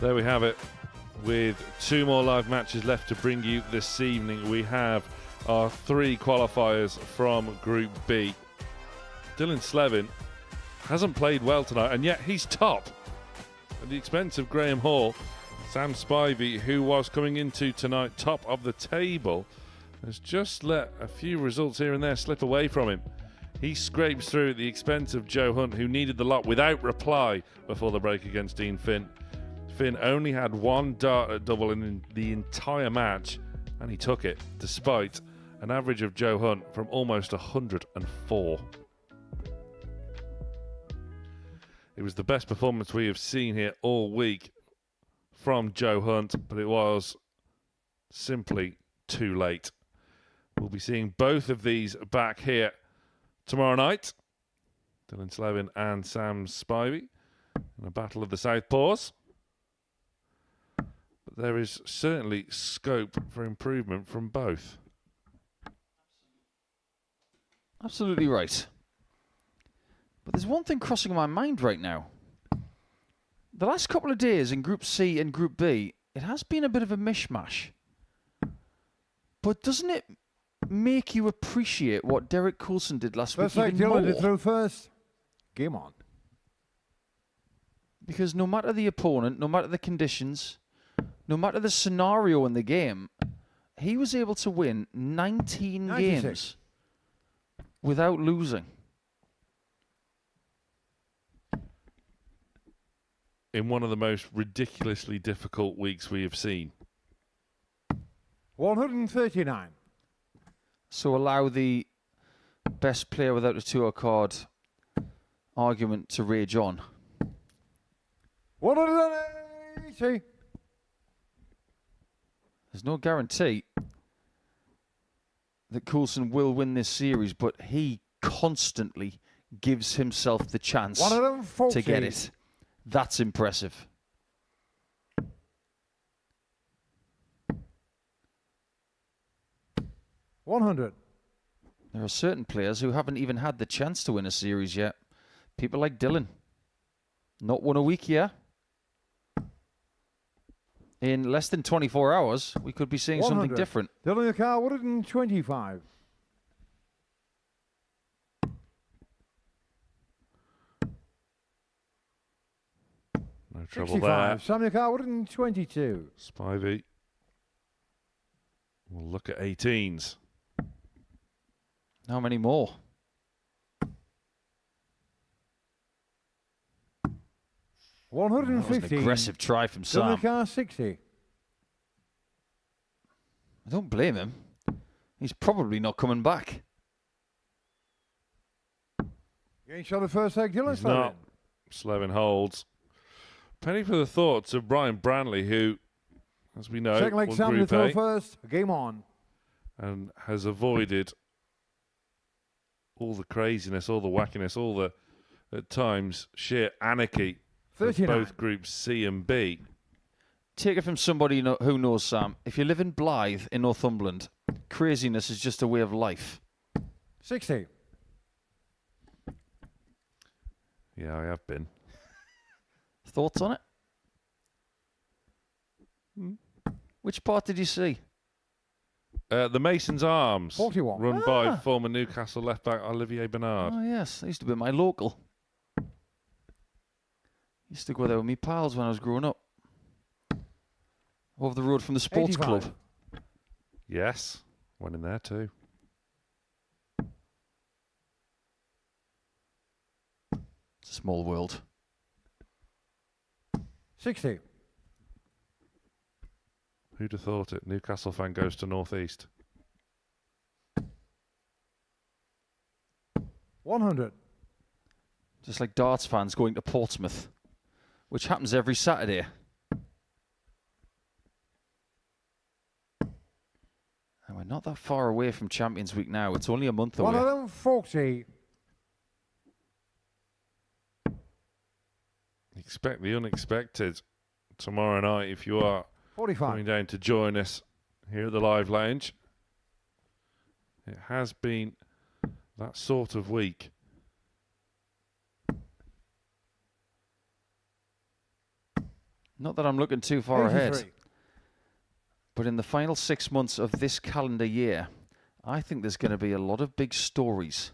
There we have it. With 2 more live matches left to bring you this evening, we have our 3 qualifiers from Group B. Dylan Slevin hasn't played well tonight, and yet he's top. At the expense of Graham Hall, Sam Spivey, who was coming into tonight top of the table, has just let a few results here and there slip away from him. He scrapes through at the expense of Joe Hunt, who needed the lot without reply before the break against Dean Finn. Finn only had 1 dart at double in the entire match, and he took it, despite an average of Joe Hunt from almost 104. It was the best performance we have seen here all week from Joe Hunt, but it was simply too late. We'll be seeing both of these back here tomorrow night. Dylan Slevin and Sam Spivey in a battle of the Southpaws. But there is certainly scope for improvement from both. Absolutely right. But there's one thing crossing my mind right now. The last couple of days in Group C and Group B, it has been a bit of a mishmash. But doesn't it make you appreciate what Derek Coulson did last week even more? Dylan did through first. Game on. Because no matter the opponent, no matter the conditions, no matter the scenario in the game, he was able to win 19 96 games without losing. In one of the most ridiculously difficult weeks we have seen. 139. So allow the best player without a tour card argument to rage on. 180. There's no guarantee that Coulson will win this series, but he constantly gives himself the chance to get it. That's impressive. $100. There are certain players who haven't even had the chance to win a series yet. People like Dylan. Not won a week yet. In less than 24 hours, we could be seeing something different. Dylan Yakar, 125. No trouble 65. there. Sam Yakar, 122. Spivey. We'll look at 18s. How many more? That was an aggressive try from Sam. Car 60. I don't blame him. He's probably not coming back. Game shot the first egg, Dylan He's Slevin. not. Slevin holds. Penny for the thoughts of Brian Branley, who, as we know, Second leg, won Sam to Group throw A first. Game on. and has avoided all the craziness, all the wackiness, all the, at times, sheer anarchy of 39. both Groups C and B. Take it from somebody who knows, Sam. If you live in Blythe in Northumberland, craziness is just a way of life. 60. Yeah, I have been. Thoughts on it? Which part did you see? The Mason's Arms, 41. run by former Newcastle left-back Olivier Bernard. Oh, yes. That used to be my local. Used to go there with me pals when I was growing up. Over the road from the sports 85. club. Yes, went in there too. It's a small world. 60. Who'd have thought it? Newcastle fan goes to North East. 100. Just like darts fans going to Portsmouth, which happens every Saturday. And we're not that far away from Champions Week now. It's only a month away. 140. Expect the unexpected tomorrow night if you are 45. coming down to join us here at the Live Lounge. It has been that sort of week. Not that I'm looking too far ahead. 83. But in the final 6 months of this calendar year, I think there's going to be a lot of big stories.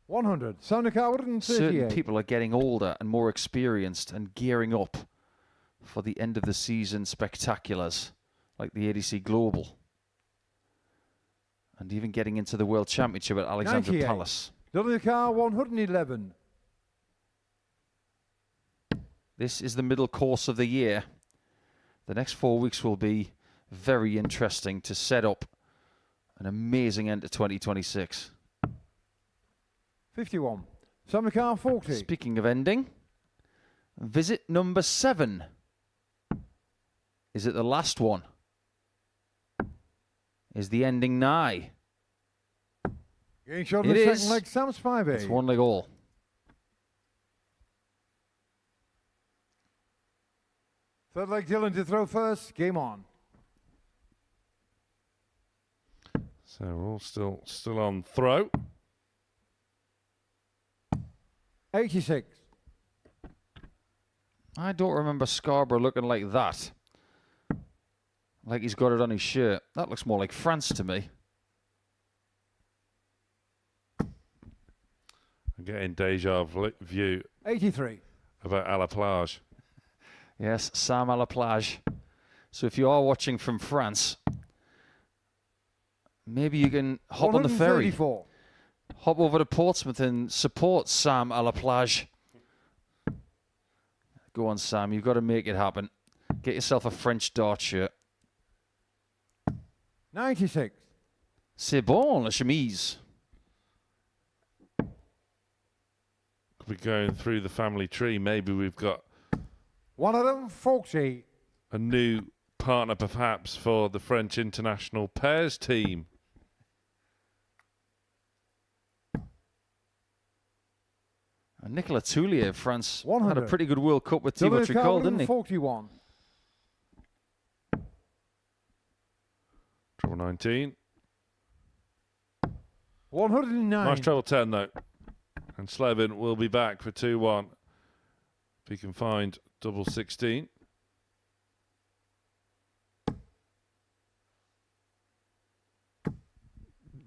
100. Sonica 138. Certain people are getting older and more experienced and gearing up for the end of the season spectaculars, like the ADC Global. And even getting into the World Championship at Alexandra 98. Palace. WK 111. This is the middle course of the year. The next 4 weeks will be very interesting to set up an amazing end to 2026. 51. Sonica 40. Speaking of ending, visit number 7. Is it the last one? Is the ending nigh? Getting shot It in the is. second leg, Sam Spivey. It's 1 leg all. Third leg, Dylan to throw first. Game on. So we're all still on throw. 86. I don't remember Scarborough looking like that. Like he's got it on his shirt. That looks more like France to me. I'm getting deja vu 83. about à la plage. Yes, Sam à la plage. So if you are watching from France, maybe you can hop on the ferry. 134. Hop over to Portsmouth and support Sam à la plage. Go on, Sam. You've got to make it happen. Get yourself a French dart shirt. 96. C'est bon, la chemise. We're going through the family tree. Maybe we've got One of them, 40. a new partner, perhaps, for the French international pairs team. And Nicolas Toulier of France 100. had a pretty good World Cup with Thibaut Tricol, didn't he? 41. Treble 19. 109. Nice treble 10, though. And Slevin will be back for 2-1. If he can find double 16.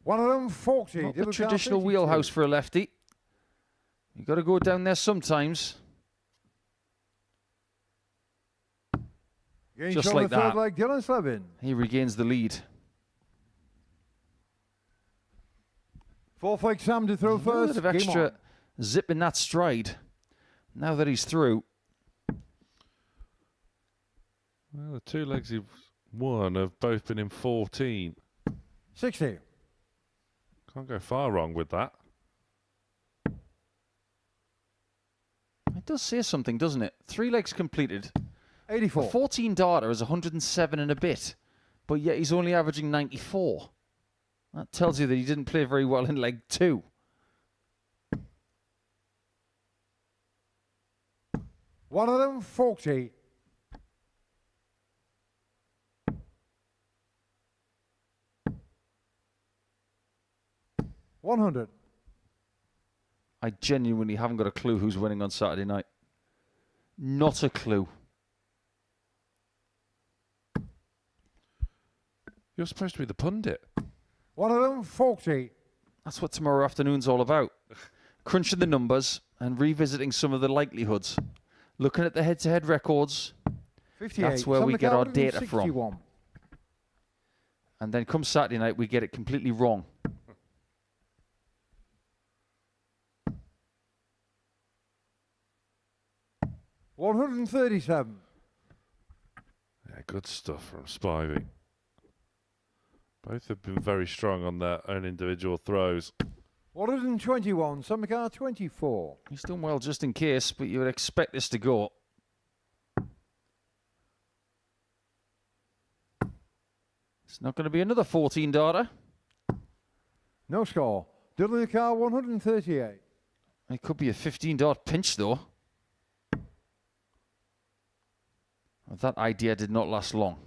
One of them, 40. Not the Dylan traditional 32. wheelhouse for a lefty. You've got to go down there sometimes. Getting Just shot like on the third that. leg, Dylan Slevin. He regains the lead. Fourth leg, Sam to throw A little first. bit of Game extra on. zip in that stride. Now that he's through. Well, the 2 legs he's won have both been in 14. 60. Can't go far wrong with that. It does say something, doesn't it? 3 legs completed. 84. A 14 darter is 107 and a bit, but yet he's only averaging 94. That tells you that he didn't play very well in leg 2. One of them, 40. $100. I genuinely haven't got a clue who's winning on Saturday night. Not a clue. You're supposed to be the pundit. One of them, 40. That's what tomorrow afternoon's all about. Crunching the numbers and revisiting some of the likelihoods. Looking at the head-to-head records. 58. That's where we Sam get our McAlvin, data 61. from. And then come Saturday night, we get it completely wrong. $137. Yeah, good stuff from Spivey. Both have been very strong on their own individual throws. 121. Sam McAlvin, 24. He's done well just in case, but you would expect this to go. It's not going to be another 14 darter. No score. Dylan McAlvin, 138. It could be a 15 dart pinch though. That idea did not last long.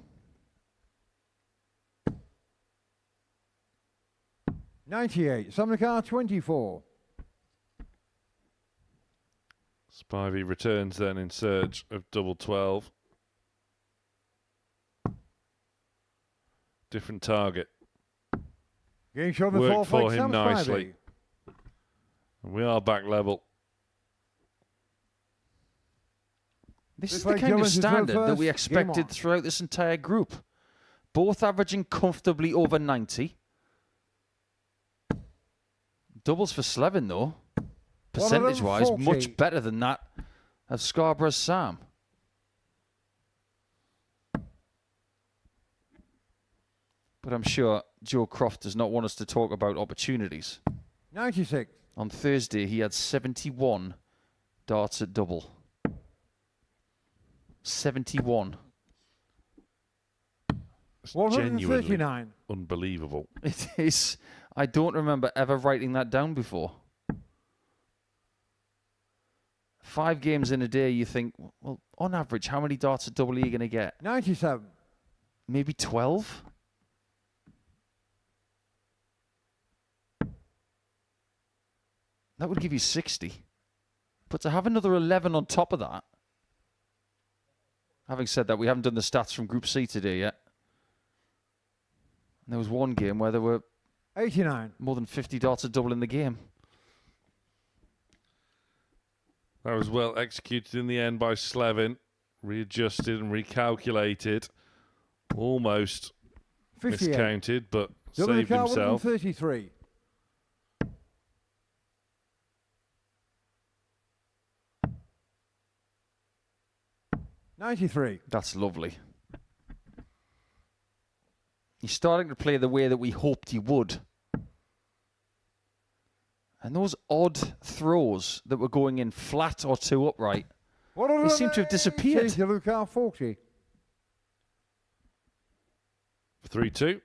98. Sam McAlvin, 24. Spivey returns then in search of double 12. Different target. Game shot the Worked for him Sam nicely. Spivey. And we are back level. This is This the way, kind of Dylan, to throw standard that we first. Game expected on. throughout this entire group. Both averaging comfortably over 90. Doubles for Slevin, though. Percentage-wise, 140. much better than that of Scarborough's Sam. But I'm sure Joe Croft does not want us to talk about opportunities. 96. On Thursday, he had 71 darts at double. 71. It's genuinely 139. unbelievable. It is. I don't remember ever writing that down before. 5 games in a day, you think, well, on average, how many darts at double are you going to get? 97. Maybe 12? That would give you 60. But to have another 11 on top of that, having said that, we haven't done the stats from Group C today yet. And there was one game where there were 89. more than 50 darts at double in the game. That was well executed in the end by Slevin. Readjusted and recalculated. Almost 58. miscounted, but Dylan saved Carr, himself. 133. $93. That's lovely. He's starting to play the way that we hoped he would. And those odd throws that were going in flat or two upright, they seem to have disappeared. Luca 40. 3-2.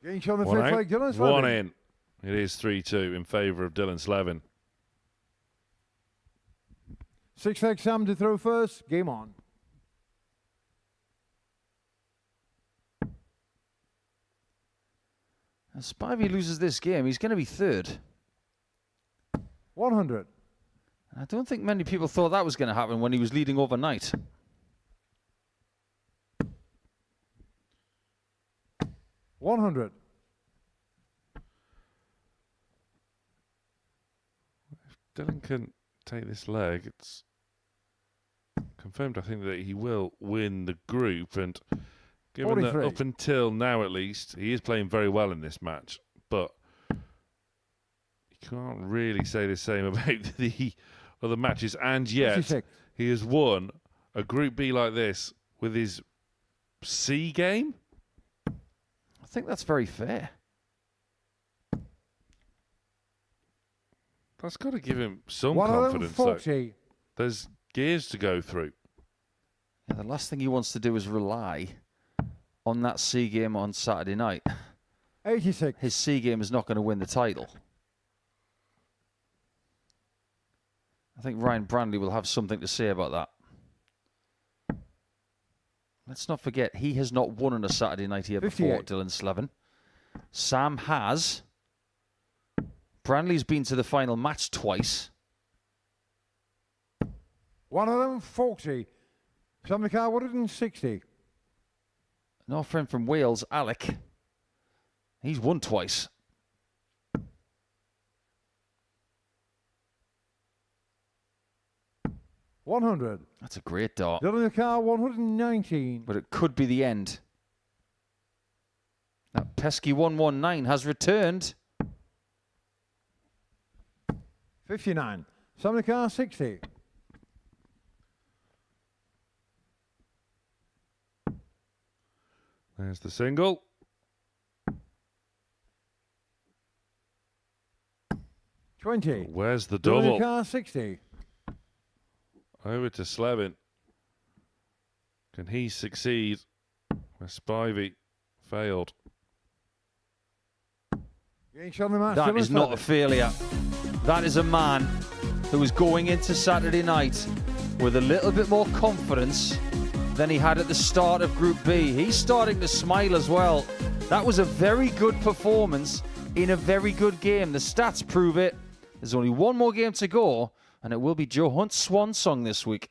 Game shot on the One fifth out. leg, Dylan One Slevin. in. It is 3-2 in favour of Dylan Slevin. 6 leg Sam to throw first. Game on. And Spivey loses this game, he's going to be third. 100. I don't think many people thought that was going to happen when he was leading overnight. $100. Dylan can take this leg. It's confirmed, I think, that he will win the group. And given that 43. up until now, at least, he is playing very well in this match. But you can't really say the same about the other matches. And yet, 56. he has won a Group B like this with his C game. I think that's very fair. That's got to give him some confidence, though. 140. There's gears to go through. Yeah, the last thing he wants to do is rely on that C game on Saturday night. 86. His C game is not going to win the title. I think Ryan Brandley will have something to say about that. Let's not forget, he has not won on a Saturday night here before, 58. Dylan Slevin. Sam has. Brandley's been to the final match twice. 140. Sam the car 160. And our friend from Wales, Alec, he's won twice. $100. That's a great dart. Dylan the car 119. But it could be the end. That pesky 119 has returned. 59. Sam the car 60. There's the single. $20. Where's the Dylan double? the car 60. Over to Slevin. Can he succeed where Spivey failed? Game shot on the match. That Dylan is not a Slevin. failure. That is a man who is going into Saturday night with a little bit more confidence than he had at the start of Group B. He's starting to smile as well. That was a very good performance in a very good game. The stats prove it. There's only one more game to go, and it will be Joe Hunt's swan song this week.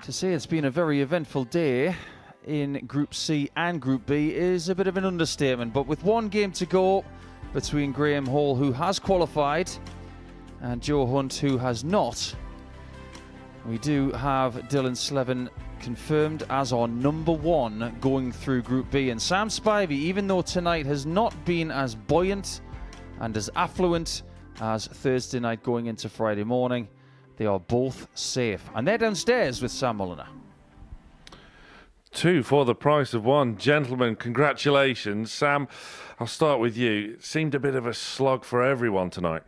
To say it's been a very eventful day in Group C and Group B is a bit of an understatement, but with one game to go between Graham Hall, who has qualified, and Joe Hunt, who has not, we do have Dylan Slevin confirmed as our number one going through Group B. And Sam Spivey, even though tonight has not been as buoyant and as affluent as Thursday night going into Friday morning, they are both safe. And they're downstairs with Sam Mulliner. 2 for the price of 1. Gentlemen, congratulations. Sam, I'll start with you. It seemed a bit of a slog for everyone tonight.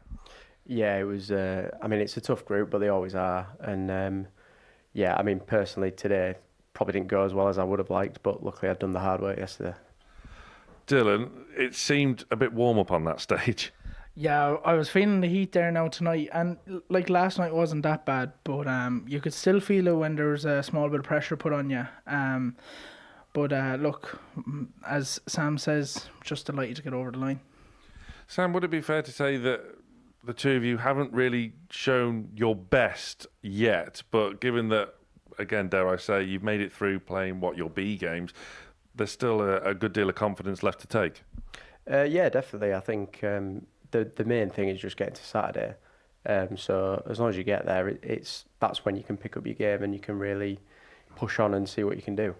Yeah, it was, I mean, it's a tough group, but they always are. And, yeah, I mean, personally, today probably didn't go as well as I would have liked, but luckily I'd done the hard work yesterday. Dylan, it seemed a bit warm up on that stage. Yeah, I was feeling the heat there now tonight, and like last night wasn't that bad, but you could still feel it when there was a small bit of pressure put on you. But look, as Sam says, just delighted to get over the line. Sam, would it be fair to say that the two of you haven't really shown your best yet, but given that, again, dare I say, you've made it through playing, your B games, there's still a good deal of confidence left to take? Yeah, definitely. I think the main thing is just getting to Saturday So as long as you get there, that's when you can pick up your game and you can really push on and see what you can do.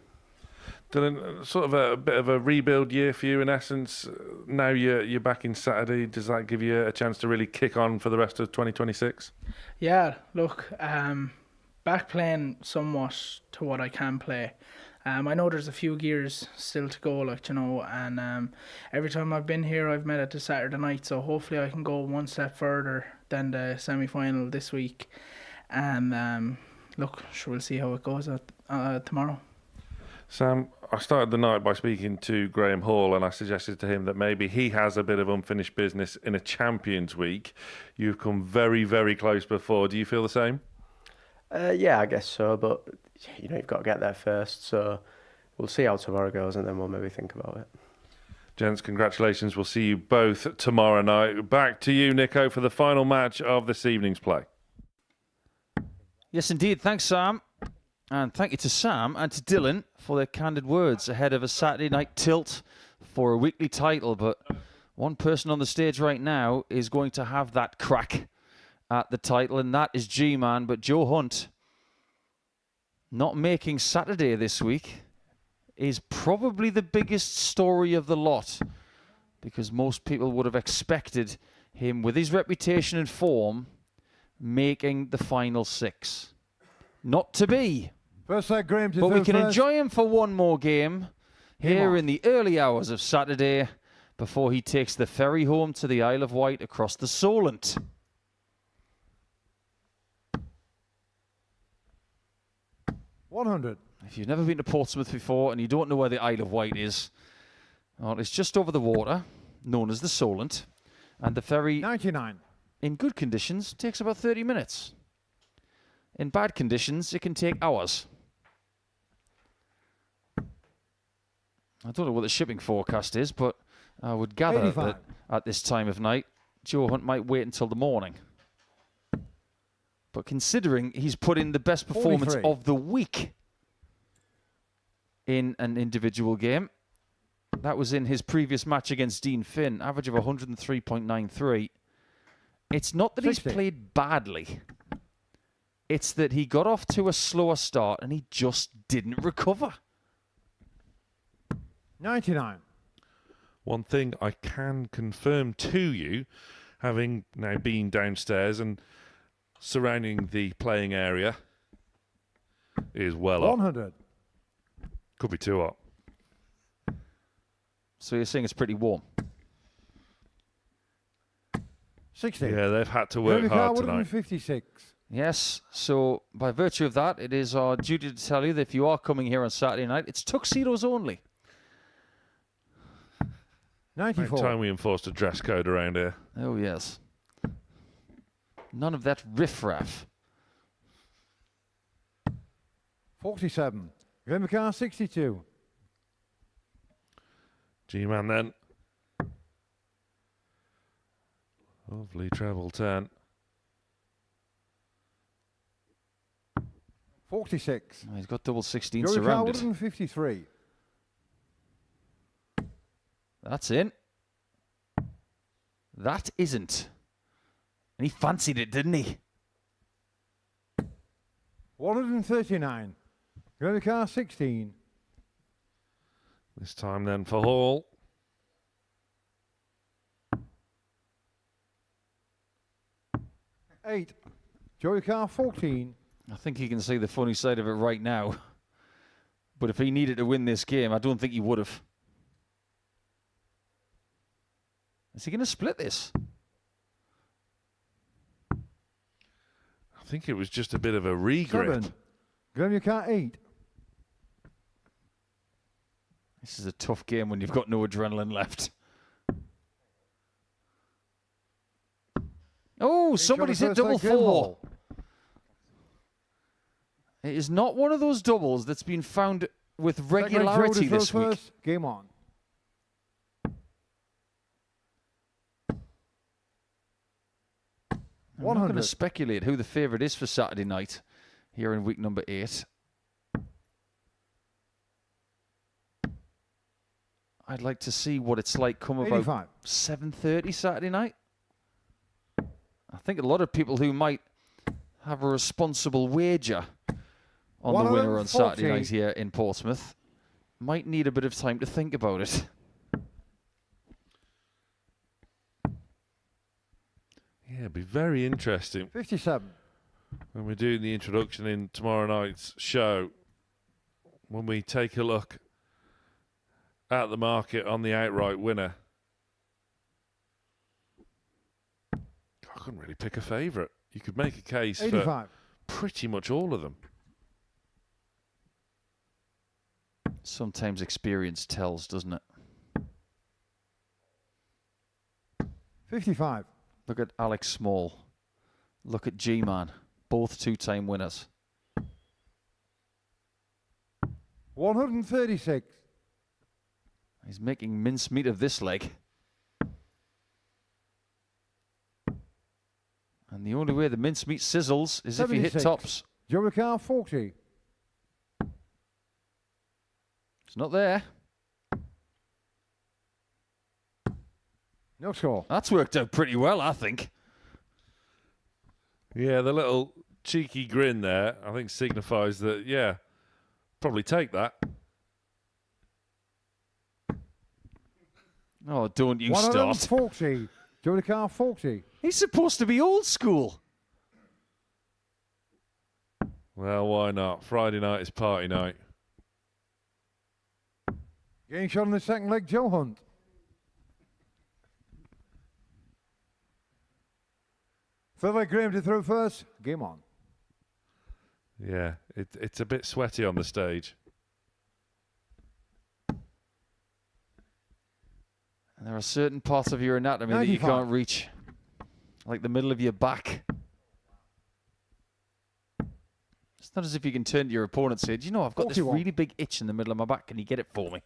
Dylan, sort of a bit of a rebuild year for you in essence. Now you're back in Saturday. Does that give you a chance to really kick on for the rest of 2026? Yeah, look, back playing somewhat to what I can play. I know there's a few gears still to go, and every time I've been here, I've made it to Saturday night, so hopefully I can go one step further than the semi-final this week. And look, sure, we'll see how it goes tomorrow. Sam, I started the night by speaking to Graham Hall, and I suggested to him that maybe he has a bit of unfinished business in a Champions Week. You've come very, very close before. Do you feel the same? Yeah, I guess so, but you've got to get there first, so we'll see how tomorrow goes and then we'll maybe think about it. Gents, congratulations. We'll see you both tomorrow night. Back to you, Nico, for the final match of this evening's play. Yes, indeed. Thanks, Sam. And thank you to Sam and to Dylan for their candid words ahead of a Saturday night tilt for a weekly title. But one person on the stage right now is going to have that crack at the title, and that is G-Man. But Joe Hunt, not making Saturday this week, is probably the biggest story of the lot, because most people would have expected him, with his reputation and form, making the final six. Not to be. First set, Graham, but we can enjoy him for one more game here in the early hours of Saturday before he takes the ferry home to the Isle of Wight across the Solent. $100. If you've never been to Portsmouth before and you don't know where the Isle of Wight is, well, it's just over the water, known as the Solent, and the ferry, 99. In good conditions, takes about 30 minutes. In bad conditions, it can take hours. I don't know what the shipping forecast is, but I would gather 85. that at this time of night, Joe Hunt might wait until the morning. But considering he's put in the best performance 43. of the week in an individual game, that was in his previous match against Dean Finn, average of 103.93. It's not that 60. he's played badly. It's that he got off to a slower start and he just didn't recover. 99. One thing I can confirm to you, having now been downstairs and surrounding the playing area, is well up. 100. Could be too hot. So you're saying it's pretty warm? 60. Yeah, they've had to work hard tonight. 156. Yes, so by virtue of that, it is our duty to tell you that if you are coming here on Saturday night, it's tuxedos only. 94. Time we enforced a dress code around here. Oh, yes. None of that riffraff. 47. Graham McCarr, 62. G-Man then. Lovely treble turn. 46. Oh, he's got double 16 Joey surrounded. 153. That's in. That isn't. And he fancied it, didn't he? 139. Graham McCarr, 16. This time then for Hall. Eight. Joey Carr, 14. I think he can see the funny side of it right now. But if he needed to win this game, I don't think he would have. Is he going to split this? I think it was just a bit of a regrip. 7. Graham McCarr, 8. This is a tough game when you've got no adrenaline left. Oh, somebody's hit double 4. It is not one of those doubles that's been found with regularity this week. Game on. I'm not going to speculate who the favourite is for Saturday night here in week number 8. I'd like to see what it's like come about 85. 7:30 Saturday night. I think a lot of people who might have a responsible wager on the winner on Saturday night here in Portsmouth might need a bit of time to think about it. Yeah, it'd be very interesting. 57. When we're doing the introduction in tomorrow night's show, when we take a look at the market on the outright winner, I couldn't really pick a favourite. You could make a case 85. for pretty much all of them. Sometimes experience tells, doesn't it? 55. Look at Alex Small. Look at G-Man. Both two-time winners. 136. He's making mincemeat of this leg. And the only way the mincemeat sizzles is 76. If you hit tops. Joey Carr, 40. It's not there. No score. That's worked out pretty well, I think. Yeah, the little cheeky grin there, I think, signifies that, yeah, probably take that. Oh, don't you 140. Joey Carr, 40. He's supposed to be old school. Well, why not? Friday night is party night. Getting shot in the second leg, Joe Hunt. Feel like Graham to throw first. Game on. Yeah, it's a bit sweaty on the stage. And there are certain parts of your anatomy 95. That you can't reach. Like the middle of your back. It's not as if you can turn to your opponent and say, do you know, I've got 41. This really big itch in the middle of my back. Can you get it for me?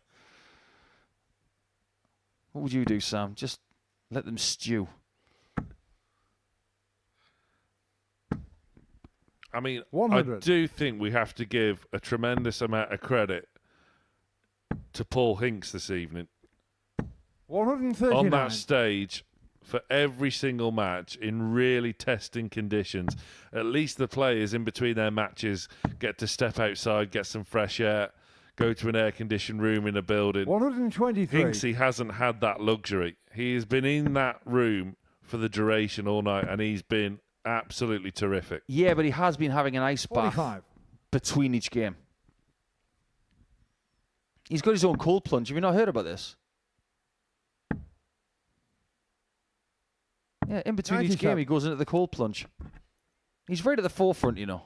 What would you do, Sam? Just let them stew. I mean, 100. I do think we have to give a tremendous amount of credit to Paul Hinks this evening. 139. On that stage for every single match in really testing conditions. At least the players in between their matches get to step outside, get some fresh air, go to an air-conditioned room in a building. 123. Hinksy hasn't had that luxury. He has been in that room for the duration all night, and he's been absolutely terrific. Yeah, but he has been having an ice 45. bath between each game. He's got his own cold plunge. Have you not heard about this? Yeah, in between each game, he goes into the cold plunge. He's right at the forefront, you know.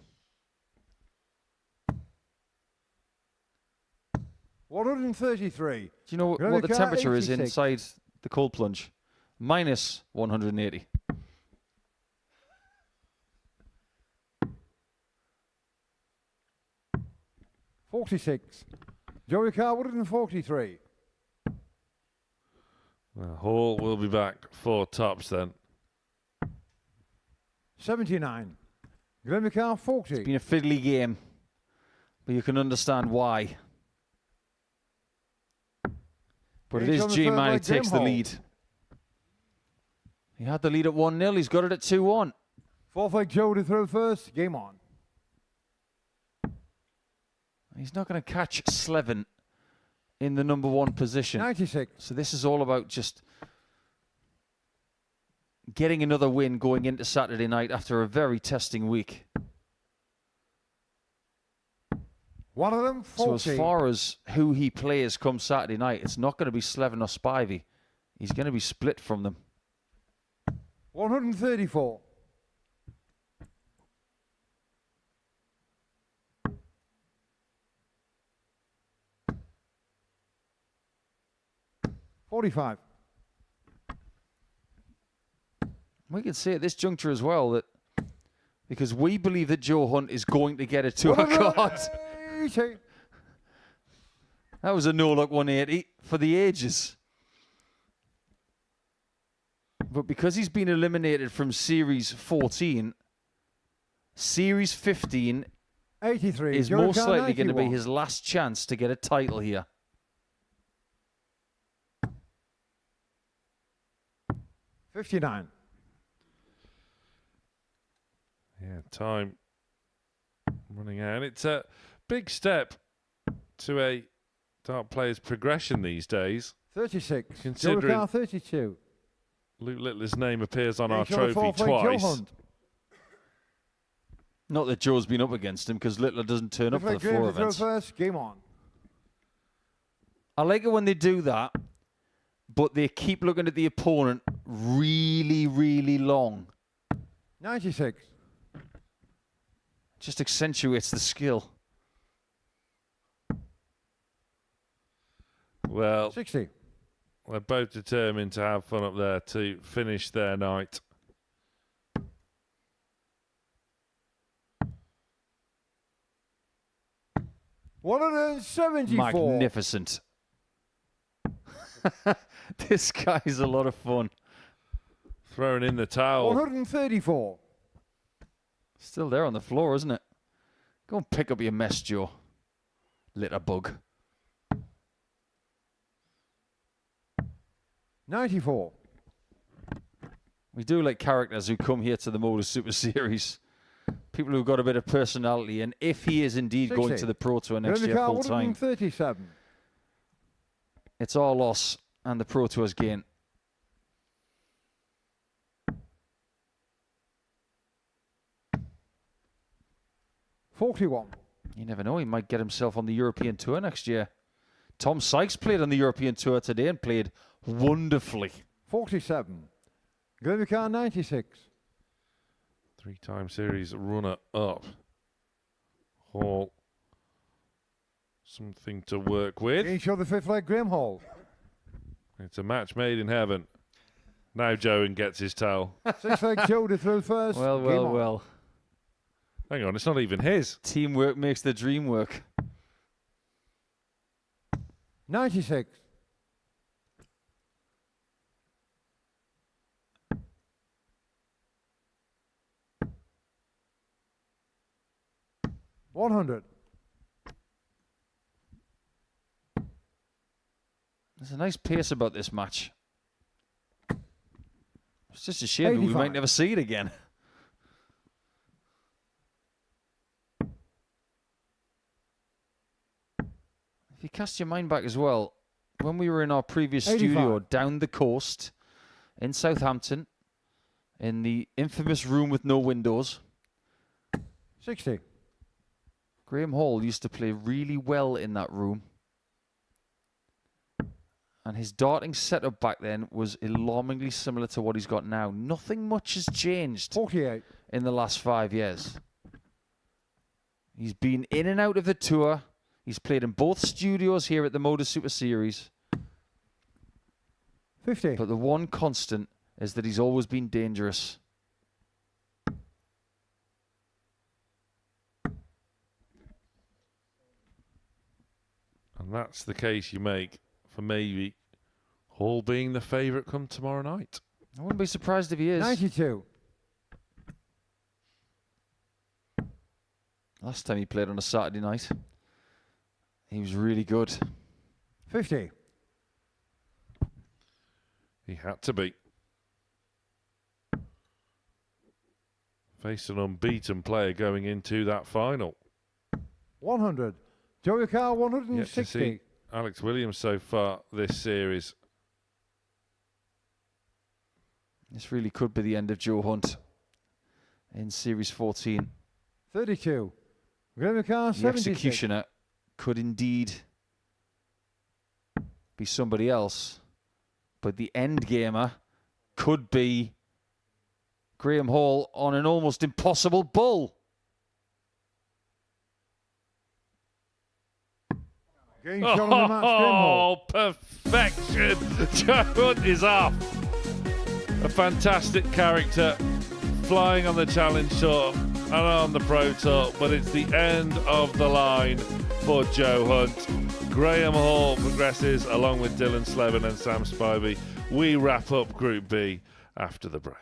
133. Do you know what the temperature 86. Is inside the cold plunge? Minus 180. $46. Joey Carr, 143. Well, Hall will be back for tops then. 79. Glenn Carr, 40. It's been a fiddly game, but you can understand why. But it is G-Man who takes the lead. He had the lead at 1-0. He's got it at 2-1. Fourth leg Joe to throw first. Game on. He's not going to catch Slevin in the number one position. 96. So this is all about just getting another win going into Saturday night after a very testing week. One of them, 40. So as far as who he plays come Saturday night, it's not going to be Slevin or Spivey. He's going to be split from them. 134. $45. We can say at this juncture as well that because we believe that Joe Hunt is going to get it to our card. That was a no-look 180 for the ages. But because he's been eliminated from Series 14, Series 15 83. is most likely going to be his last chance to get a title here. $59. Yeah, time running out. It's a big step to a dart player's progression these days. 36. Considering Joe Car 32. Luke Littler's name appears on Game our shot of trophy 4 for Joe twice. Hunt. Not that Joe's been up against him, because Littler doesn't turn up for the four events. First, game on. I like it when they do that, but they keep looking at the opponent really, really long. 96. Just accentuates the skill. Well, 60. they're both determined to have fun up there to finish their night. $174. Magnificent. This guy's a lot of fun. Throwing in the towel. 134. Still there on the floor, isn't it? Go and pick up your mess, Joe. Litter bug. 94. We do like characters who come here to the Modus Super Series. People who've got a bit of personality. And if he is indeed 60. going to the Pro Tour next year full time, 137. it's our loss and the Pro Tour's gain. $41. You never know. He might get himself on the European Tour next year. Tom Sykes played on the European Tour today and played wonderfully. 47. Glenn Car 96. Three-time series runner-up. Hall. Something to work with. Game shot the fifth leg, Graham Hall. It's a match made in heaven. Now Joan gets his towel. 6 leg Joe to throw first. Well, Game well, on. well. Hang on, it's not even his. Teamwork makes the dream work. 96. $100. There's a nice pace about this match. It's just a shame that we 85. might never see it again. If you cast your mind back as well, when we were in our previous 85. studio down the coast in Southampton, in the infamous room with no windows, 60. Graham Hall used to play really well in that room. And his darting setup back then was alarmingly similar to what he's got now. Nothing much has changed 48. in the last 5 years. He's been in and out of the tour. He's played in both studios here at the Modus Super Series. 50. But the one constant is that he's always been dangerous. And that's the case you make for maybe Hall being the favourite come tomorrow night. I wouldn't be surprised if he is. 92. Last time he played on a Saturday night, he was really good. 50. He had to be. Faced an unbeaten player going into that final. 100. Joey Carr Yet to 160. see Alex Williams so far this series. This really could be the end of Joe Hunt in Series 14. 32. Graham Carr The 76. executioner could indeed be somebody else, but the end gamer could be Graham Hall on an almost impossible bull. Game shot on the match, Graham Hall. Perfection! Joe Hunt is off. A fantastic character, flying on the Challenge Tour and on the Pro Tour, but it's the end of the line for Joe Hunt. Graham Hall progresses along with Dylan Slevin and Sam Spivey. We wrap up Group B after the break.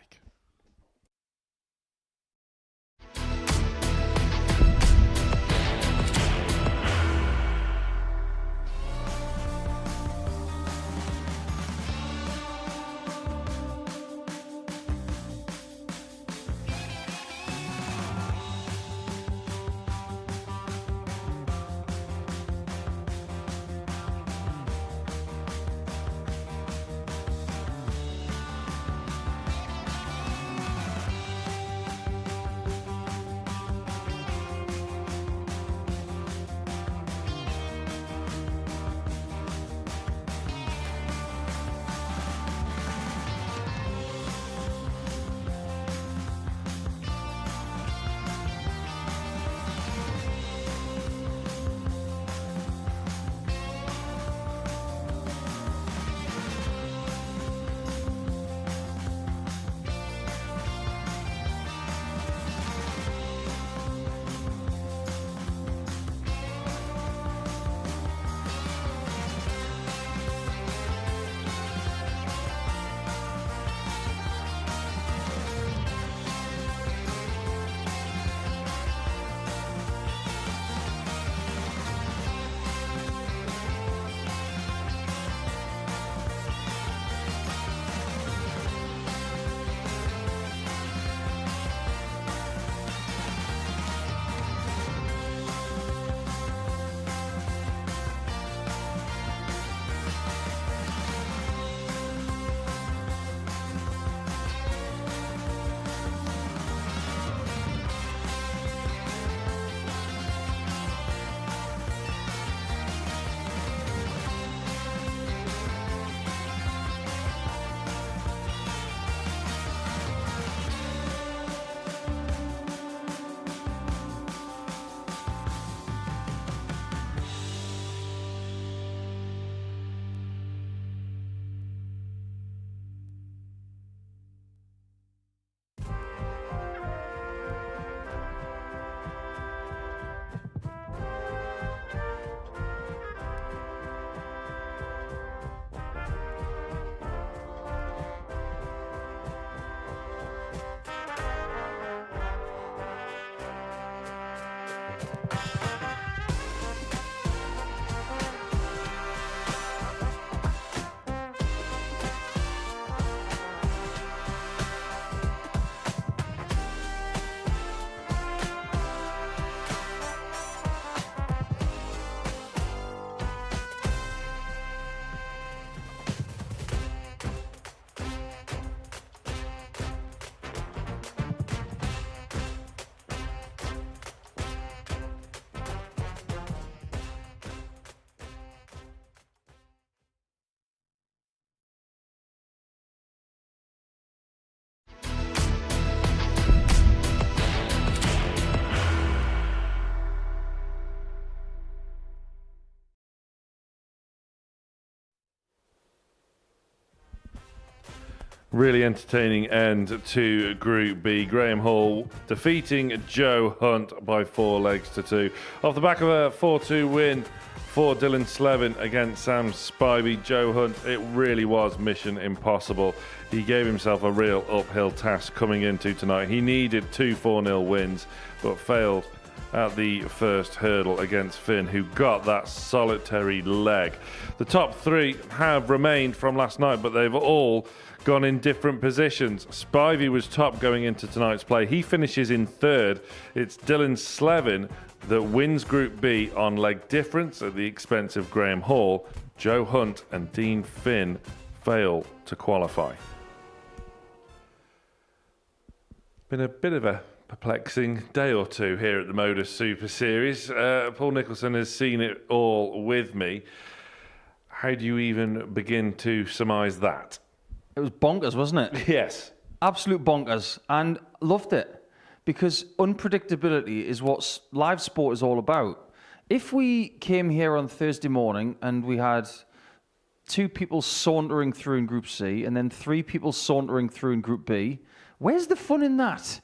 Really entertaining end to Group B. Graham Hall defeating Joe Hunt by 4 legs to 2. Off the back of a 4-2 win for Dylan Slevin against Sam Spivey, Joe Hunt, it really was mission impossible. He gave himself a real uphill task coming into tonight. He needed 2 4-0 wins, but failed at the first hurdle against Finn, who got that solitary leg. The top 3 have remained from last night, but they've all gone in different positions. Spivey was top going into tonight's play. He finishes in 3rd. It's Dylan Slevin that wins Group B on leg difference at the expense of Graham Hall. Joe Hunt and Dean Finn fail to qualify. Been a bit of a perplexing day or two here at the Modus Super Series. Paul Nicholson has seen it all with me. How do you even begin to surmise that? It was bonkers, wasn't it? Yes. Absolute bonkers. And loved it. Because unpredictability is what live sport is all about. If we came here on Thursday morning and we had 2 people sauntering through in Group C and then 3 people sauntering through in Group B, where's the fun in that?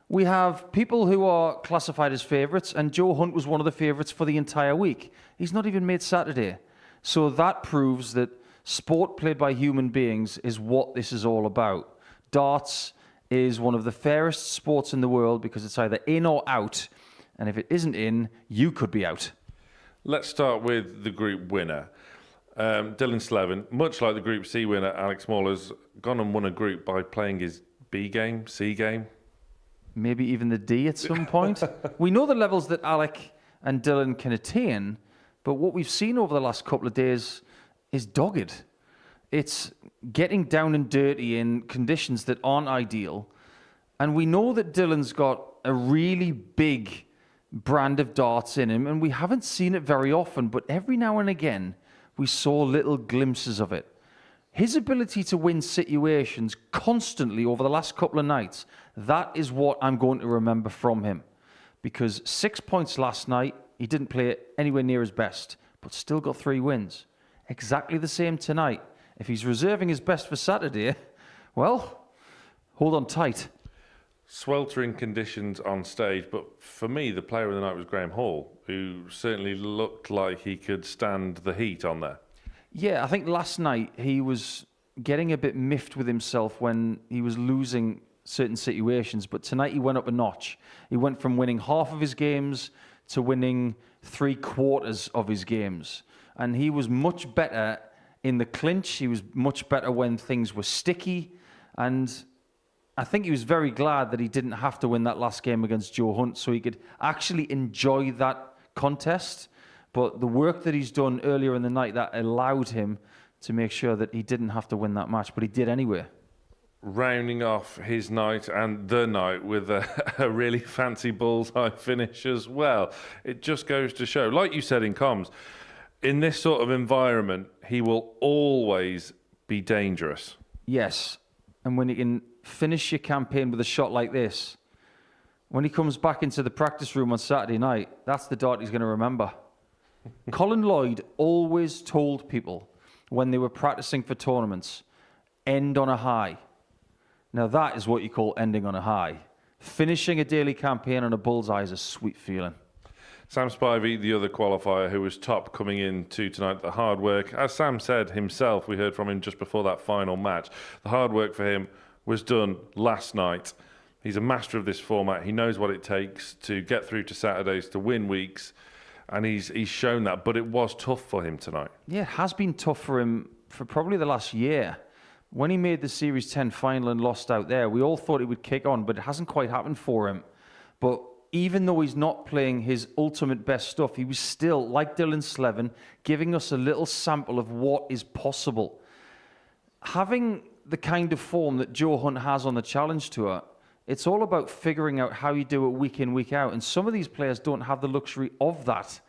We have people who are classified as favourites, and Joe Hunt was one of the favourites for the entire week. He's not even made Saturday. So that proves that sport played by human beings is what this is all about. Darts is one of the fairest sports in the world because it's either in or out. And if it isn't in, you could be out. Let's start with the group winner. Dylan Slevin, much like the Group C winner, Alex Moore, has gone and won a group by playing his B game, C game. Maybe even the D at some point. We know the levels that Alec and Dylan can attain, but what we've seen over the last couple of days is dogged. It's getting down and dirty in conditions that aren't ideal. And we know that Dylan's got a really big brand of darts in him, and we haven't seen it very often, but every now and again, we saw little glimpses of it. His ability to win situations constantly over the last couple of nights, that is what I'm going to remember from him. Because 6 points last night, he didn't play it anywhere near his best, but still got 3 wins. Exactly the same tonight. If he's reserving his best for Saturday, well, hold on tight. Sweltering conditions on stage, but for me, the player of the night was Graham Hall, who certainly looked like he could stand the heat on there. Yeah, I think last night he was getting a bit miffed with himself when he was losing certain situations, but tonight he went up a notch. He went from winning half of his games to winning 3/4 of his games. And he was much better in the clinch. He was much better when things were sticky. And I think he was very glad that he didn't have to win that last game against Joe Hunt so he could actually enjoy that contest. But the work that he's done earlier in the night, that allowed him to make sure that he didn't have to win that match, but he did anyway. Rounding off his night and the night with a really fancy bullseye finish as well. It just goes to show, like you said in comms, in this sort of environment, he will always be dangerous. Yes, and when you can finish your campaign with a shot like this, when he comes back into the practice room on Saturday night, that's the dart he's going to remember. Colin Lloyd always told people when they were practicing for tournaments, end on a high. Now that is what you call ending on a high. Finishing a daily campaign on a bullseye is a sweet feeling. Sam Spivey, the other qualifier who was top coming into tonight, the hard work. As Sam said himself, we heard from him just before that final match, the hard work for him was done last night. He's a master of this format. He knows what it takes to get through to Saturdays, to win weeks. And he's shown that, but it was tough for him tonight. Yeah, it has been tough for him for probably the last year. When he made the Series 10 final and lost out there, we all thought he would kick on, but it hasn't quite happened for him. But even though he's not playing his ultimate best stuff, he was still, like Dylan Slevin, giving us a little sample of what is possible. Having the kind of form that Joe Hunt has on the Challenge Tour, it's all about figuring out how you do it week in, week out. And some of these players don't have the luxury of that.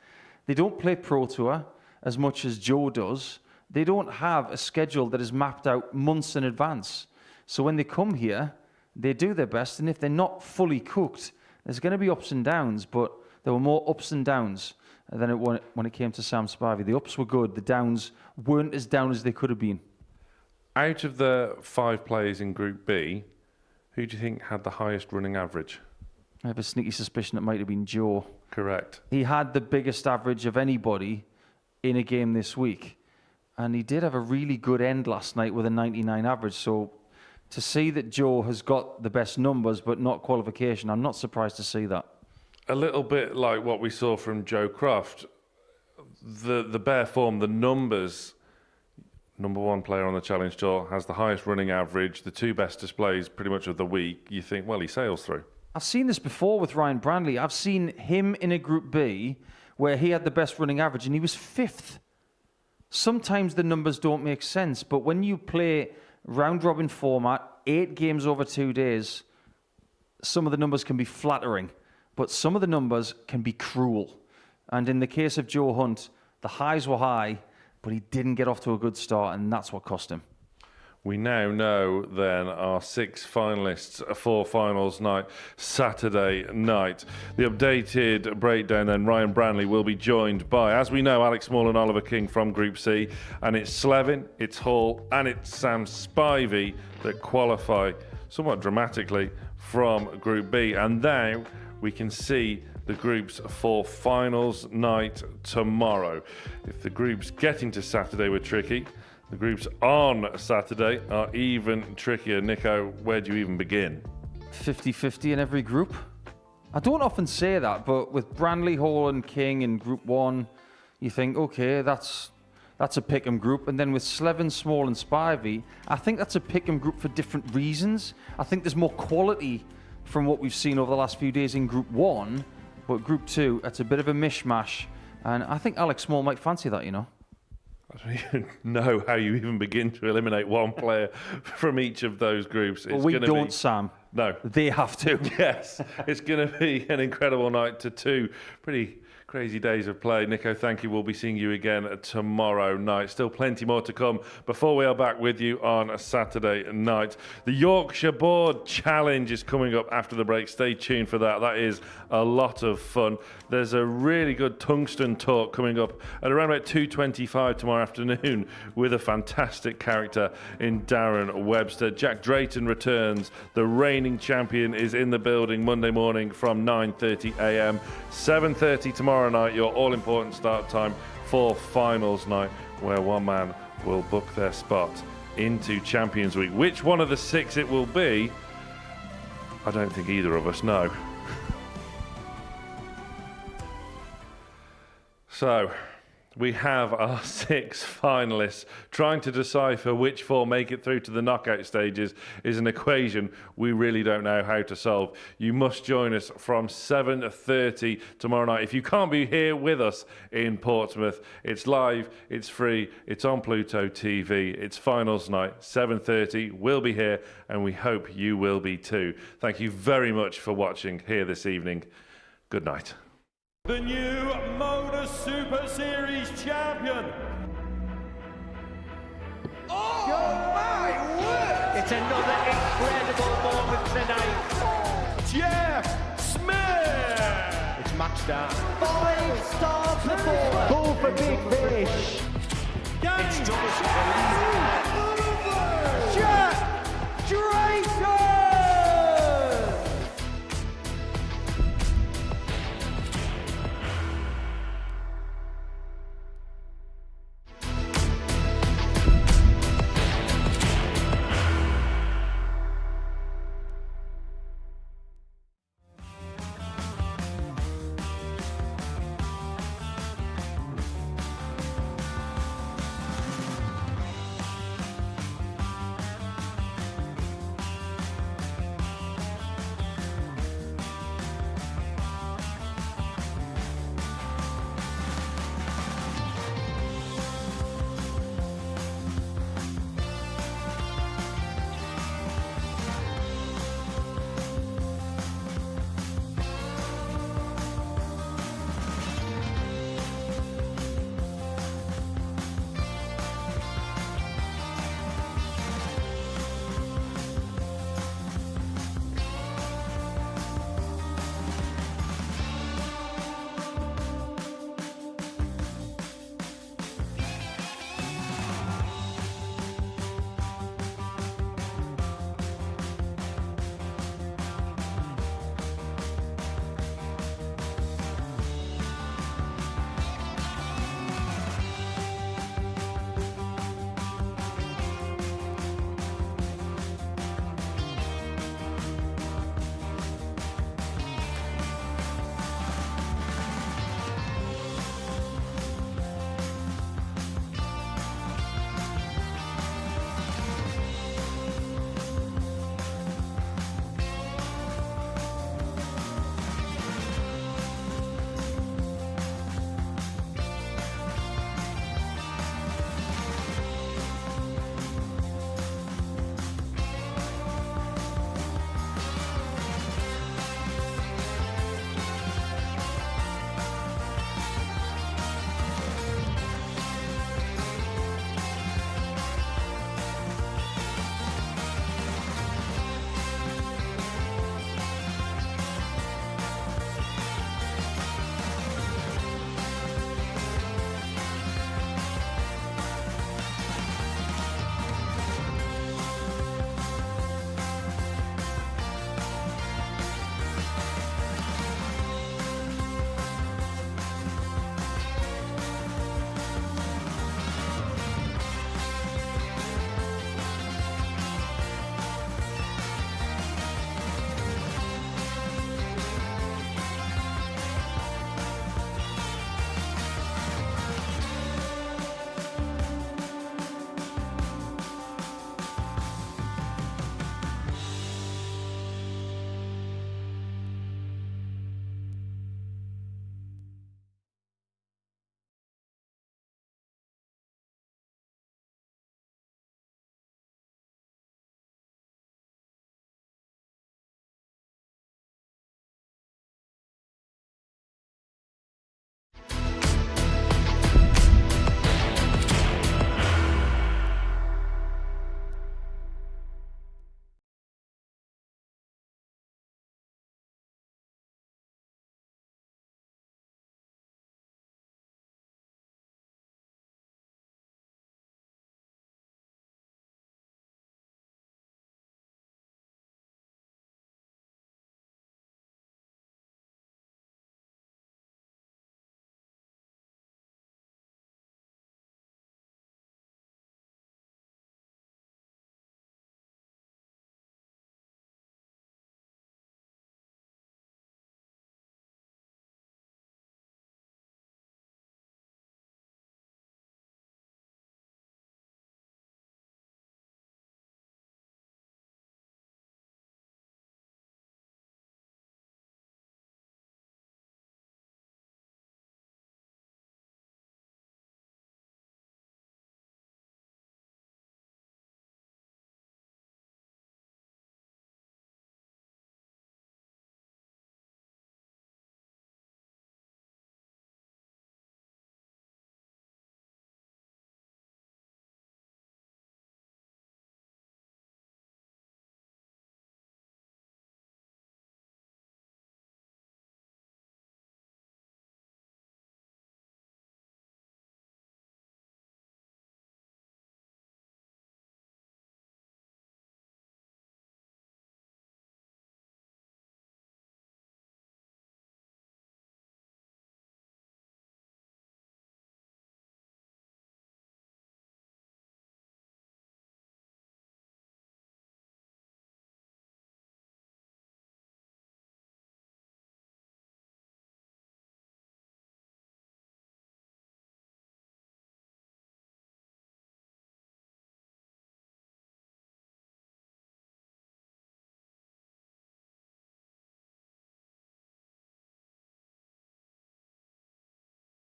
They don't play Pro Tour as much as Joe does. They don't have a schedule that is mapped out months in advance. So when they come here, they do their best. And if they're not fully cooked, there's going to be ups and downs. But there were more ups and downs than when it came to Sam Spivey. The ups were good. The downs weren't as down as they could have been. Out of the 5 players in Group B, who do you think had the highest running average? I have a sneaky suspicion it might have been Joe. Correct. He had the biggest average of anybody in a game this week. And he did have a really good end last night with a 99 average. So to see that Joe has got the best numbers but not qualification, I'm not surprised to see that. A little bit like what we saw from Joe Croft. The bare form, the numbers, number 1 player on the Challenge Tour, has the highest running average, the 2 best displays pretty much of the week. You think, well, he sails through. I've seen this before with Ryan Brandley. I've seen him in a Group B where he had the best running average and he was 5th. Sometimes the numbers don't make sense, but when you play round-robin format, 8 games over 2 days, some of the numbers can be flattering, but some of the numbers can be cruel. And in the case of Joe Hunt, the highs were high, but he didn't get off to a good start, and that's what cost him. We now know then our 6 finalists for finals night, Saturday night. The updated breakdown then, Ryan Brandley will be joined by, as we know, Alex Small and Oliver King from Group C. And it's Slevin, it's Hall and it's Sam Spivey that qualify somewhat dramatically from Group B. And now we can see the groups for finals night tomorrow. If the groups getting to Saturday were tricky, the groups on Saturday are even trickier. Nico, where do you even begin? 50-50 in every group. I don't often say that, but with Brandley, Hall and King in Group 1, you think, okay, that's a pick'em group. And then with Slevin, Small and Spivey, I think that's a pick'em group for different reasons. I think there's more quality from what we've seen over the last few days in Group 1, but Group 2, that's a bit of a mishmash. And I think Alex Small might fancy that, you know. I don't even know how you even begin to eliminate one player from each of those groups. Well, we don't, Sam. No. They have to. Yes. It's going to be an incredible night to 2 pretty crazy days of play. Nico, thank you. We'll be seeing you again tomorrow night. Still plenty more to come before we are back with you on a Saturday night. The Yorkshire Board Challenge is coming up after the break. Stay tuned for that. That is a lot of fun. There's a really good tungsten talk coming up at around about 2:25 tomorrow afternoon with a fantastic character in Darren Webster. Jack Drayton returns. The reigning champion is in the building Monday morning from 9:30 a.m. 7:30 tomorrow night, your all-important start time for finals night, where one man will book their spot into Champions Week. Which one of the 6 it will be, I don't think either of us know. So, we have our 6 finalists. Trying to decipher which 4 make it through to the knockout stages is an equation we really don't know how to solve. You must join us from 7:30 tomorrow night. If you can't be here with us in Portsmouth, it's live, it's free, it's on Pluto TV, it's finals night, 7:30. We'll be here and we hope you will be too. Thank you very much for watching here this evening. Good night. The new Modus Super Series champion. Oh my word! It's another incredible moment tonight. Jeff Smith! It's match start. 5-star performance. Go for big fish.